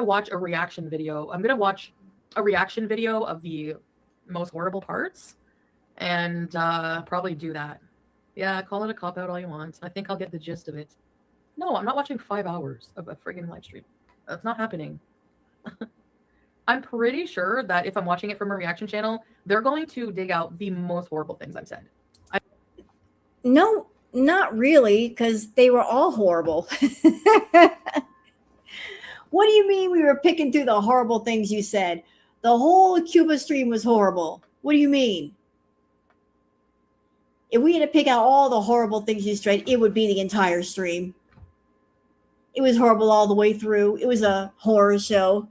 B: watch a reaction video. I'm gonna watch a reaction video of the most horrible parts and probably do that. Yeah, call it a cop out all you want. I think I'll get the gist of it. No, I'm not watching 5 hours of a friggin' live stream. That's not happening. I'm pretty sure that if I'm watching it from a reaction channel, they're going to dig out the most horrible things I've said.
A: No, not really, because they were all horrible. What do you mean we were picking through the horrible things you said? The whole Cuba stream was horrible. What do you mean? If we had to pick out all the horrible things you said, it would be the entire stream. It was horrible all the way through. It was a horror show.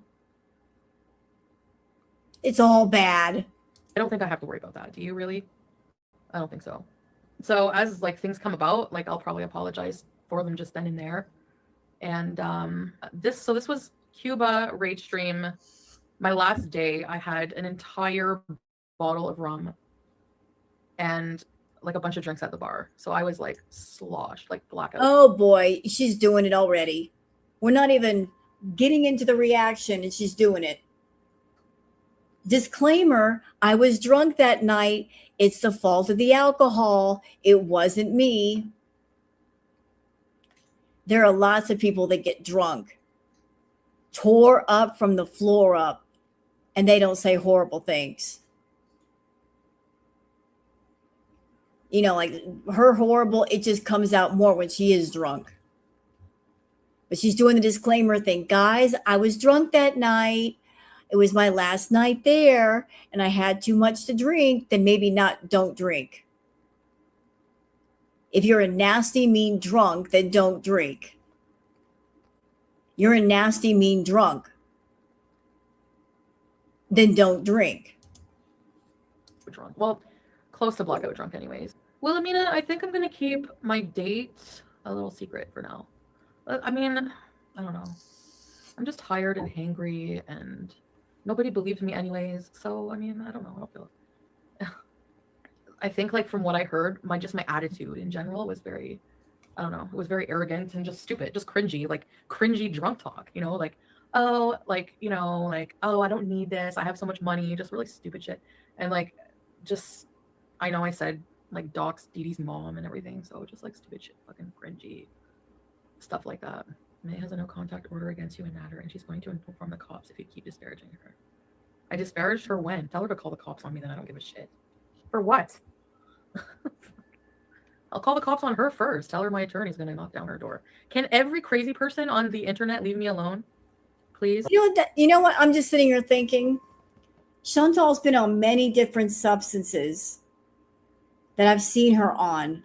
A: It's all bad.
B: I don't think I have to worry about that. Do you really? I don't think so. So as like things come about, like I'll probably apologize for them just then and there. And this was Cuba Rage Stream. My last day, I had an entire bottle of rum and like a bunch of drinks at the bar. So I was like sloshed, like blackout.
A: Oh boy, she's doing it already. We're not even getting into the reaction and she's doing it. Disclaimer, I was drunk that night. It's the fault of the alcohol. It wasn't me. There are lots of people that get drunk, tore up from the floor up, and they don't say horrible things. You know, like her horrible, it just comes out more when she is drunk. But she's doing the disclaimer thing. Guys, I was drunk that night. It was my last night there, and I had too much to drink. Then maybe don't drink. If you're a nasty, mean drunk, then don't drink. You're a nasty, mean drunk, then don't drink.
B: Drunk. Well, close to blackout drunk anyways. Well, Amina, I think I'm going to keep my date a little secret for now. I mean, I don't know. I'm just tired and hangry, and nobody believed me anyways. So, I mean, I don't know. I don't feel it. I think like from what I heard, my attitude in general was very, I don't know, it was very arrogant and just stupid, just cringy, like cringy drunk talk, you know, like, oh, like, you know, like, oh, I don't need this. I have so much money, just really stupid shit. And like, just, I know I said like dox Dee Dee's mom and everything. So just like stupid shit, fucking cringy stuff like that. May has a no contact order against you and Natter, and she's going to inform the cops if you keep disparaging her. I disparaged her when? Tell her to call the cops on me, then I don't give a shit. For what? I'll call the cops on her first. Tell her my attorney's going to knock down her door. Can every crazy person on the internet leave me alone? Please?
A: You know what? I'm just sitting here thinking, Chantal's been on many different substances that I've seen her on.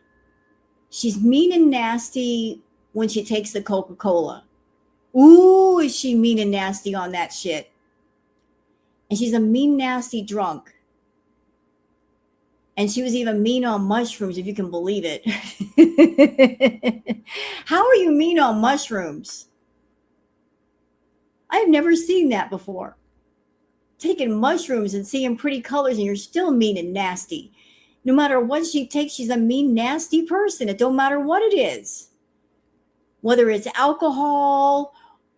A: She's mean and nasty when she takes the Coca-Cola. Ooh, is she mean and nasty on that shit. And she's a mean, nasty drunk. And she was even mean on mushrooms, if you can believe it. How are you mean on mushrooms? I've never seen that before. Taking mushrooms and seeing pretty colors and you're still mean and nasty. No matter what she takes, she's a mean, nasty person. It don't matter what it is. Whether it's alcohol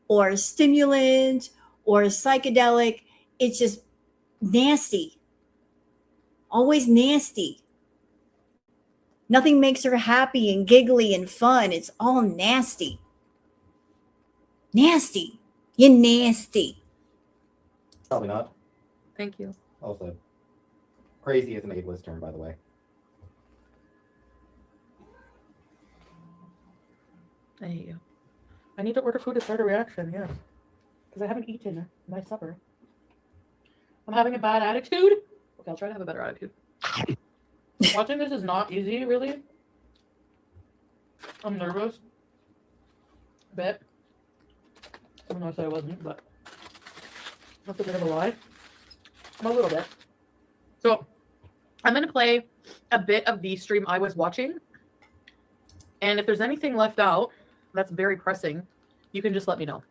A: or a stimulant or a psychedelic, it's just nasty. Always nasty. Nothing makes her happy and giggly and fun. It's all nasty. Nasty. You're nasty.
C: Probably not.
B: Thank you.
C: Also, crazy is an ableist term, by the way.
B: I hate you. I need to order food to start a reaction, yes. Because I haven't eaten my supper. I'm having a bad attitude. Okay, I'll try to have a better attitude. Watching this is not easy, really. I'm nervous. A bit. Even though I said I wasn't, but that's a bit of a lie. I'm a little bit. So, I'm going to play a bit of the stream I was watching. And if there's anything left out that's very pressing, you can just let me know.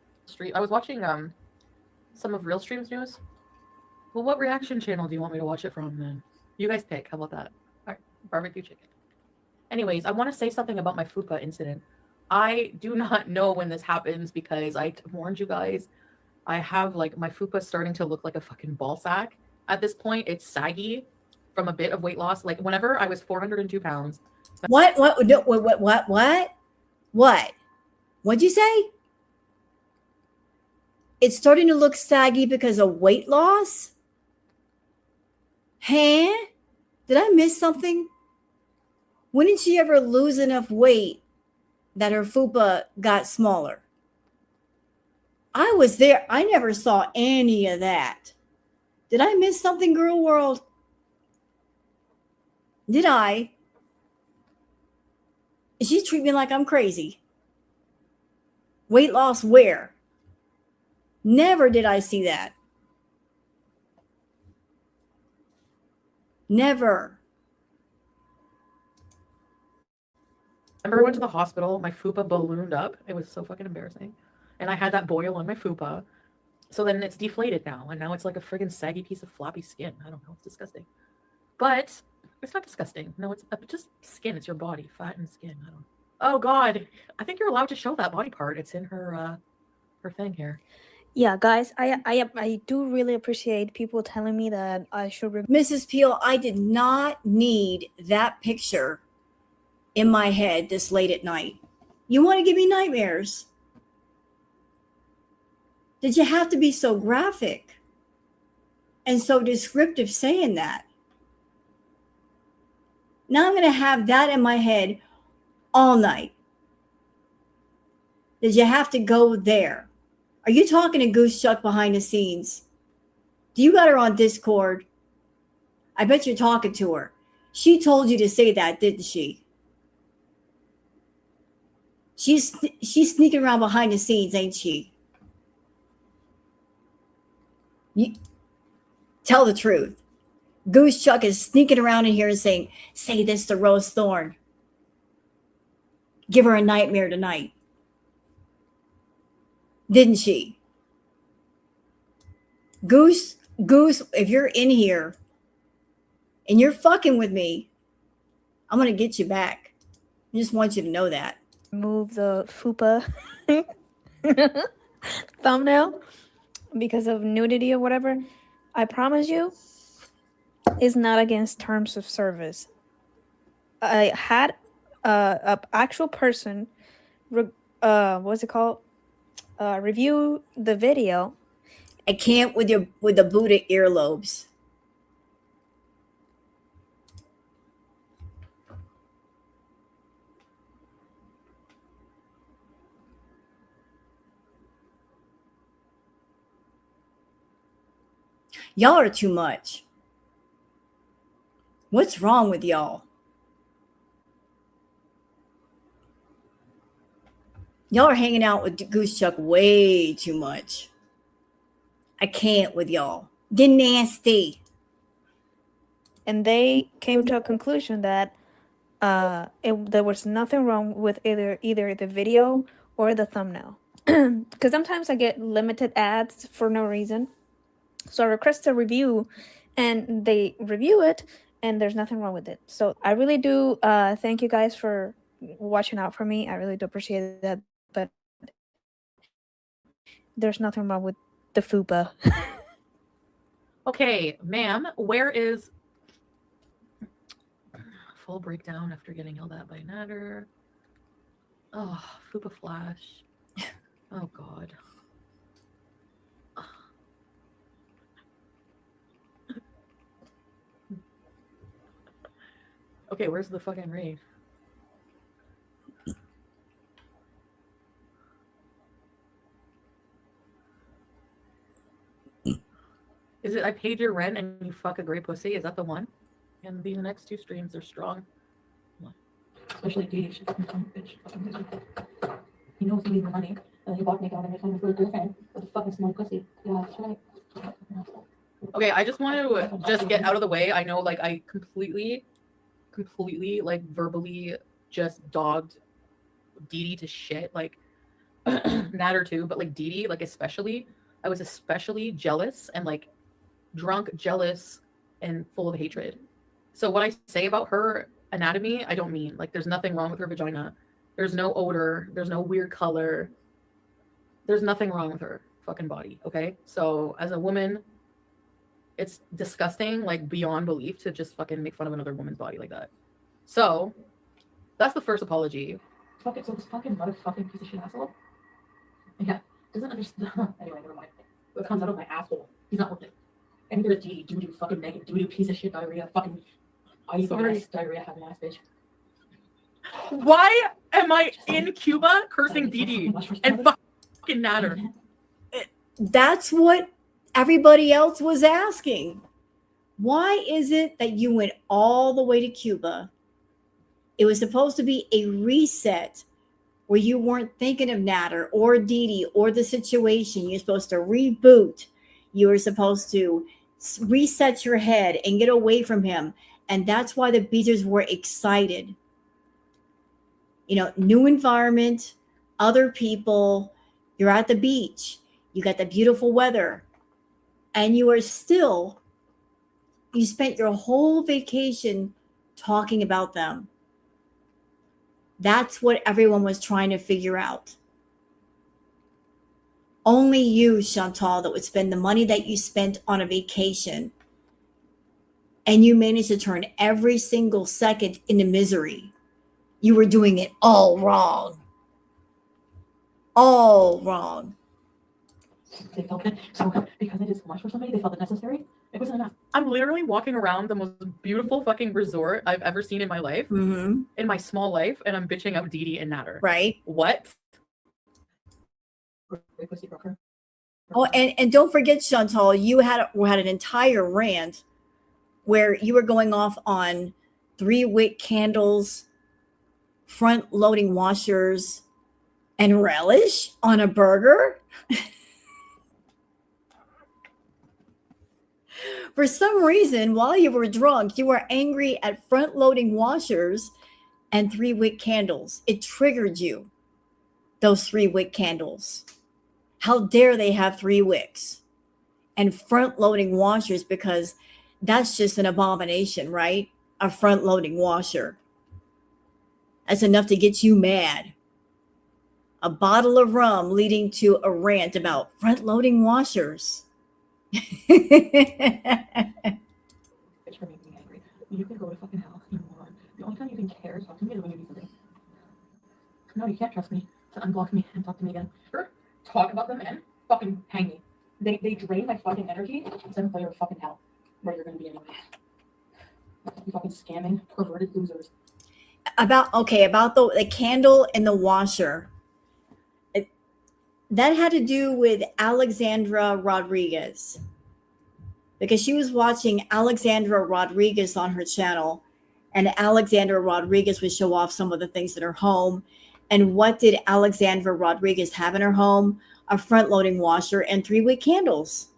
B: I was watching some of Real Stream's news. Well, what reaction channel do you want me to watch it from then? You guys pick. How about that? All right, barbecue chicken. Anyways, I want to say something about my fupa incident. I do not know when this happens because I warned you guys. I have like my fupa starting to look like a fucking ball sack. At this point, it's saggy from a bit of weight loss. Like whenever I was 402 pounds.
A: What? No, what? What'd you say? It's starting to look saggy because of weight loss? Huh? Did I miss something? When did she ever lose enough weight that her fupa got smaller? I was there. I never saw any of that. Did I miss something, girl world? Did I? She treat me like I'm crazy. Weight loss where? Never did I see that. Never.
B: I remember I went to the hospital. My fupa ballooned up. It was so fucking embarrassing. And I had that boil on my fupa. So then it's deflated now. And now it's like a friggin' saggy piece of floppy skin. I don't know. It's disgusting. But it's not disgusting. No, it's just skin. It's your body. Fat and skin. I don't know. Oh, God. I think you're allowed to show that body part. It's in her thing here.
D: Yeah, guys, I do really appreciate people telling me that I should.
A: Mrs. Peel, I did not need that picture in my head this late at night. You want to give me nightmares? Did you have to be so graphic and so descriptive saying that? Now I'm going to have that in my head all night. Did you have to go there? Are you talking to Goose Chuck behind the scenes? Do you got her on Discord? I bet you're talking to her. She told you to say that, didn't she? She's sneaking around behind the scenes, ain't she? You tell the truth. Goose Chuck is sneaking around in here and saying, say this to Rose Thorne. Give her a nightmare tonight. Didn't she? Goose, if you're in here and you're fucking with me, I'm going to get you back. I just want you to know that.
D: Move the fupa thumbnail because of nudity or whatever. I promise you, it's not against terms of service. I had a actual person, what's it called? Review the video.
A: I can't with the Buddha earlobes. Y'all are too much. What's wrong with y'all? Y'all are hanging out with Goose Chuck way too much. I can't with y'all. Get nasty.
D: And they came to a conclusion that there was nothing wrong with either the video or the thumbnail. Because sometimes I get limited ads for no reason. So I request a review and they review it and there's nothing wrong with it. So I really do thank you guys for watching out for me. I really do appreciate that. But there's nothing wrong with the fupa.
B: Okay, ma'am, where is full breakdown after getting yelled at by Natter? Oh, fupa flash. Oh God. Okay, where's the fucking raid? Is it I paid your rent and you fuck a great pussy? Is that the one? And these next 2 streams are strong.
E: Especially DD, she's fucking dumb bitch. Fucking loser. He knows he needs the money, and then he bought makeup and he's his little girlfriend with a fucking small pussy. Yeah, that's right.
B: Okay, I just wanted to just get out of the way. I know, like, I completely, like, verbally just dogged Dee Dee to shit. Like, Natter too, but, like, Dee Dee, like, especially, I was especially jealous and, like, drunk, jealous, and full of hatred. So what I say about her anatomy, I don't mean. Like, there's nothing wrong with her vagina. There's no odor. There's no weird color. There's nothing wrong with her fucking body, okay? So as a woman, it's disgusting, like, beyond belief to just fucking make fun of another woman's body like that. So that's the first apology.
E: Fuck it, so this fucking motherfucking piece of shit asshole. Yeah, doesn't understand. Anyway, never mind. What comes out of my asshole, he's not worth it. And there's DD, doo-doo, fucking naked, doo-doo, piece of shit diarrhea, fucking
B: Sorry.
E: diarrhea having ass bitch.
B: Why am I in Cuba cursing Dee Dee and fucking Natter?
A: That's what everybody else was asking. Why is it that you went all the way to Cuba? It was supposed to be a reset where you weren't thinking of Natter or Dee Dee or the situation. You're supposed to reboot. You were supposed to reset your head and get away from him. And that's why the beaters were excited. You know, new environment, other people, you're at the beach, you got the beautiful weather, and you spent your whole vacation talking about them. That's what everyone was trying to figure out. Only you, Chantal, that would spend the money that you spent on a vacation, and you managed to turn every single second into misery. You were doing it all wrong. All wrong.
E: They felt it. So because I did so much for somebody, they felt it necessary. It wasn't enough.
B: I'm literally walking around the most beautiful fucking resort I've ever seen in my life,
A: Mm-hmm.
B: in my small life, and I'm bitching out Dee Dee and Natter.
A: Right.
B: What?
E: Pussy broke her.
A: Oh, and don't forget, Chantal, you had an entire rant where you were going off on 3-wick candles, front-loading washers, and relish on a burger. For some reason, while you were drunk, you were angry at front-loading washers and 3-wick candles. It triggered you, those 3-wick candles. How dare they have 3 wicks and front-loading washers, because that's just an abomination, right? A front-loading washer. That's enough to get you mad. A bottle of rum leading to a rant about front-loading washers.
E: Bitch for making me angry. You can go to fucking hell, you moron. The only time you can care to talk to me is when you do something. No, you can't trust me to unblock me and talk to me again. Sure, talk about them and fucking hang me. They drain my fucking energy instead of fire fucking hell, where you're gonna be anyway. You fucking scamming, perverted losers.
A: About the candle in the washer. That had to do with Alexandra Rodriguez. because she was watching Alexandra Rodriguez on her channel, and Alexandra Rodriguez would show off some of the things in her home. And what did Alexandra Rodriguez have in her home? A front-loading washer and 3-wick candles.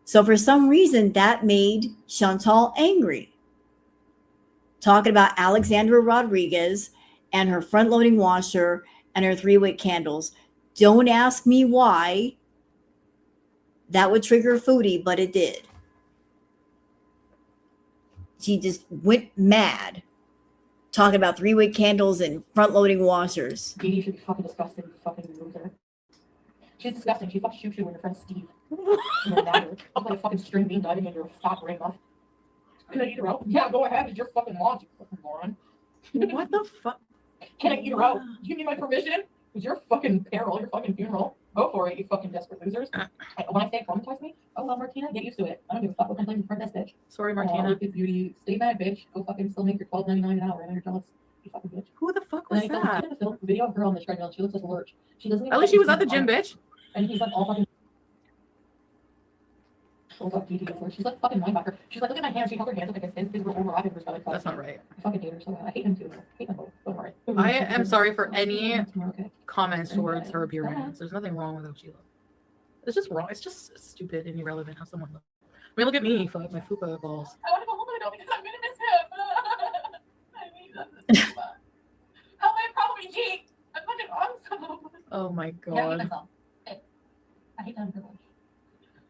A: So for some reason, that made Chantal angry. Talking about Alexandra Rodriguez and her front-loading washer and her 3-wick candles. Don't ask me why that would trigger Foodie, but it did. She just went mad talking about 3-wick candles and front-loading washers.
E: Dee Dee should be fucking disgusting, you fucking loser. She's disgusting. She fucking shoots you and your friend Steve. You're mad. I'm like a fucking string bean diving in your fat brain off. Can I eat her out? Yeah, go ahead. It's your fucking mom, you fucking moron.
B: What the fuck?
E: Can I eat her out? Do you need my permission? It's your fucking peril, your fucking funeral. Go for it, you fucking desperate losers. When I say traumatize me, oh well, Martina, get used to it. I don't give a fuck. We're complaining for this bitch.
B: Sorry,
E: Martina,
B: Martina.
E: look at beauty. Stay mad, bitch. Go fucking still make your $12.99 an hour. I know you're jealous. You fucking bitch.
B: Who the fuck
E: And
B: was
E: then he
B: that?
E: filmed a video of her on the treadmill. And she looks like a lurch. She doesn't even
B: At least she was at the gym, bitch.
E: And he's like all fucking. Hold up, Dee Dee. She's like fucking linebacker. She's like, look at my hands. She held her hands up against his. His were overlapping for spelling.
B: That's not right.
E: I fucking hate her so bad. I hate him too. I hate them both. Don't worry.
B: I am sorry for any
E: Okay.
B: comments towards her appearance. There's nothing wrong with how she looks. It's just wrong. It's just stupid and irrelevant how someone looks. I mean, look at me, fuck my fupa balls.
E: I want to go home right now because I'm gonna miss him. I mean, that's help my probably cheat. I'm fucking awesome.
B: Oh my
E: Yeah, I hate
B: god.
E: myself. Hey, I hate that I'm privileged.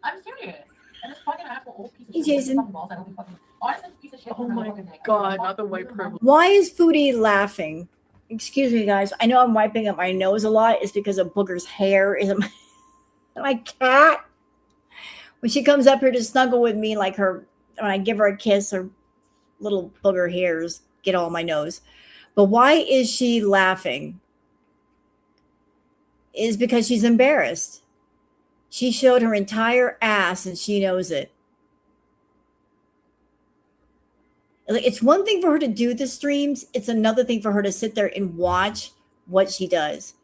E: I'm serious. And this fucking asshole old piece of
A: Hey,
E: shit.
A: Jason.
E: Fucking balls, I hope he fucking. Honestly, this piece of shit.
B: Oh
E: I'm
B: my
E: fucking dick.
B: god, not the white privilege.
A: Why is Foodie laughing? Excuse me, guys. I know I'm wiping up my nose a lot. It's because of Booger's hair. Is my cat? When she comes up here to snuggle with me, like her, when I give her a kiss, her little booger hairs get all my nose. But why is she laughing? Is because she's embarrassed. She showed her entire ass and she knows it. Like, it's one thing for her to do the streams. It's another thing for her to sit there and watch what she does.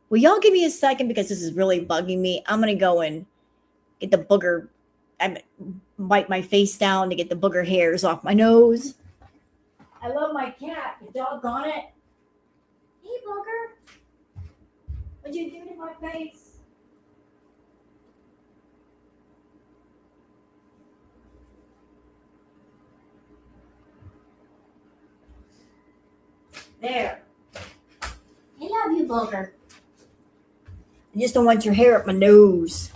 A: Will y'all give me a second because this is really bugging me? I'm going to go and get the booger, wipe my face down to get the booger hairs off my nose. I love my cat. You doggone it. Hey, booger. What'd you do to my face? There. I love you, booger. I just don't want your hair up my nose.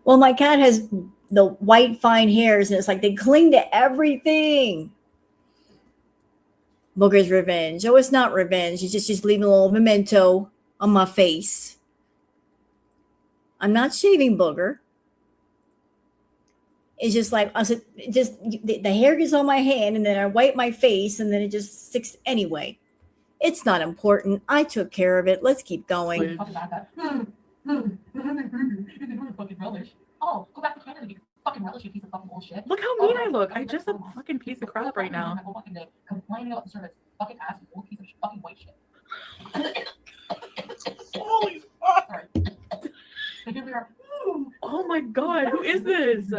A: Well, my cat has the white fine hairs and it's like they cling to everything. Booger's revenge. Oh, it's not revenge. It's just she's leaving a little memento on my face. I'm not shaving Booger. It's just like I said, just the hair gets on my hand and then I wipe my face and then it just sticks anyway. It's not important. I took care of it. Let's keep going.
E: Fucking bad that. Fucking relish. Oh, go back to Canada. You fucking relish, you piece of fucking bullshit.
B: Look how mean I look. I just a fucking piece of crap right now.
E: My whole fucking day complaining about the service. Fucking ass, you old piece of fucking white shit.
B: Holy fuck.
E: Sorry. And here we are.
B: Oh my god, who is this?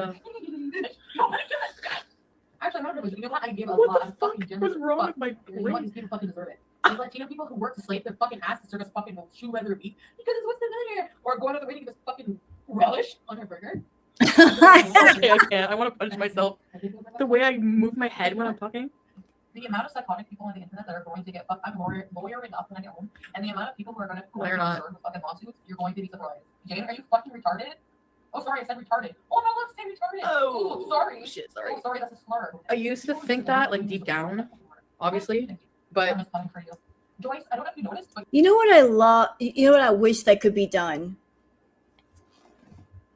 E: Actually, I remember, you know what? I gave a
B: What
E: lot
B: the
E: of
B: fuck
E: fucking
B: was wrong with my
E: You know what?
B: brain?
E: These people fucking deserve it. These Latino people who work to slave their fucking ass to serve us fucking shoe leather meat because it's what's the matter? Or go out of the way to give us fucking relish on her burger.
B: Okay, I can't. I want to punch myself. The way I move my head when I'm talking.
E: The amount of psychotic people on the internet that are going to get fucked. I'm lawyering up when I get home. And the amount of people who are going to
B: They're not.
E: serve with fucking lawsuits, you're going to be surprised. Jane, are you fucking retarded? Oh, sorry, I said retarded. Oh, no, let's say retarded.
B: Oh,
E: Ooh, sorry.
B: shit, sorry.
E: Oh, sorry, that's a slur.
B: I used to think that, like, deep down, obviously,
E: I'm
B: but
E: just coming for you. Joyce, I don't know if you noticed, but
A: You know what I love? You know what I wish that could be done?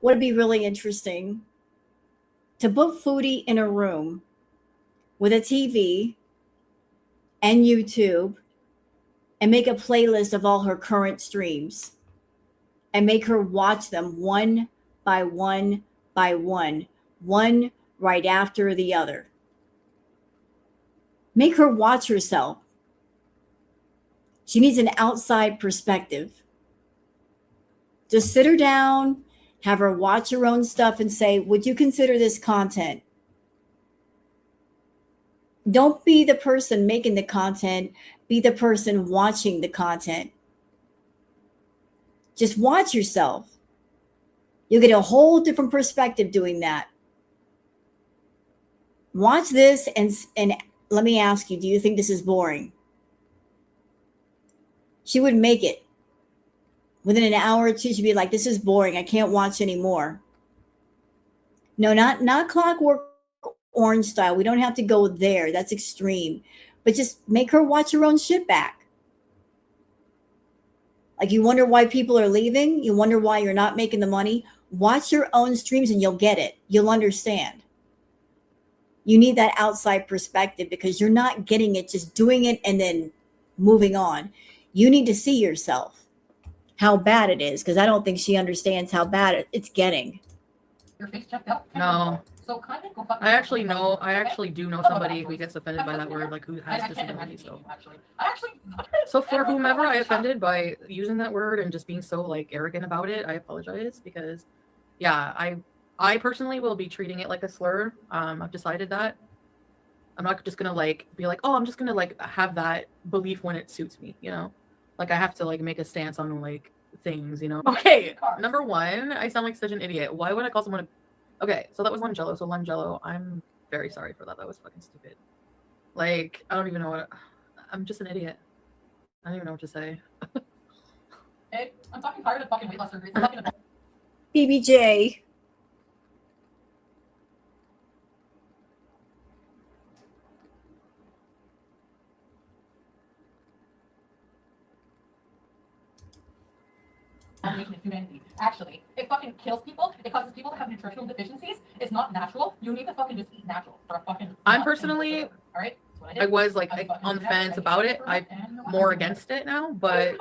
A: Would be really interesting to put Foodie in a room with a TV and YouTube and make a playlist of all her current streams and make her watch them one by one by one right after the other. Make her watch herself. She needs an outside perspective. Just sit her down, have her watch her own stuff and say, would you consider this content? Don't be the person making the content, be the person watching the content. Just watch yourself. You'll get a whole different perspective doing that. Watch this and let me ask you, do you think this is boring? She would make it. Within an hour or two, she'd be like, this is boring. I can't watch anymore. No, not Clockwork Orange style. We don't have to go there. That's extreme. But just make her watch her own shit back. Like, you wonder why people are leaving? You wonder why you're not making the money? Watch your own streams and you'll get it. You'll understand. You need that outside perspective because you're not getting it, just doing it and then moving on. You need to see yourself, how bad it is, because I don't think she understands how bad it's getting.
E: Your face checked out?
B: No.
E: So kind of go fuck
B: I actually do know somebody who gets offended by that word, like who has disabilities. So, so for whomever I offended by using that word and just being so like arrogant about it, I apologize because, yeah, I personally will be treating it like a slur. I've decided that. I'm not just gonna like be like, oh, I'm just gonna like have that belief when it suits me, you know? Like I have to like make a stance on like things, you know? Okay, number one, I sound like such an idiot. Why would I call someone Okay, so that was Lemon Jello. So Lemon Jello, I'm very sorry for that. That was fucking stupid. Like, I don't even know what I'm just an idiot. I don't even know what to say.
E: Hey, I'm fucking tired of fucking weight loss surgeries. I'm talking about
A: BBJ.
E: abomination of humanity. Actually, it fucking kills people. It causes people to have nutritional deficiencies. It's not natural. You need to fucking just eat natural for a fucking.
B: I'm personally,
E: all right.
B: I was like on the fence about it. I'm more against it now, but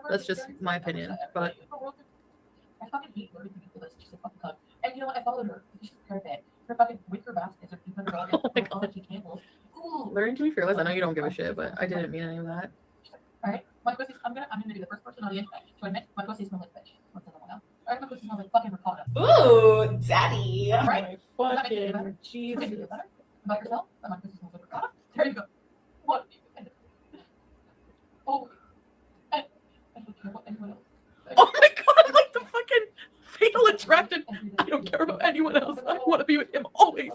B: that's just my opinion. But
E: I fucking hate learning people. That's just a fucking cunt. And you know what? I followed her. She's perfect. Her fucking wicker baskets are keeping her
B: Oh my God.
E: candles.
B: Learning to be fearless. I know you don't give a shit, but I didn't mean any of that.
E: All right, my pussies. I'm gonna be the first person on the internet to admit my pussy smells like fish. Once in a while. All right, my pussy smells like fucking ricotta.
F: Ooh, daddy.
E: Right?
B: Oh
E: Does that make you feel
B: fucking
E: better? Does that make you
B: Jesus.
E: feel better about yourself? That my pussy smells like ricotta. There you go. What? Oh. I don't care about anyone else.
B: Oh my God, I'm like the fucking fatal attraction. I don't care about anyone else. I want to be with him always.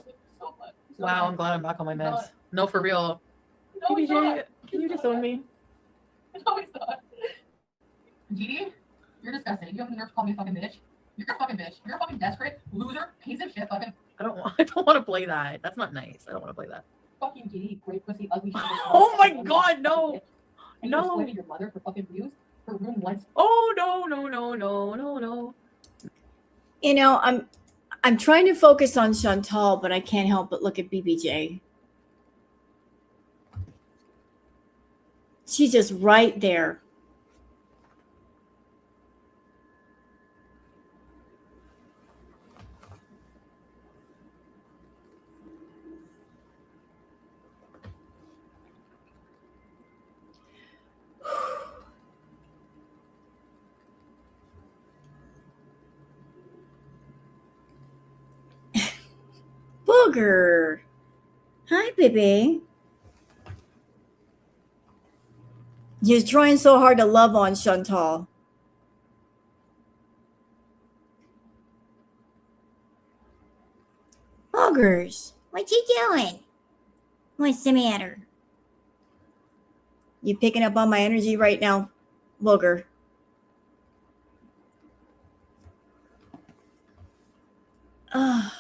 B: Wow, I'm glad I'm back on my meds. No, for real.
E: No, it's not.
B: BBJ, can you disown me?
E: No, it's not. Didi, you're disgusting. You have the nerve to call me a fucking bitch. You're a fucking bitch. You're a fucking desperate loser, piece of shit, fucking
B: I don't want to play that. That's not nice. I don't want to play that.
E: fucking Didi, great pussy, ugly shit.
B: Oh my God, no.
E: And
B: No.
E: you exploited your mother for fucking views. Her room once.
B: Oh no.
A: You know, I'm trying to focus on Chantal, but I can't help but look at BBJ. She's just right there. Booger. Hi, baby. You're trying so hard to love on Chantal. Boogers, what you doing? What's the matter? You picking up on my energy right now, Booger? Ugh.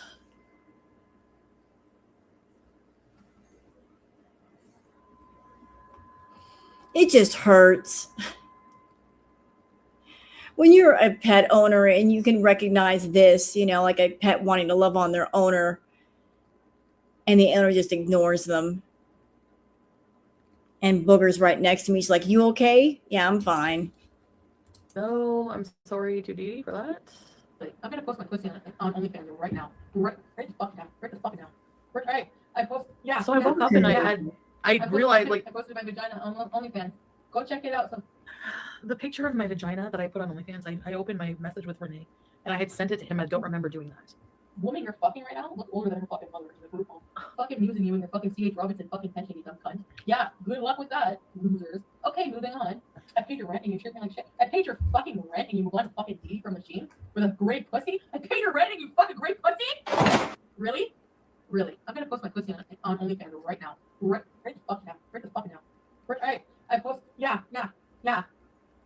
A: It just hurts. When you're a pet owner and you can recognize this, you know, like a pet wanting to love on their owner and the owner just ignores them. And Booger's right next to me. She's like, you okay? Yeah, I'm fine.
B: No, I'm sorry to Dee for that.
E: Like, I'm gonna post my pussy on OnlyFans right now. Right this fucking now. Right this fucking now. Right, I post. Yeah.
B: So I woke up and I realized like
E: I posted my vagina on OnlyFans. Go check it out. The picture of my vagina that I put on OnlyFans, I opened my message with Renee, and I had sent it to him. I don't remember doing that. Woman, you're fucking right now. Look older than her fucking mother in the group home. Fucking using you and your fucking C.H. Robinson fucking pension, you dumb cunt. Yeah, good luck with that, losers. Okay, moving on. I paid your rent and you treat me like shit. I paid your fucking rent and you want fucking D from machine with a great pussy. I paid your rent and you fucking great pussy. Really? Really? I'm gonna post my pussy on OnlyFans right now. Right the fuck now. Right the fuck now. Right. I post. Yeah.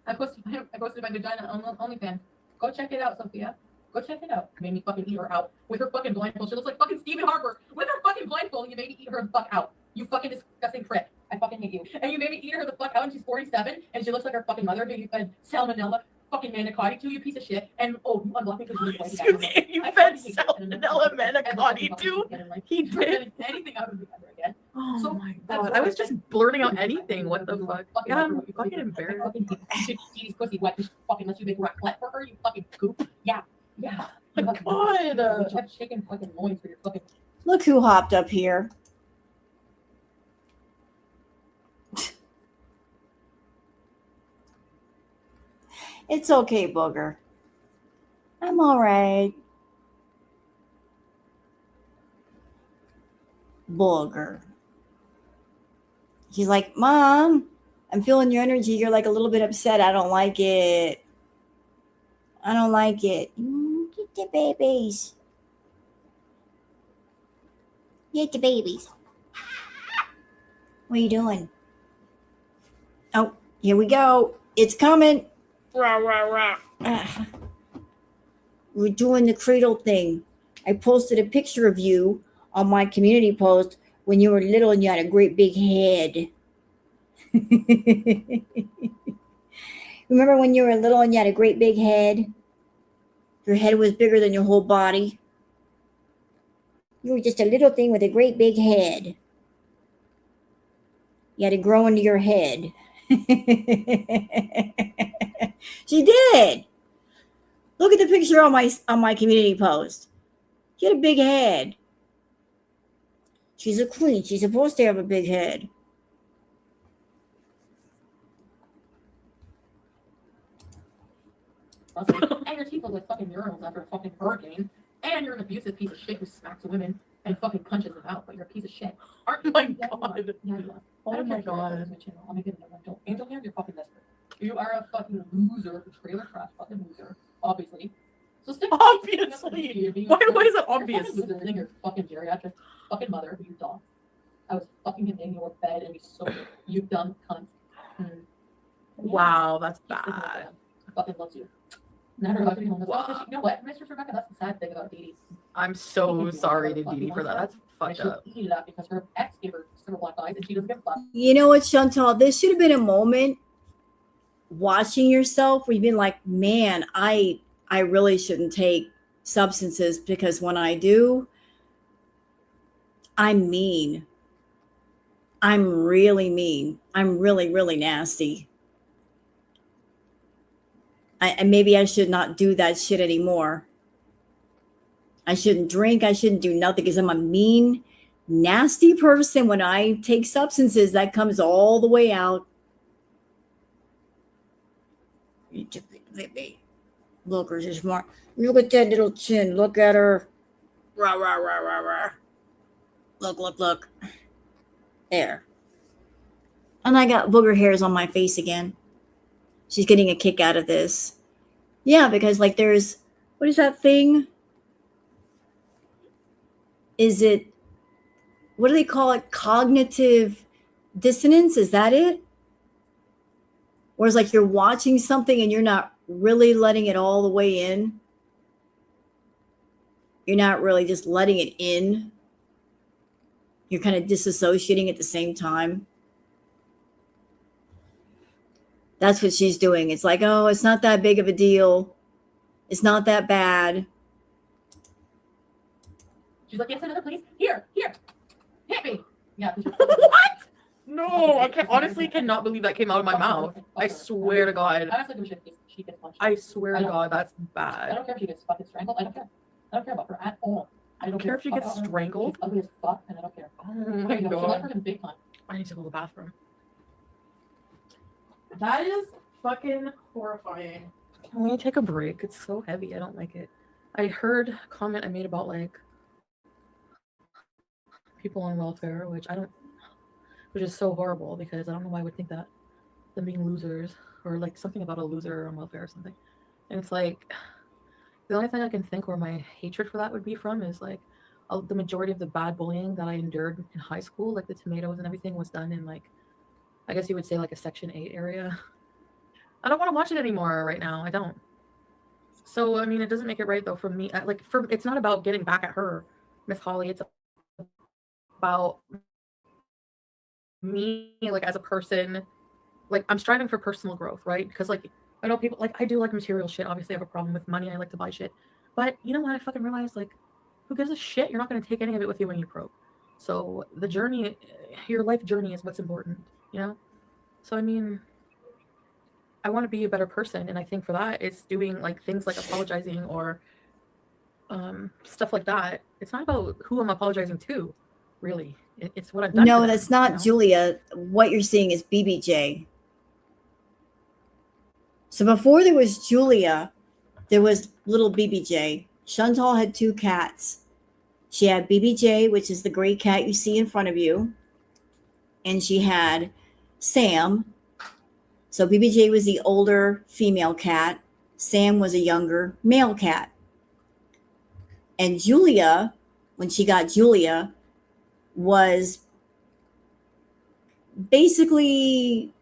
E: I posted my vagina on OnlyFans. Go check it out, Sophia. Go check it out. You made me fucking eat her out with her fucking blindfold. She looks like fucking Stephen Harper with her fucking blindfold. And you made me eat her the fuck out. You fucking disgusting prick. I fucking hate you. And you made me eat her the fuck out. And she's 47 and she looks like her fucking mother. Who you fed salmonella fucking manicotti to, you piece of shit. And you unblocked me because
B: You fed salmonella manicotti to? He did.
E: Anything out of me ever again.
B: Oh
E: So,
B: my
E: that's
B: god! I
E: what
B: was
E: I
B: just
E: said.
B: blurting out anything. What the fuck? Yeah, I'm fucking
E: I
B: embarrassed.
E: fucking hate Dee pussy wet. You fucking let you make raclette for her. You fucking goop. Yeah.
B: Oh my god!
E: You have chicken fucking loins for your fucking.
A: Look who hopped up here. It's okay, Booger. I'm all right. Booger. He's like, Mom, I'm feeling your energy. You're like a little bit upset. I don't like it. I don't like it. Get the babies. Get the babies. What are you doing? Oh, here we go. It's coming. Rah, rah, rah. We're doing the cradle thing. I posted a picture of you on my community post when you were little and you had a great big head. Remember when you were little and you had a great big head? Your head was bigger than your whole body. You were just a little thing with a great big head. You had to grow into your head. She did. Look at the picture on my community post. She had a big head. She's a queen. She's supposed to have a big head.
E: And your teeth look like fucking urinals after a fucking hurricane. And you're an abusive piece of shit who smacks women and fucking punches them out, but you're a piece of shit. Aren't you?
B: Oh my
E: Yeah, you are.
B: god.
E: Yeah, you are.
B: Oh
E: I don't
B: my
E: care if you're
B: god.
E: a channel. I'm making a rental. Angel Hair, you're fucking desperate. You are a fucking loser, trailer trash fucking loser, obviously. So stick
B: Obviously. Why is it obvious?
E: You're fucking loser than your fucking geriatric fucking mother who you dog. I was fucking him in your bed and we soaked it. You dumb cunt.
B: Wow, that's
E: Keep sticking with
B: bad.
E: them. I fucking loves you. Never left me homeless.
B: Wow.
E: You know what, Mistress Rebecca? That's the sad thing about Dee Dee.
B: I'm so sorry to Dee Dee for that. That's fucked
E: She'll
B: up.
E: eat it up because her ex gave her silver black eyes and she doesn't give a fuck.
A: You know what, Chantal? This should have been a moment watching yourself where you've been like, man, I really shouldn't take substances because when I do, I'm mean. I'm really mean. I'm really, really nasty. And maybe I should not do that shit anymore. I shouldn't drink. I shouldn't do nothing because I'm a mean, nasty person. When I take substances, that comes all the way out. Look, her just smart. Look at that little chin. Look at her. Rah, rah, rah, rah, rah. Look. There. And I got booger hairs on my face again. She's getting a kick out of this. Yeah, because like there's, what is that thing? Is it, what do they call it? Cognitive dissonance? Is that it? Whereas like you're watching something and you're not really letting it all the way in. You're not really just letting it in. You're kind of disassociating at the same time. That's what she's doing. It's like, oh, it's not that big of a deal. It's not that bad.
E: She's like, yes, another please. Here, hit me. Yeah.
B: What? No, I honestly cannot believe that came out of my mouth. I swear to God.
E: I honestly give a shit if she gets punched.
B: I swear to God, that's
E: I
B: bad.
E: don't care if she gets fucking strangled. I don't care. I don't care about her at all.
B: I don't care if she
E: fuck
B: gets
E: about her.
B: strangled.
E: She's ugly as fuck, and I don't care.
B: Oh my
E: She left
B: God.
E: her in big time.
B: I need to go to the bathroom.
E: That is fucking horrifying.
B: Can we take a break? It's so heavy. I don't like it. I heard a comment I made about like people on welfare, which is so horrible because I don't know why I would think that them being losers or like something about a loser on welfare or something. And it's like the only thing I can think where my hatred for that would be from is like the majority of the bad bullying that I endured in high school, like the tomatoes and everything, was done in like I guess you would say like a Section 8 area. I don't want to watch it anymore right now. I don't. So I mean, it doesn't make it right though for me. Like for it's not about getting back at her, Miss Holly. It's about me like as a person. Like I'm striving for personal growth, right? Because like I know people like I do like material shit. Obviously, I have a problem with money. I like to buy shit, but you know what? I fucking realized like, who gives a shit? You're not gonna take any of it with you when you're broke. So the journey, your life journey, is what's important. You know. So I mean, I want to be a better person, and I think for that, it's doing like things like apologizing or stuff like that. It's not about who I'm apologizing to, really. It's what I've done.
A: No,
B: To them,
A: that's not Julia. What you're seeing is BBJ. So before there was Julia, there was little BBJ. Chantal had two cats. She had BBJ, which is the gray cat you see in front of you, and she had Sam. So BBJ was the older female cat. Sam was a younger male cat. And Julia, when she got Julia, was basically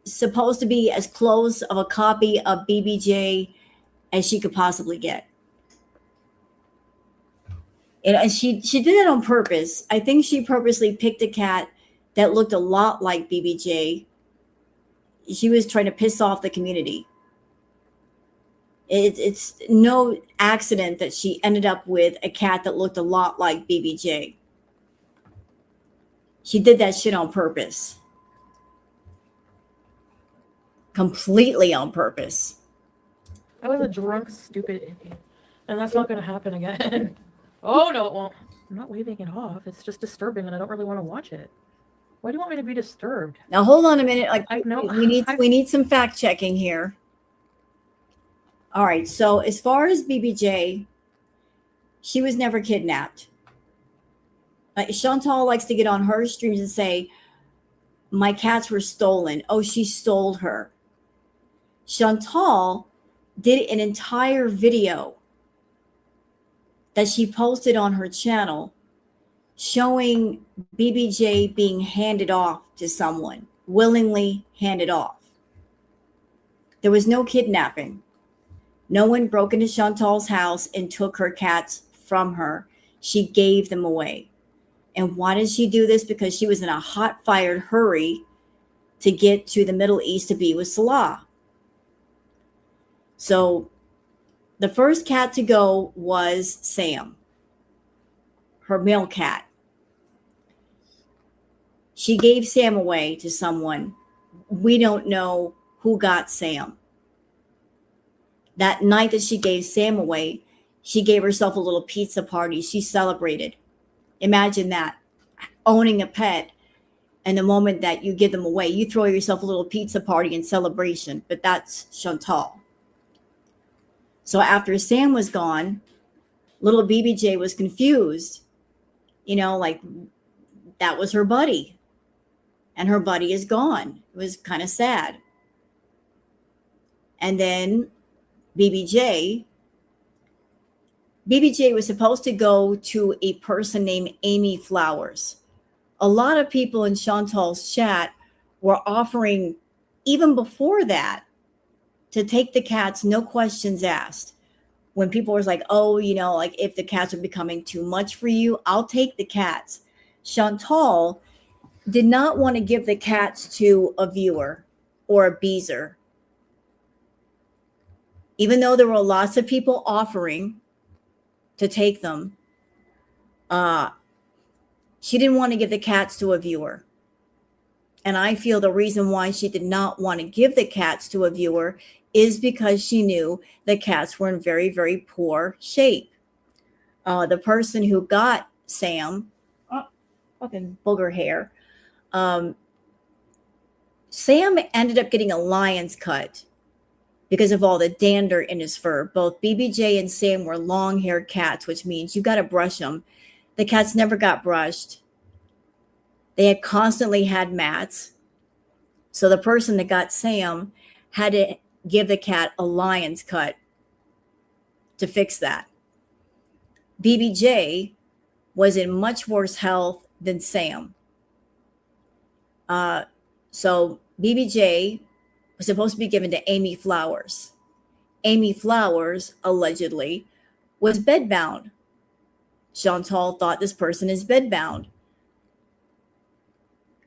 A: supposed to be as close of a copy of BBJ as she could possibly get. And she did it on purpose. I think she purposely picked a cat that looked a lot like BBJ. She was trying to piss off the community. It's no accident that she ended up with a cat that looked a lot like BBJ. She did that shit on purpose. Completely on purpose.
B: I was a drunk, stupid idiot, and that's not going to happen again. Oh no, it won't. I'm not waving it off. It's just disturbing, and I don't really want to watch it. Why do you want me to be disturbed?
A: Now hold on a minute. Like
B: I know
A: we need some fact checking here. All right. So as far as BBJ, she was never kidnapped. Chantal likes to get on her streams and say, "My cats were stolen." Oh, she stole her. Chantal did an entire video that she posted on her channel showing BBJ being handed off to someone, willingly handed off. There was no kidnapping. No one broke into Chantal's house and took her cats from her. She gave them away. And why did she do this? Because she was in a hot fired hurry to get to the Middle East to be with Salah. So the first cat to go was Sam, her male cat. She gave Sam away to someone. We don't know who got Sam. That night that she gave Sam away, she gave herself a little pizza party. She celebrated. Imagine that, owning a pet, and the moment that you give them away, you throw yourself a little pizza party in celebration. But that's Chantal. So after Sam was gone, little BBJ was confused. You know, like that was her buddy. And her buddy is gone. It was kind of sad. And then BBJ was supposed to go to a person named Amy Flowers. A lot of people in Chantal's chat were offering, even before that, to take the cats, no questions asked. When people were like, oh, you know, like if the cats are becoming too much for you, I'll take the cats. Chantal did not want to give the cats to a viewer or a beezer. Even though there were lots of people offering to take them, she didn't want to give the cats to a viewer. And I feel the reason why she did not want to give the cats to a viewer is because she knew the cats were in very, very poor shape. The person who got Sam, fucking booger hair, Sam ended up getting a lion's cut because of all the dander in his fur. Both BBJ and Sam were long-haired cats, which means you got to brush them. The cats never got brushed. They had constantly had mats. So the person that got Sam had to give the cat a lion's cut to fix that. BBJ was in much worse health than Sam. So BBJ was supposed to be given to Amy Flowers. Amy Flowers, allegedly, was bedbound. Chantal thought this person is bedbound.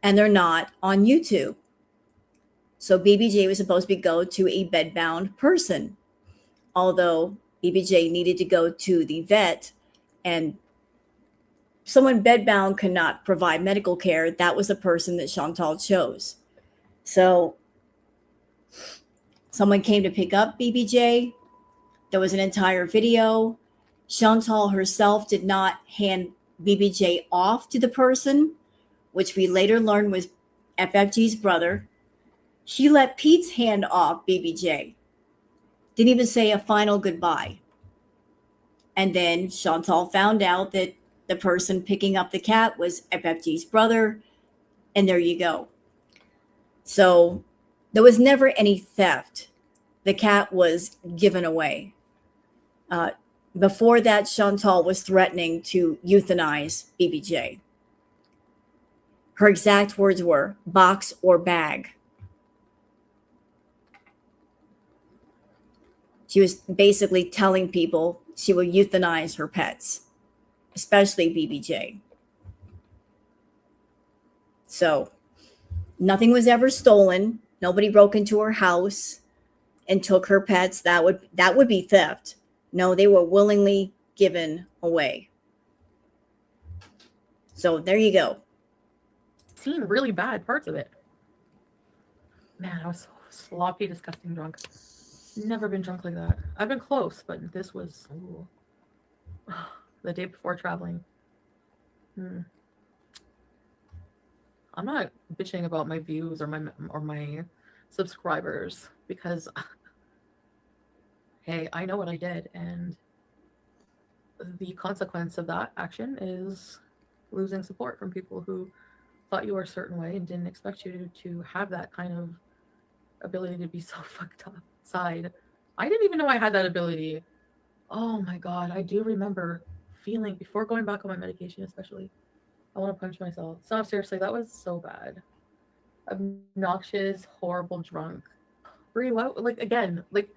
A: And they're not on YouTube. So BBJ was supposed to go to a bedbound person. Although BBJ needed to go to the vet and someone bedbound could not provide medical care, that was the person that Chantal chose. So someone came to pick up BBJ. There was an entire video. Chantal herself did not hand BBJ off to the person, which we later learned was FFG's brother. She let Pete's hand off BBJ. Didn't even say a final goodbye. And then Chantal found out that the person picking up the cat was FFG's brother. And there you go. So there was never any theft. The cat was given away. Before that, Chantal was threatening to euthanize BBJ. Her exact words were box or bag. She was basically telling people she would euthanize her pets, especially BBJ. So nothing was ever stolen. Nobody broke into her house and took her pets. That would be theft. No, they were willingly given away. So there you go.
E: Seen really bad parts of it. Man, I was so sloppy, disgusting drunk. Never been drunk like that. I've been close, but this was the day before traveling. I'm not bitching about my views or my subscribers because hey, I know what I did, and the consequence of that action is losing support from people who thought you were a certain way and didn't expect you to have that kind of ability to be so fucked up side. I didn't even know I had that ability. Oh my god, I do remember feeling before going back on my medication, especially. I want to punch myself. So seriously, that was so bad. Obnoxious, horrible drunk. Bree, what? Like again, like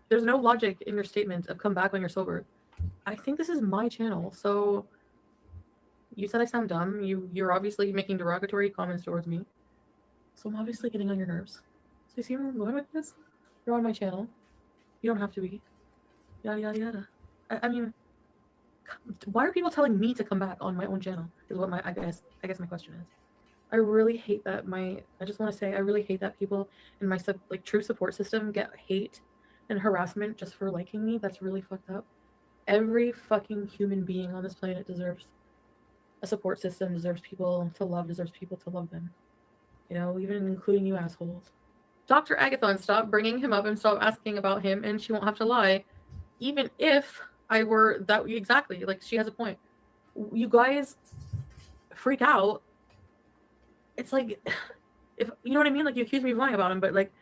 E: there's no logic in your statement of come back when you're sober. I think this is my channel, so you said I sound dumb. You're obviously making derogatory comments towards me, so I'm obviously getting on your nerves. So you see where I'm going with this? You're on my channel. You don't have to be. Yada yada yada. I mean, why are people telling me to come back on my own channel? Is what I guess my question is. I really hate that I just want to say I really hate that people in my true support system get hate and harassment just for liking me. That's really fucked up. Every fucking human being on this planet deserves a support system, deserves people to love, deserves people to love them. You know, even including you assholes. Dr. Agathon, stop bringing him up and stop asking about him, and she won't have to lie. Even if I were that, exactly, like she has a point. You guys freak out. It's like, if you know what I mean, like you accuse me of lying about him, but like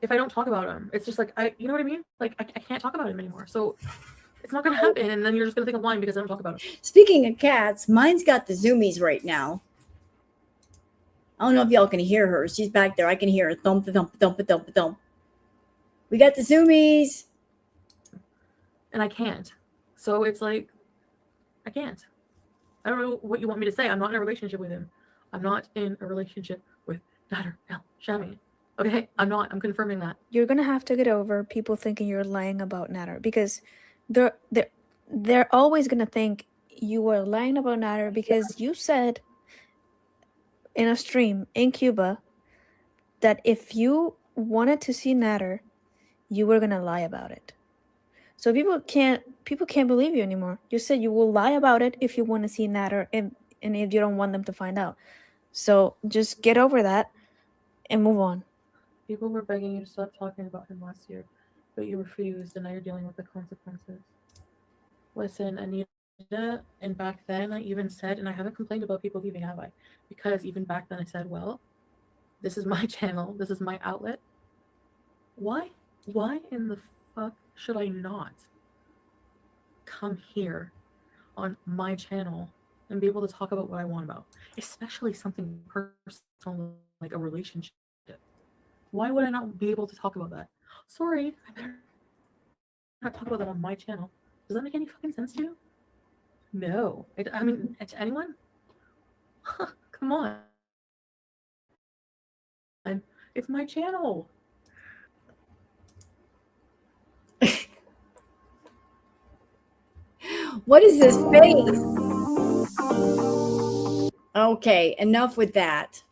E: if I don't talk about him, it's just like you know what I mean? Like I can't talk about him anymore. So it's not gonna happen, and then you're just gonna think I'm lying because I don't talk about him.
A: Speaking of cats, mine's got the zoomies right now. I don't know if y'all can hear her. She's back there. I can hear her thump, thump, thump, thump, thump. We got the zoomies.
E: And I can't. So it's like, I can't. I don't know what you want me to say. I'm not in a relationship with him. I'm not in a relationship with Nader El Shami. Okay? I'm not. I'm confirming that.
D: You're gonna have to get over people thinking you're lying about Nader, because they're always gonna think you were lying about Nader because you said in a stream in Cuba that if you wanted to see Nader, you were gonna lie about it. So people can't believe you anymore. You said you will lie about it if you want to see Nader and if you don't want them to find out. So just get over that and move on.
B: People were begging you to stop talking about him last year, but you refused, and now you're dealing with the consequences. Listen, Anita, and back then I even said, and I haven't complained about people leaving, have I? Because even back then I said, well, this is my channel, this is my outlet. Why in the fuck should I not come here on my channel and be able to talk about what I want about, especially something personal like a relationship? Why would I not be able to talk about that? Sorry, I better not talk about that on my channel. Does that make any fucking sense to you? No. I mean, to anyone? Come on. It's my channel.
A: What is this face? Okay, enough with that.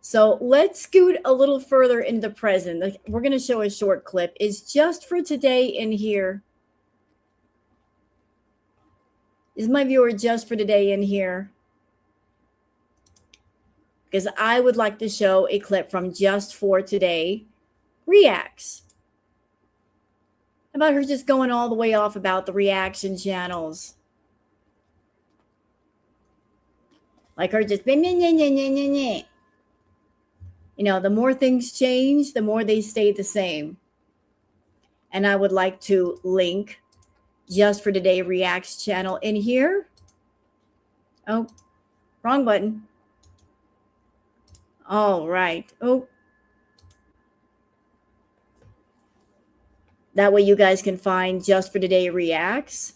A: So let's scoot a little further into the present. We're going to show a short clip. Is just for today in here? Is my viewer just for today in here? Because I would like to show a clip from Just for Today Reacts. About her just going all the way off about the reaction channels. Like her just, you know, the more things change, the more they stay the same. And I would like to link Just for Today Reacts channel in here. Oh, wrong button. All right. Oh. That way you guys can find Just for Today Reacts.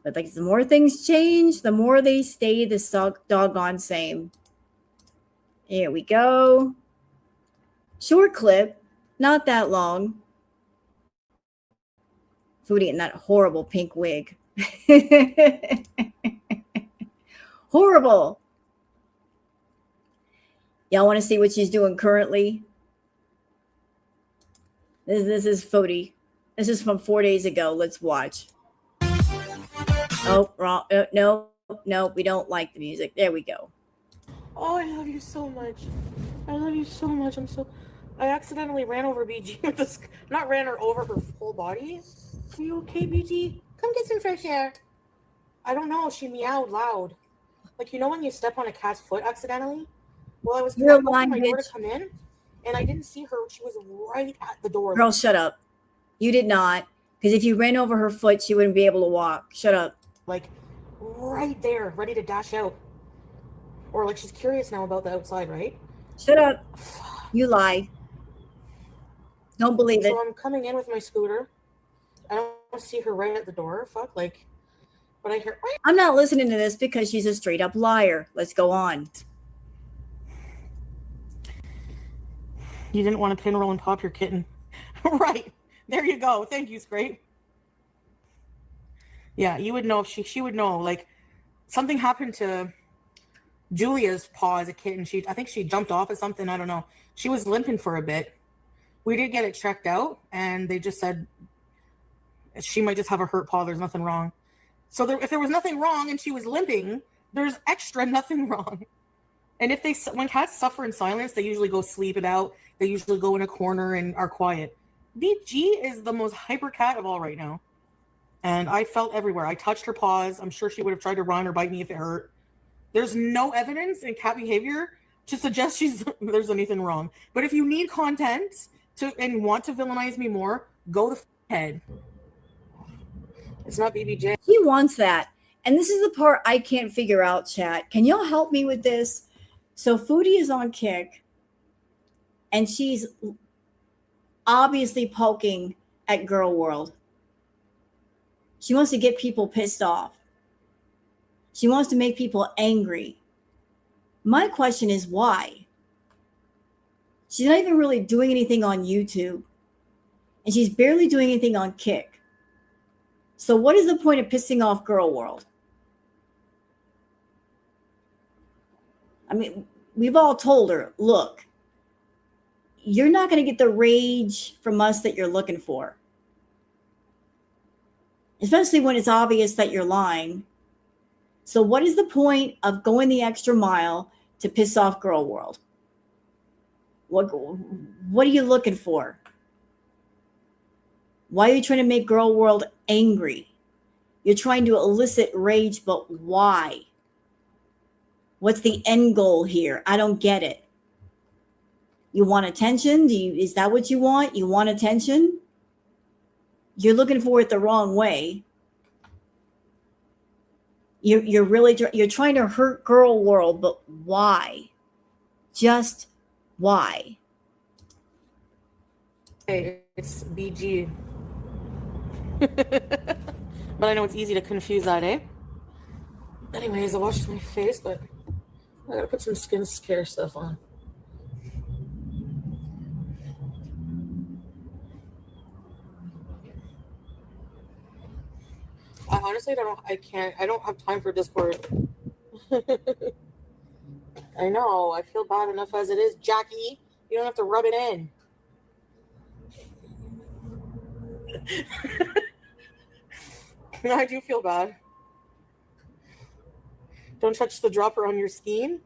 A: But like the more things change, the more they stay the doggone same. Here we go. Short clip, not that long. Foodie in that horrible pink wig. Horrible. Y'all want to see what she's doing currently? This is Foodie. This is from 4 days ago. Let's watch. Oh, wrong. No, we don't like the music. There we go.
B: Oh, I love you so much. I love you so much. I accidentally ran over BG with this, not ran her over her full body. Are you okay, BG? Come get some fresh air. I don't know. She meowed loud. Like, you know when you step on a cat's foot accidentally? Well, I was opening my door to come in, and I didn't see her. She was right at the door.
A: Girl, shut up. You did not. Because if you ran over her foot, she wouldn't be able to walk. Shut up.
B: Like, right there, ready to dash out. Or, like, she's curious now about the outside, right?
A: Shut up. You lie. Don't believe it.
B: So I'm coming in with my scooter. I don't see her right at the door. Fuck, like, but I hear...
A: I'm not listening to this because she's a straight up liar. Let's go on.
B: You didn't want to pinroll and pop your kitten. Right. There you go. Thank you, Scrape. Yeah, you would know if she would know. Like, something happened to Julia's paw as a kitten. I think she jumped off of something. I don't know. She was limping for a bit. We did get it checked out, and they just said she might just have a hurt paw. There's nothing wrong. So if there was nothing wrong and she was limping, there's extra nothing wrong. And when cats suffer in silence, they usually go sleep it out. They usually go in a corner and are quiet. BG is the most hyper cat of all right now. And I felt everywhere. I touched her paws. I'm sure she would have tried to run or bite me if it hurt. There's no evidence in cat behavior to suggest there's anything wrong. But if you need content and want to villainize me more, go the head. It's not BBJ.
A: He wants that. And this is the part I can't figure out, chat. Can y'all help me with this? So Foodie is on Kick, and she's obviously poking at Girl World. She wants to get people pissed off. She wants to make people angry. My question is why? She's not even really doing anything on YouTube, and she's barely doing anything on Kick. So what is the point of pissing off Girl World? I mean, we've all told her, look, you're not going to get the rage from us that you're looking for. Especially when it's obvious that you're lying. So what is the point of going the extra mile to piss off girl world? What are you looking for? Why are you trying to make girl world angry? You're trying to elicit rage, but why? What's the end goal here? I don't get it. You want attention? Is that what you want? You want attention? You're looking for it the wrong way. You're really you're trying to hurt girl world, but why? Just why?
B: Hey, it's BG. But I know it's easy to confuse that, eh? Anyways, I washed my face, but I gotta put some skin care stuff on. I honestly I don't have time for Discord. I know, I feel bad enough as it is, Jackie. You don't have to rub it in. I do feel bad. Don't touch the dropper on your skin.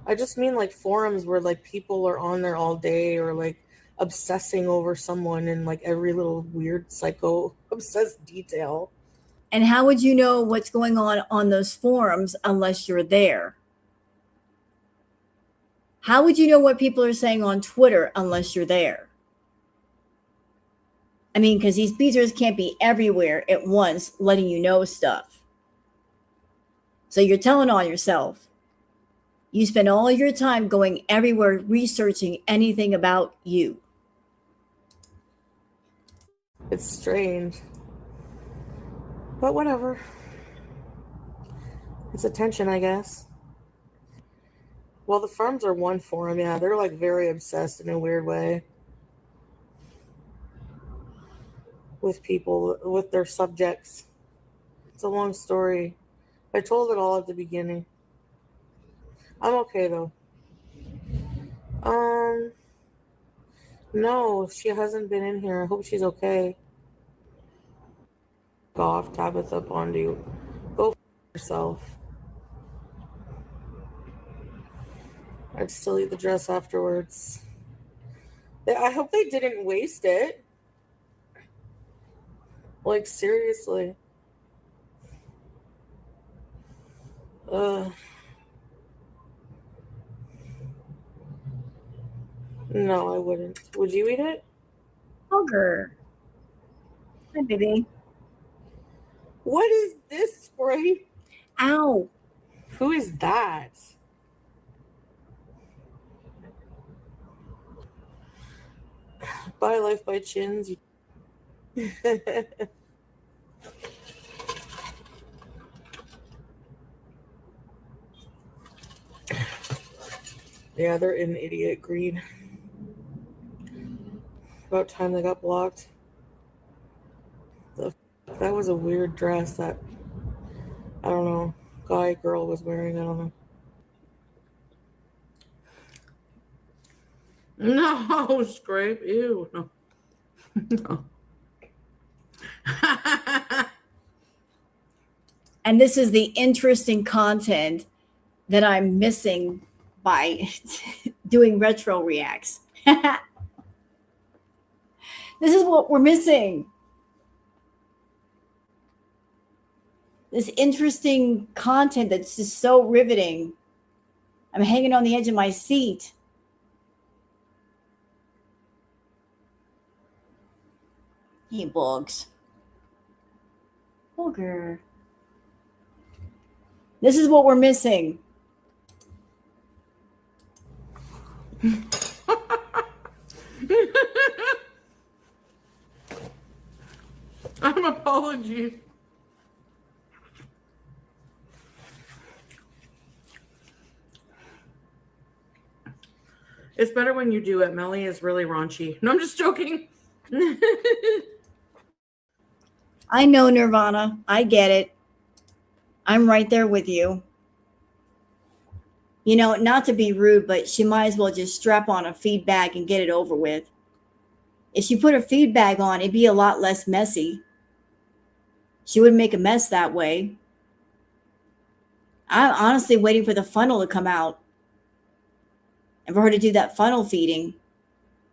B: I just mean like forums where like people are on there all day or like obsessing over someone and like every little weird psycho obsessed detail.
A: And how would you know what's going on those forums unless you're there? How would you know what people are saying on Twitter unless you're there? I mean, because these beaters can't be everywhere at once letting you know stuff. So you're telling on yourself. You spend all your time going everywhere researching anything about you.
B: It's strange. But whatever. It's attention, I guess. Well, the firms are one forum, yeah. They're like very obsessed in a weird way with people, with their subjects. It's a long story. I told it all at the beginning. I'm okay though. No, she hasn't been in here. I hope she's okay. Go off, Tabitha Pondy. Go for yourself. I'd still eat the dress afterwards. I hope they didn't waste it. Like, seriously. No, I wouldn't. Would you eat it?
A: Hugger. Hi, baby.
B: What is this spray?
A: Ow.
B: Who is that? Bye, Life by Chins. Yeah, they're in idiot greed. About time they got blocked. That was a weird dress that, I don't know, guy, girl was wearing. I don't know. No, scrape. Ew. No. No.
A: And this is the interesting content that I'm missing by doing retro reacts. This is what we're missing. This interesting content that's just so riveting. I'm hanging on the edge of my seat. Hey, bugs. Booger. This is what we're missing.
B: I'm apologies. It's better when you do it. Melly is really raunchy. No, I'm just joking.
A: I know, Nirvana. I get it. I'm right there with you. You know, not to be rude, but she might as well just strap on a feed bag and get it over with. If she put a feed bag on, it'd be a lot less messy. She wouldn't make a mess that way. I'm honestly waiting for the funnel to come out and for her to do that funnel feeding,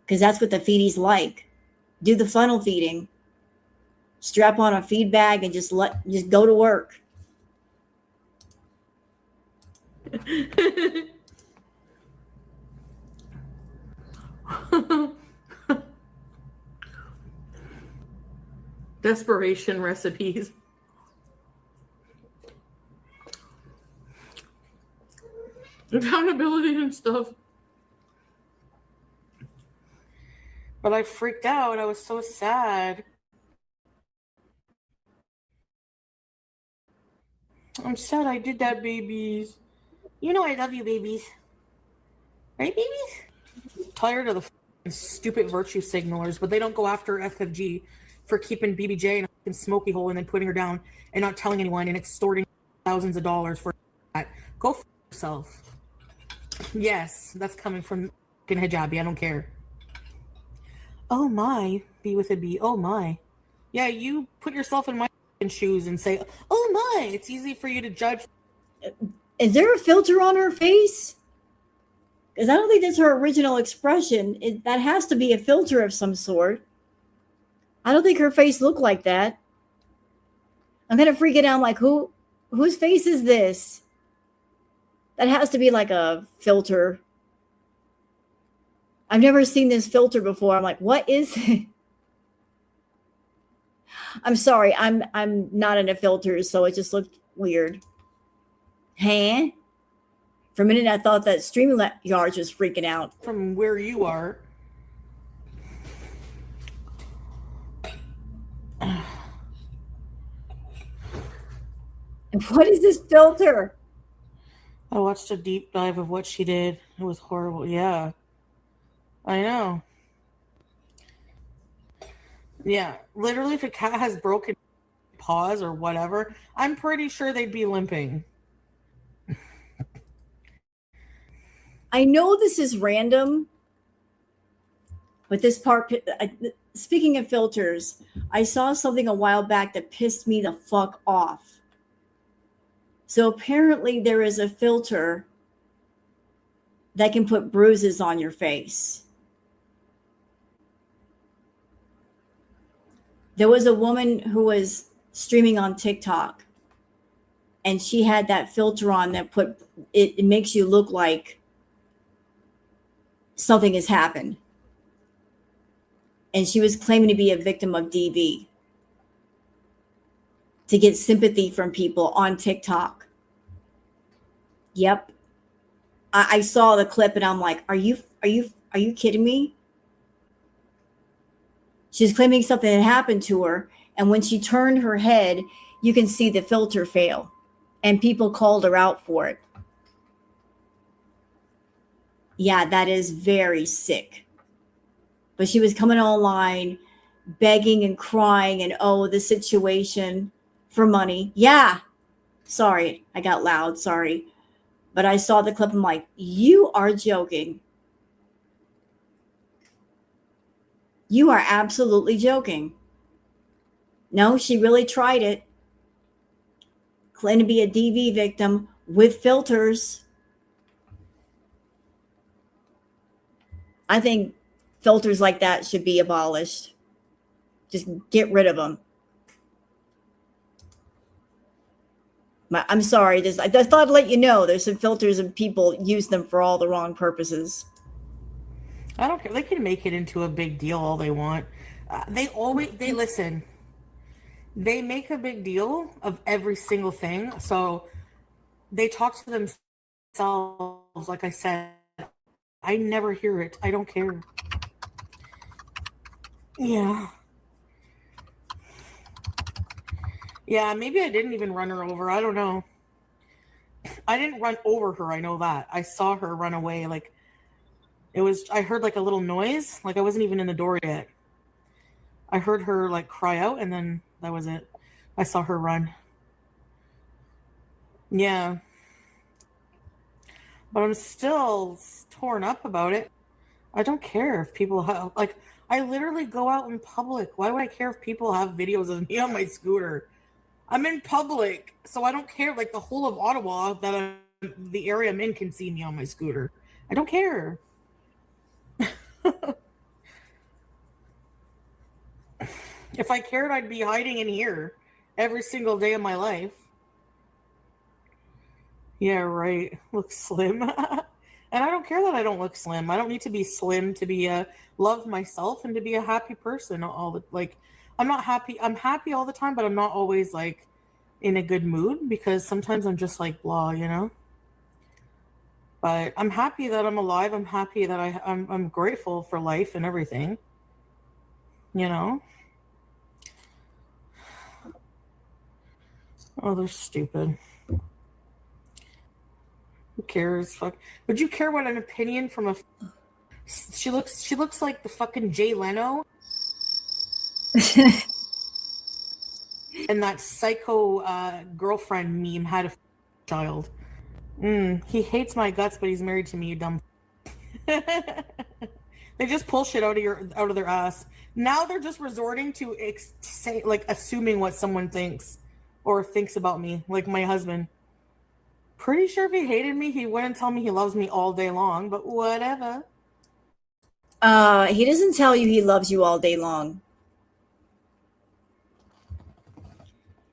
A: because that's what the feedie's like. Do the funnel feeding. Strap on a feed bag and just go to work.
B: Desperation recipes. Accountability and stuff. But I freaked out. I was so sad. I'm sad I did that, babies. You know I love you, babies. Right, babies? Tired of the stupid virtue signalers, but they don't go after FFG for keeping BBJ in a fucking smoky hole and then putting her down and not telling anyone and extorting thousands of dollars for that. Go f yourself. Yes, that's coming from fucking hijabi. I don't care. Oh my, B with a B. Oh my. Yeah, you put yourself in my shoes and say, oh my. It's easy for you to judge.
A: Is there a filter on her face? Because I don't think that's her original expression. That has to be a filter of some sort. I don't think her face looked like that. I'm kind of freaking out, like, whose face is this? That has to be like a filter. I've never seen this filter before. I'm like, what is it? I'm sorry. I'm not into filters, so it just looked weird. Huh? For a minute, I thought that StreamYard was freaking out.
B: From where you are.
A: And what is this filter?
B: I watched a deep dive of what she did. It was horrible. Yeah. I know. Yeah. Literally, if a cat has broken paws or whatever, I'm pretty sure they'd be limping.
A: I know this is random, but this part, speaking of filters, I saw something a while back that pissed me the fuck off. So apparently there is a filter that can put bruises on your face. There was a woman who was streaming on TikTok, and she had that filter on that it makes you look like something has happened. And she was claiming to be a victim of DV to get sympathy from people on TikTok. Yep. I saw the clip and I'm like, are you kidding me? She's claiming something had happened to her. And when she turned her head, you can see the filter fail. And people called her out for it. Yeah, that is very sick. But she was coming online, begging and crying and, oh, the situation for money. Yeah. Sorry, I got loud. Sorry. But I saw the clip. I'm like, you are joking. You are absolutely joking. No, she really tried it. Claimed to be a DV victim with filters. I think filters like that should be abolished. Just get rid of them. I'm sorry. I just thought I'd let you know there's some filters and people use them for all the wrong purposes.
B: I don't care. They can make it into a big deal all they want. They listen. They make a big deal of every single thing. So they talk to themselves. Like I said, I never hear it. I don't care. Yeah. Yeah, maybe I didn't even run her over. I don't know. I didn't run over her. I know that. I saw her run away. Like, I heard like a little noise. Like I wasn't even in the door yet. I heard her like cry out and then that was it. I saw her run. Yeah. But I'm still torn up about it. I don't care if people have, like, I literally go out in public. Why would I care if people have videos of me on my scooter? I'm in public, so I don't care. Like the whole of Ottawa, the area I'm in, can see me on my scooter. I don't care. If I cared, I'd be hiding in here every single day of my life. Yeah, right. Look slim. And I don't care that I don't look slim. I don't need to be slim to be love myself and to be a happy person. All the like, I'm not happy. I'm happy all the time, but I'm not always like in a good mood because sometimes I'm just like blah, you know. But I'm happy that I'm alive. I'm happy that I'm grateful for life and everything. You know. Oh, they're stupid. Who cares? Fuck. Would you care what an opinion from a? She looks like the fucking Jay Leno and that psycho girlfriend meme had a child. He hates my guts, but he's married to me. You dumb. They just pull shit out of their ass. Now they're just resorting to say like assuming what someone thinks or thinks about me, like my husband. Pretty sure if he hated me, he wouldn't tell me he loves me all day long, but whatever.
A: He doesn't tell you he loves you all day long.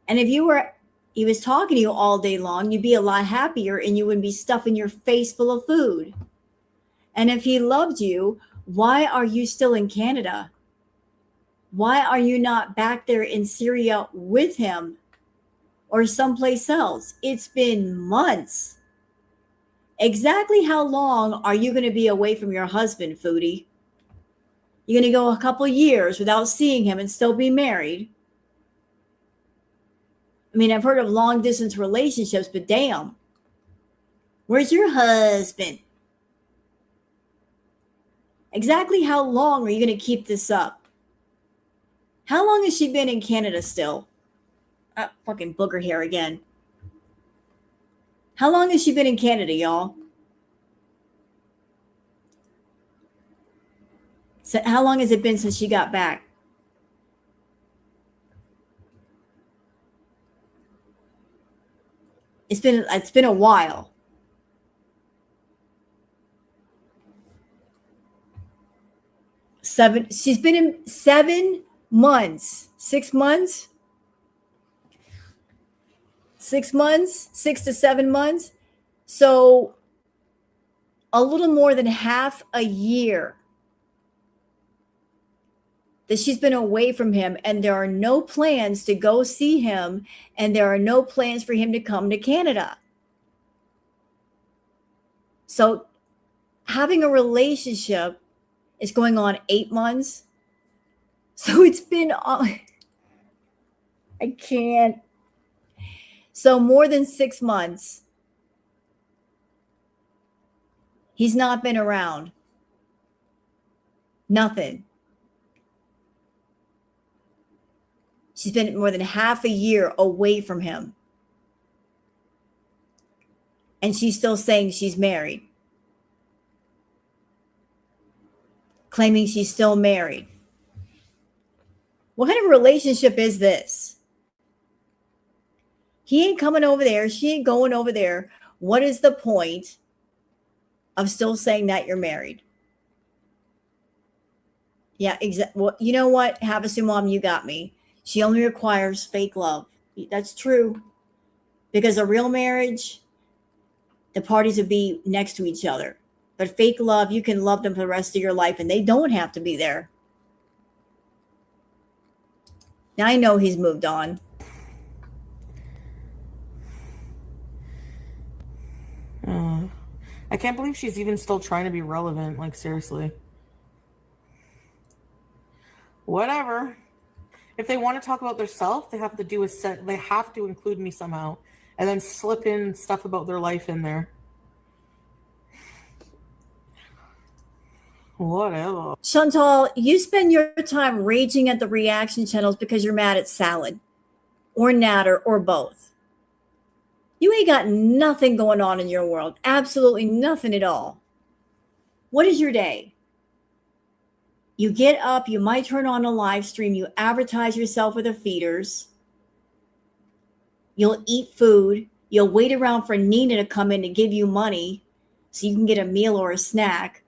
A: And if he was talking to you all day long, you'd be a lot happier and you wouldn't be stuffing your face full of food. And if he loved you, why are you still in Canada? Why are you not back there in Syria with him or someplace else? It's been months. Exactly how long are you going to be away from your husband, Foodie? You're going to go a couple years without seeing him and still be married? I mean, I've heard of long distance relationships, but damn, where's your husband? Exactly how long are you going to keep this up? How long has she been in Canada still? Fucking booger hair again. How long has she been in Canada, y'all? So how long has it been since she got back? It's been a while. She's been in 7 months. 6 months? 6 months? 6 to 7 months? So a little more than half a year that she's been away from him, and there are no plans to go see him, and there are no plans for him to come to Canada. So having a relationship is going on 8 months. So it's been I can't. So more than 6 months. He's not been around. Nothing. She's been more than half a year away from him. And she's still saying she's married. Claiming she's still married. What kind of relationship is this? He ain't coming over there. She ain't going over there. What is the point of still saying that you're married? Yeah, exactly. Well, you know what? Havasu Mom, you got me. She only requires fake love. That's true. Because a real marriage, the parties would be next to each other. But fake love, you can love them for the rest of your life and they don't have to be there. Now I know he's moved on.
B: I can't believe she's even still trying to be relevant. Like, seriously. Whatever. If they want to talk about themselves, they have to do they have to include me somehow and then slip in stuff about their life in there. Whatever.
A: Chantal, you spend your time raging at the reaction channels because you're mad at Salad or Natter or both. You ain't got nothing going on in your world. Absolutely nothing at all. What is your day? You get up, you might turn on a live stream, you advertise yourself with the feeders. You'll eat food. You'll wait around for Nina to come in to give you money so you can get a meal or a snack.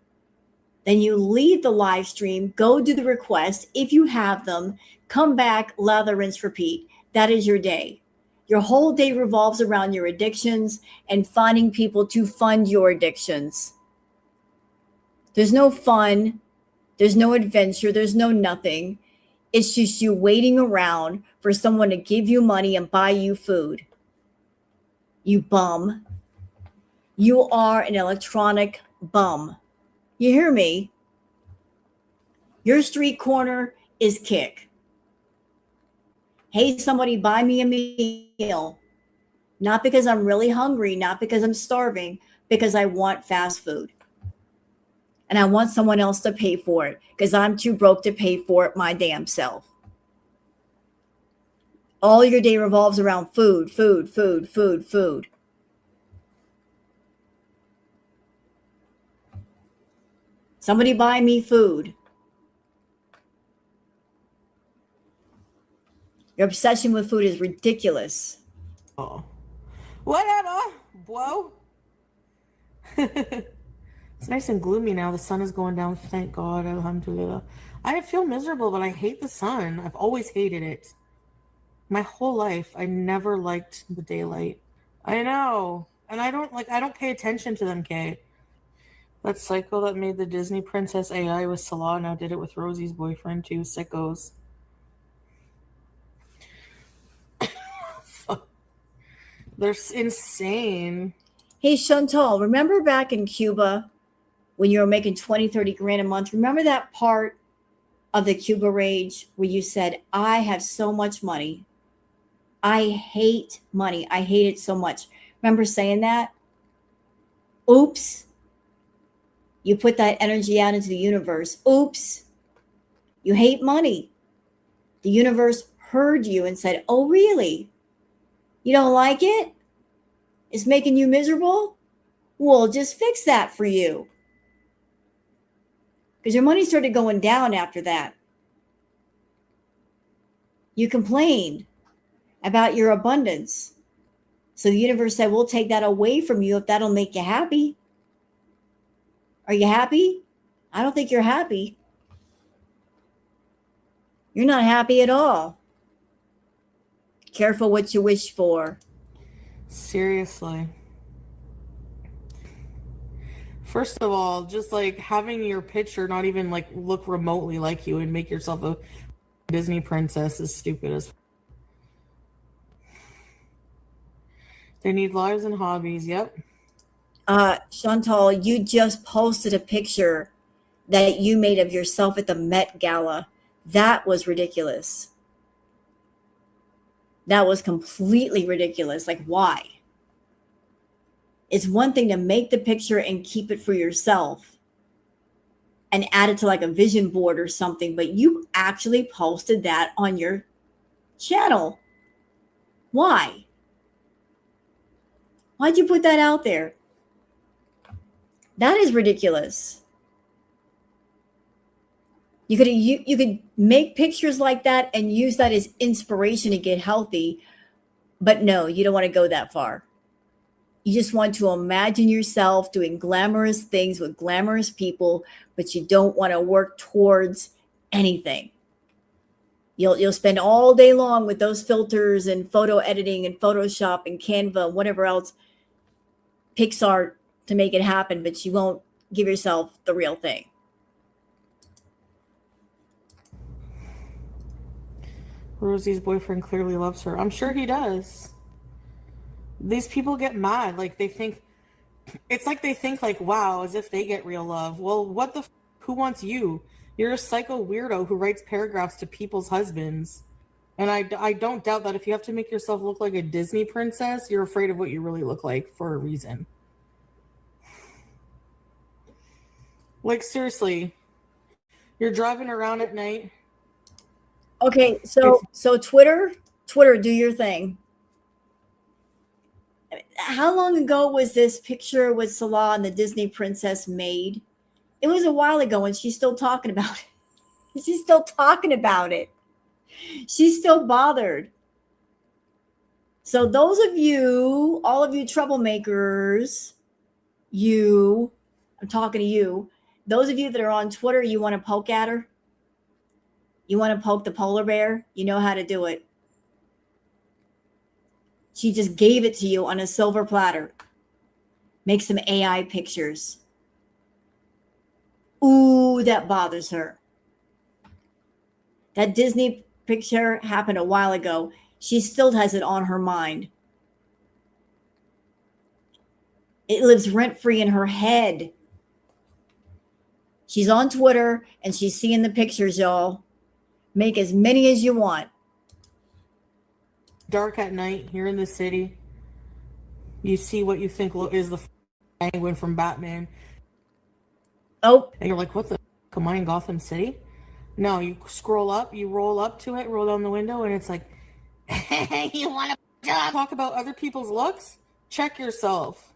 A: Then you leave the live stream, go do the request if you have them, come back, lather, rinse, repeat. That is your day. Your whole day revolves around your addictions and finding people to fund your addictions. There's no fun. There's no adventure. There's no nothing. It's just you waiting around for someone to give you money and buy you food. You bum. You are an electronic bum. You hear me? Your street corner is kick. Hey, somebody buy me a meal. Not because I'm really hungry, not because I'm starving, because I want fast food. And I want someone else to pay for it because I'm too broke to pay for it my damn self. All your day revolves around food, food, food, food, food. Somebody buy me food. Your obsession with food is ridiculous.
B: Oh. Whatever. Whoa. It's nice and gloomy now. The sun is going down. Thank God. Alhamdulillah. I feel miserable, but I hate the sun. I've always hated it. My whole life, I never liked the daylight. I know. And I don't pay attention to them, Kay. That psycho that made the Disney princess AI with Salah now did it with Rosie's boyfriend too. Sickos. They're insane.
A: Hey, Chantal, remember back in Cuba when you were making 20, 30 grand a month? Remember that part of the Cuba rage where you said, I have so much money. I hate money. I hate it so much. Remember saying that? Oops. You put that energy out into the universe. Oops. You hate money. The universe heard you and said, oh, really? You don't like it? It's making you miserable? We'll just fix that for you. Because your money started going down after that. You complained about your abundance. So the universe said, we'll take that away from you if that'll make you happy. Are you happy? I don't think you're happy. You're not happy at all. Careful what you wish for.
B: Seriously. First of all, just like having your picture not even like look remotely like you and make yourself a Disney princess is stupid as. They need lives and hobbies. Yep.
A: Chantal, you just posted a picture that you made of yourself at the Met Gala. That was ridiculous. That was completely ridiculous. Like, why? It's one thing to make the picture and keep it for yourself and add it to like a vision board or something, but you actually posted that on your channel. Why? Why'd you put that out there? That is ridiculous. You could make pictures like that and use that as inspiration to get healthy, but no, you don't want to go that far. You just want to imagine yourself doing glamorous things with glamorous people, but you don't want to work towards anything. You'll spend all day long with those filters and photo editing and Photoshop and Canva and whatever else, PixArt to make it happen, but you won't give yourself the real thing.
B: Rosie's boyfriend clearly loves her. I'm sure he does. These people get mad. Like they think, it's like they think like, wow, as if they get real love. Well, what the who wants you? You're a psycho weirdo who writes paragraphs to people's husbands. And I don't doubt that if you have to make yourself look like a Disney princess, you're afraid of what you really look like for a reason. Like, seriously, you're driving around at night.
A: Okay, so Twitter, do your thing. How long ago was this picture with Salah and the Disney princess made? It was a while ago, and she's still talking about it. She's still talking about it. She's still bothered. So those of you, all of you troublemakers, I'm talking to you. Those of you that are on Twitter, you want to poke at her? You want to poke the polar bear? You know how to do it. She just gave it to you on a silver platter. Make some AI pictures. Ooh, that bothers her. That Disney picture happened a while ago. She still has it on her mind. It lives rent free in her head. She's on Twitter and she's seeing the pictures, y'all. Make as many as you want.
B: Dark at night here in the city. You see what you think is the penguin from Batman.
A: Oh,
B: And you're like, what the f*** am I in Gotham City? No, you scroll up, you roll up to it, roll down the window, and it's like, you want to talk about other people's looks? Check yourself.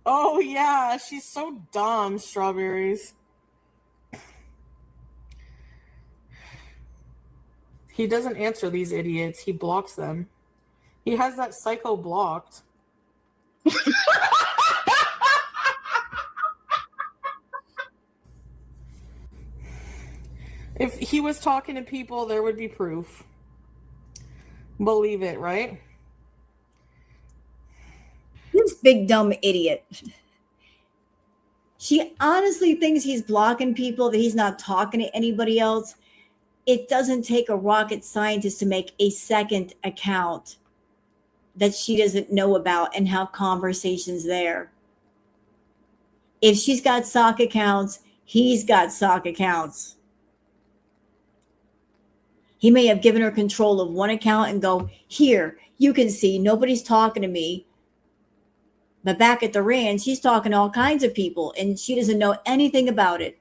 B: Oh, yeah, she's so dumb, Strawberries. He doesn't answer these idiots. He blocks them. He has that psycho blocked. If he was talking to people, there would be proof. Believe it, right?
A: this big dumb idiot. She honestly thinks he's blocking people, that he's not talking to anybody else. It doesn't take a rocket scientist to make a second account that she doesn't know about and have conversations there. If she's got sock accounts, he's got sock accounts. He may have given her control of one account and go, here, you can see nobody's talking to me. But back at the ranch, he's talking to all kinds of people and she doesn't know anything about it.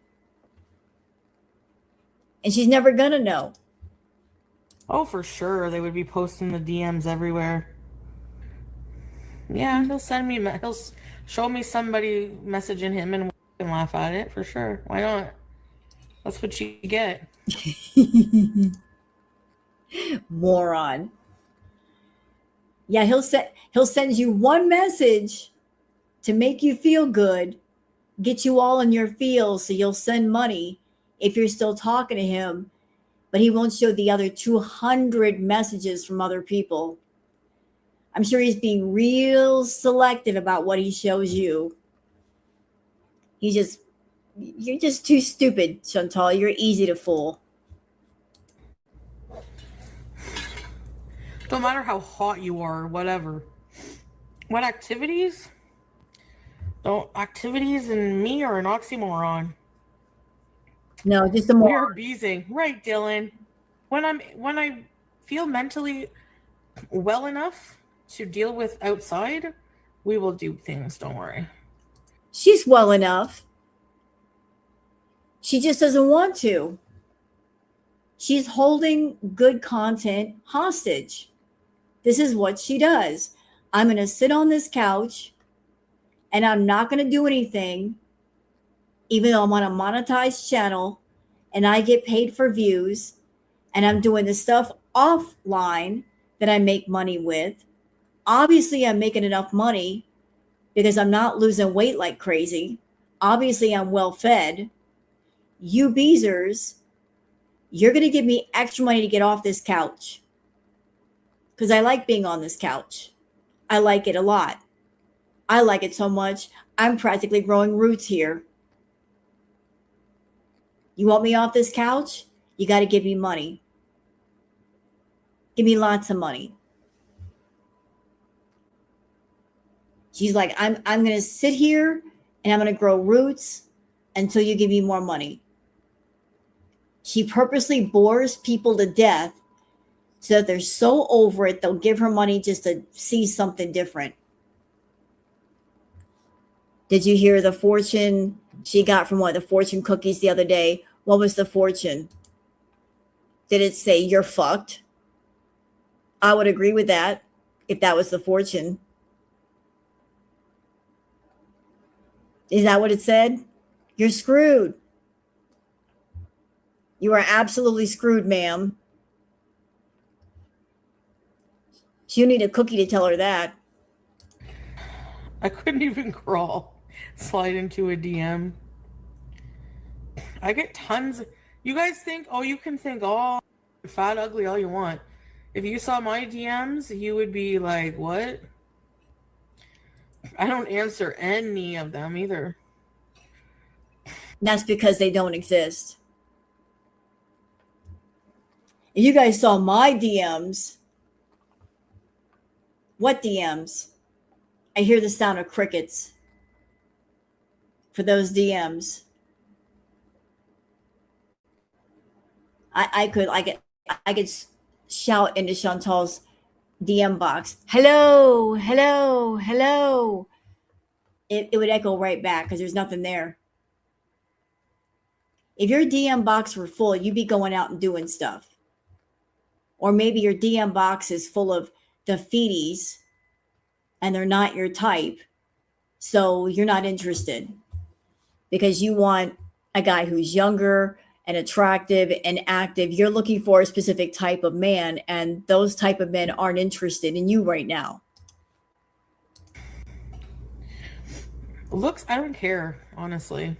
A: And she's never going to know.
B: Oh, for sure. They would be posting the DMs everywhere. Yeah, he'll send me, he'll show me somebody messaging him and we can laugh at it for sure. Why not? That's what you get.
A: Moron. Yeah, he'll send you one message to make you feel good, get you all in your feels so you'll send money if you're still talking to him, but he won't show the other 200 messages from other people. I'm sure he's being real selective about what he shows you. You're just too stupid, Chantal. You're easy to fool.
B: No matter how hot you are, whatever. What activities? Activities and me are an oxymoron.
A: No, just a
B: We
A: moron.
B: are beezing. Right, Dylan. When I feel mentally well enough to deal with outside, we will do things, don't worry.
A: She's well enough. She just doesn't want to. She's holding good content hostage. This is what she does. I'm going to sit on this couch and I'm not going to do anything, even though I'm on a monetized channel and I get paid for views and I'm doing the stuff offline that I make money with. Obviously, I'm making enough money because I'm not losing weight like crazy. Obviously, I'm well fed. You beezers, you're going to give me extra money to get off this couch because I like being on this couch. I like it a lot. I like it so much, I'm practically growing roots here. You want me off this couch? You got to give me money. Give me lots of money. She's like, I'm going to sit here and I'm going to grow roots until you give me more money. She purposely bores people to death so that they're so over it, they'll give her money just to see something different. Did you hear the fortune she got from the fortune cookies the other day? What was the fortune? Did it say you're fucked? I would agree with that if that was the fortune. Is that what it said? You're screwed. You are absolutely screwed, ma'am. She'll need a cookie to tell her that.
B: I couldn't even crawl. Slide into a DM. I get tons. You guys think, oh, you can think, oh, fat, ugly, all you want. If you saw my DMs, you would be like, what? I don't answer any of them either.
A: That's because they don't exist. If you guys saw my DMs, what DMs? I hear the sound of crickets for those DMs. I could shout into Chantal's DM box, hello, hello, hello. It would echo right back because there's nothing there. If your DM box were full, you'd be going out and doing stuff. Or maybe your DM box is full of the feedies and they're not your type. So you're not interested because you want a guy who's younger and attractive and active. You're looking for a specific type of man, and those type of men aren't interested in you right now.
B: Looks, I don't care, honestly.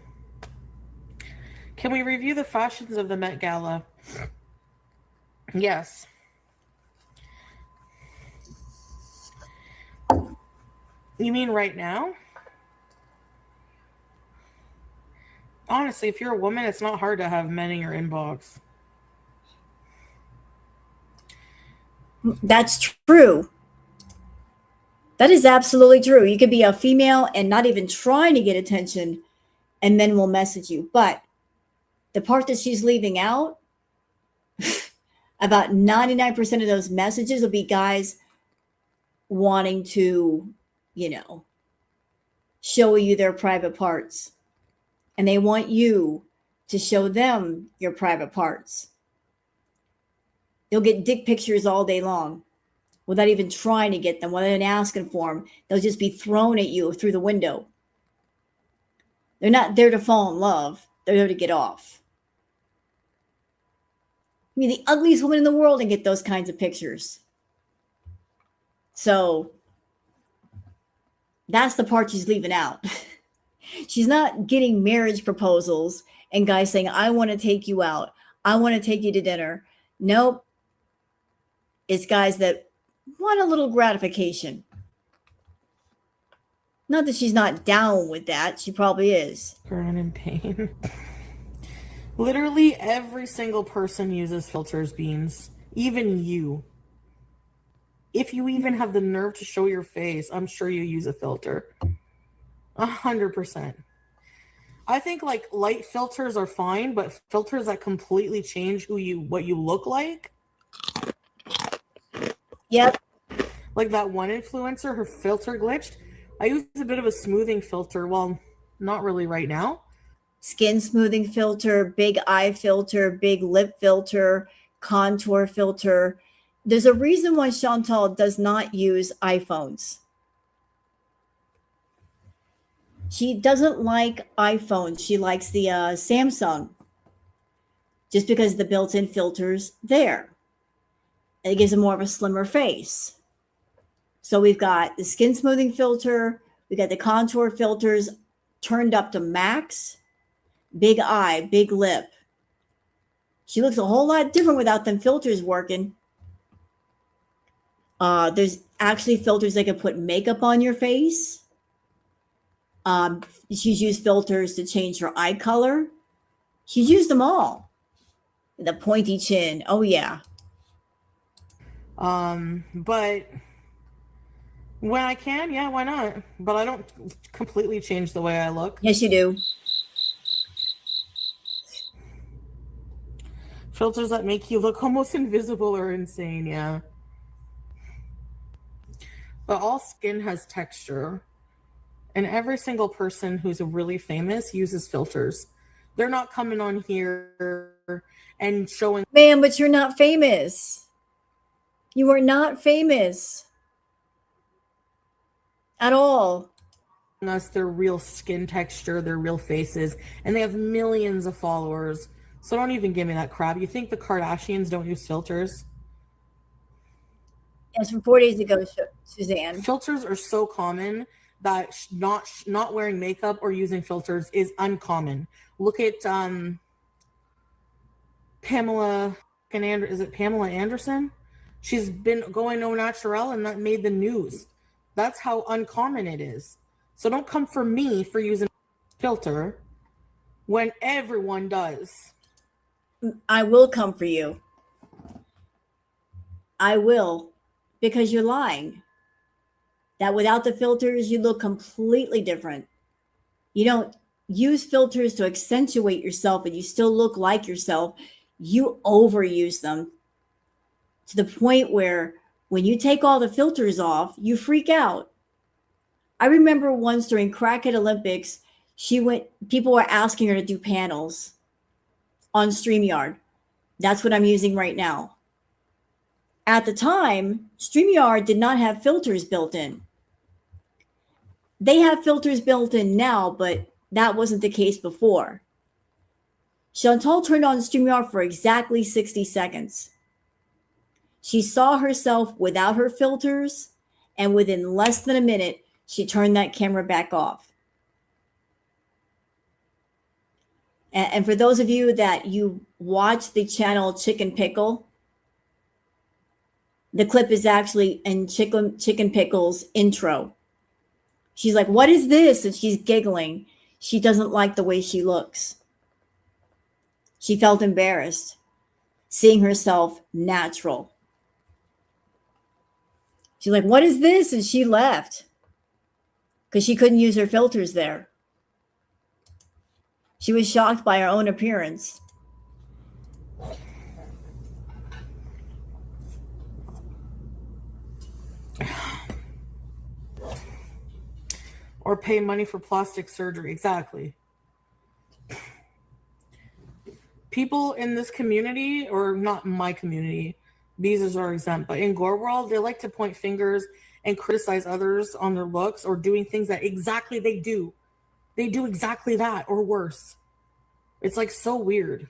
B: Can we review the fashions of the Met Gala? Yes. You mean right now? Honestly, if you're a woman, it's not hard to have men in your inbox.
A: That's true. That is absolutely true. You could be a female and not even trying to get attention, and men will message you. But the part that she's leaving out, about 99% of those messages will be guys wanting to, show you their private parts. And they want you to show them your private parts. You'll get dick pictures all day long without even trying to get them, without even asking for them. They'll just be thrown at you through the window. They're not there to fall in love. They're there to get off. I mean, the ugliest woman in the world and get those kinds of pictures. So that's the part she's leaving out. She's not getting marriage proposals and guys saying, I want to take you out. I want to take you to dinner. Nope. It's guys that want a little gratification. Not that she's not down with that. She probably is.
B: Burn in pain. Literally every single person uses filters, Beans. Even you. If you even have the nerve to show your face, I'm sure you use a filter. 100%. I think like light filters are fine, but filters that completely change what you look like.
A: Yep.
B: Like that one influencer, her filter glitched. I use a bit of a smoothing filter. Well, not really right now.
A: Skin smoothing filter, big eye filter, big lip filter, contour filter. There's a reason why Chantal does not use iPhones. She doesn't like iPhones. She likes the Samsung just because the built-in filter's there. It gives her more of a slimmer face. So we've got the skin smoothing filter. We got the contour filters turned up to max. Big eye, big lip. She looks a whole lot different without them filters working. There's actually filters that can put makeup on your face. She's used filters to change her eye color. She's used them all. The pointy chin. Oh, yeah.
B: But when I can, yeah, why not? But I don't completely change the way I look.
A: Yes, you do.
B: Filters that make you look almost invisible are insane, yeah. But all skin has texture. And every single person who's really famous uses filters. They're not coming on here and showing...
A: Man, but you're not famous. You are not famous. At all.
B: us their real skin texture, their real faces, and they have millions of followers. So don't even give me that crap. You think the Kardashians don't use filters?
A: Yes, from 4 days ago, Suzanne.
B: Filters are so common that not wearing makeup or using filters is uncommon. Look at Pamela is it Pamela Anderson? She's been going au naturel and that made the news. That's how uncommon it is. So don't come for me for using a filter when everyone does.
A: I will come for you. I will, because you're lying. That without the filters, you look completely different. You don't use filters to accentuate yourself, but you still look like yourself. You overuse them to the point where when you take all the filters off, you freak out. I remember once during Crackhead Olympics, people were asking her to do panels on StreamYard. That's what I'm using right now. At the time, StreamYard did not have filters built in. They have filters built in now, but that wasn't the case before. Chantal turned on StreamYard for exactly 60 seconds. She saw herself without her filters, and within less than a minute, she turned that camera back off. And for those of you that you watch the channel Chicken Pickle, the clip is actually in Chicken Pickle's intro. She's like, "What is this?" And she's giggling. She doesn't like the way she looks. She felt embarrassed seeing herself natural. She's like, "What is this?" And she left because she couldn't use her filters there. She was shocked by her own appearance.
B: Or pay money for plastic surgery. Exactly. People in this community, or not my community, visas are exempt, but in Gore World, they like to point fingers and criticize others on their looks or doing things that exactly they do. They do exactly that or worse. It's like so weird.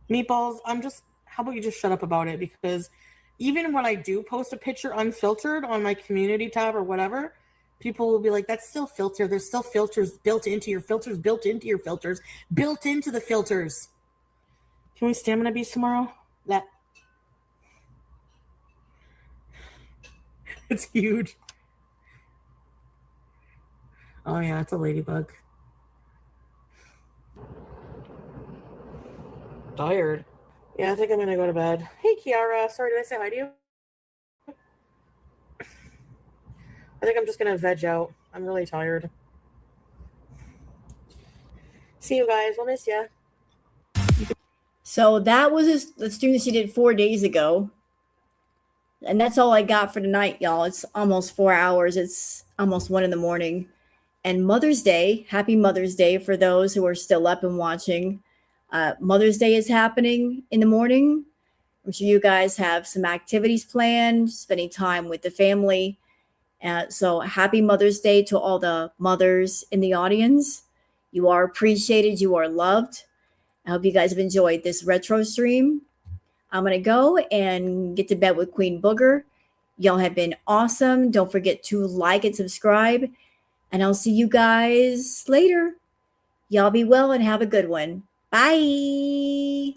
B: Meatballs, how about you just shut up about it? Because even when I do post a picture unfiltered on my community tab or whatever, people will be like, that's still filter. There's still filters built into your filters, built into your filters, built into the filters. Can we stamina beast tomorrow? It's huge. Oh yeah, it's a ladybug. Tired. Yeah, I think I'm gonna go to bed. Hey Kiara, sorry, did I say hi to you? I think I'm just gonna veg out. I'm really tired. See you guys. We'll miss ya.
A: So that was the stream that she did 4 days ago. And that's all I got for tonight, y'all. It's almost 4 hours. It's almost 1 a.m. And Mother's Day, happy Mother's Day for those who are still up and watching. Mother's Day is happening in the morning. I'm sure you guys have some activities planned, spending time with the family. So happy Mother's Day to all the mothers in the audience. You are appreciated. You are loved. I hope you guys have enjoyed this retro stream. I'm going to go and get to bed with Queen Booger. Y'all have been awesome. Don't forget to like and subscribe. And I'll see you guys later. Y'all be well and have a good one. Bye.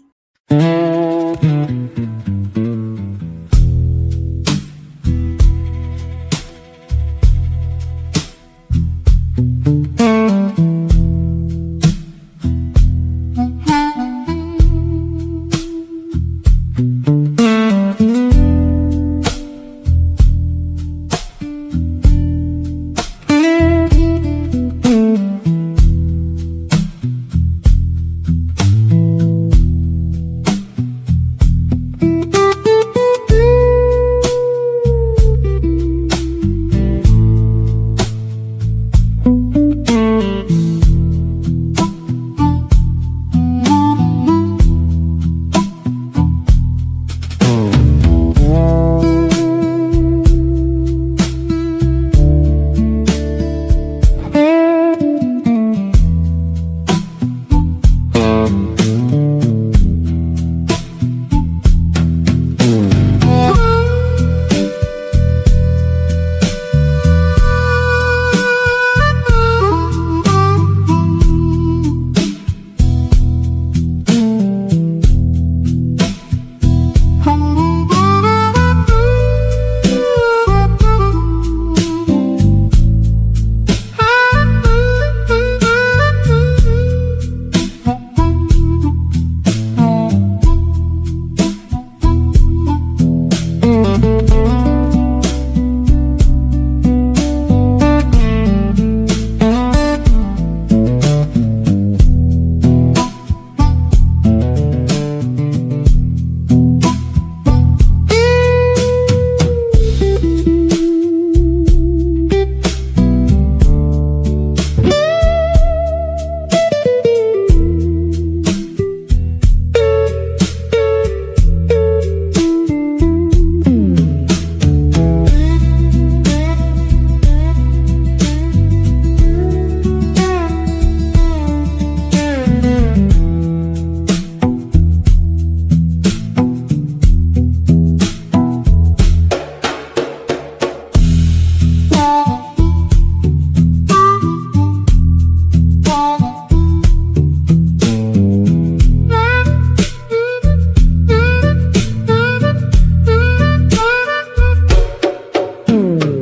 A: Mm.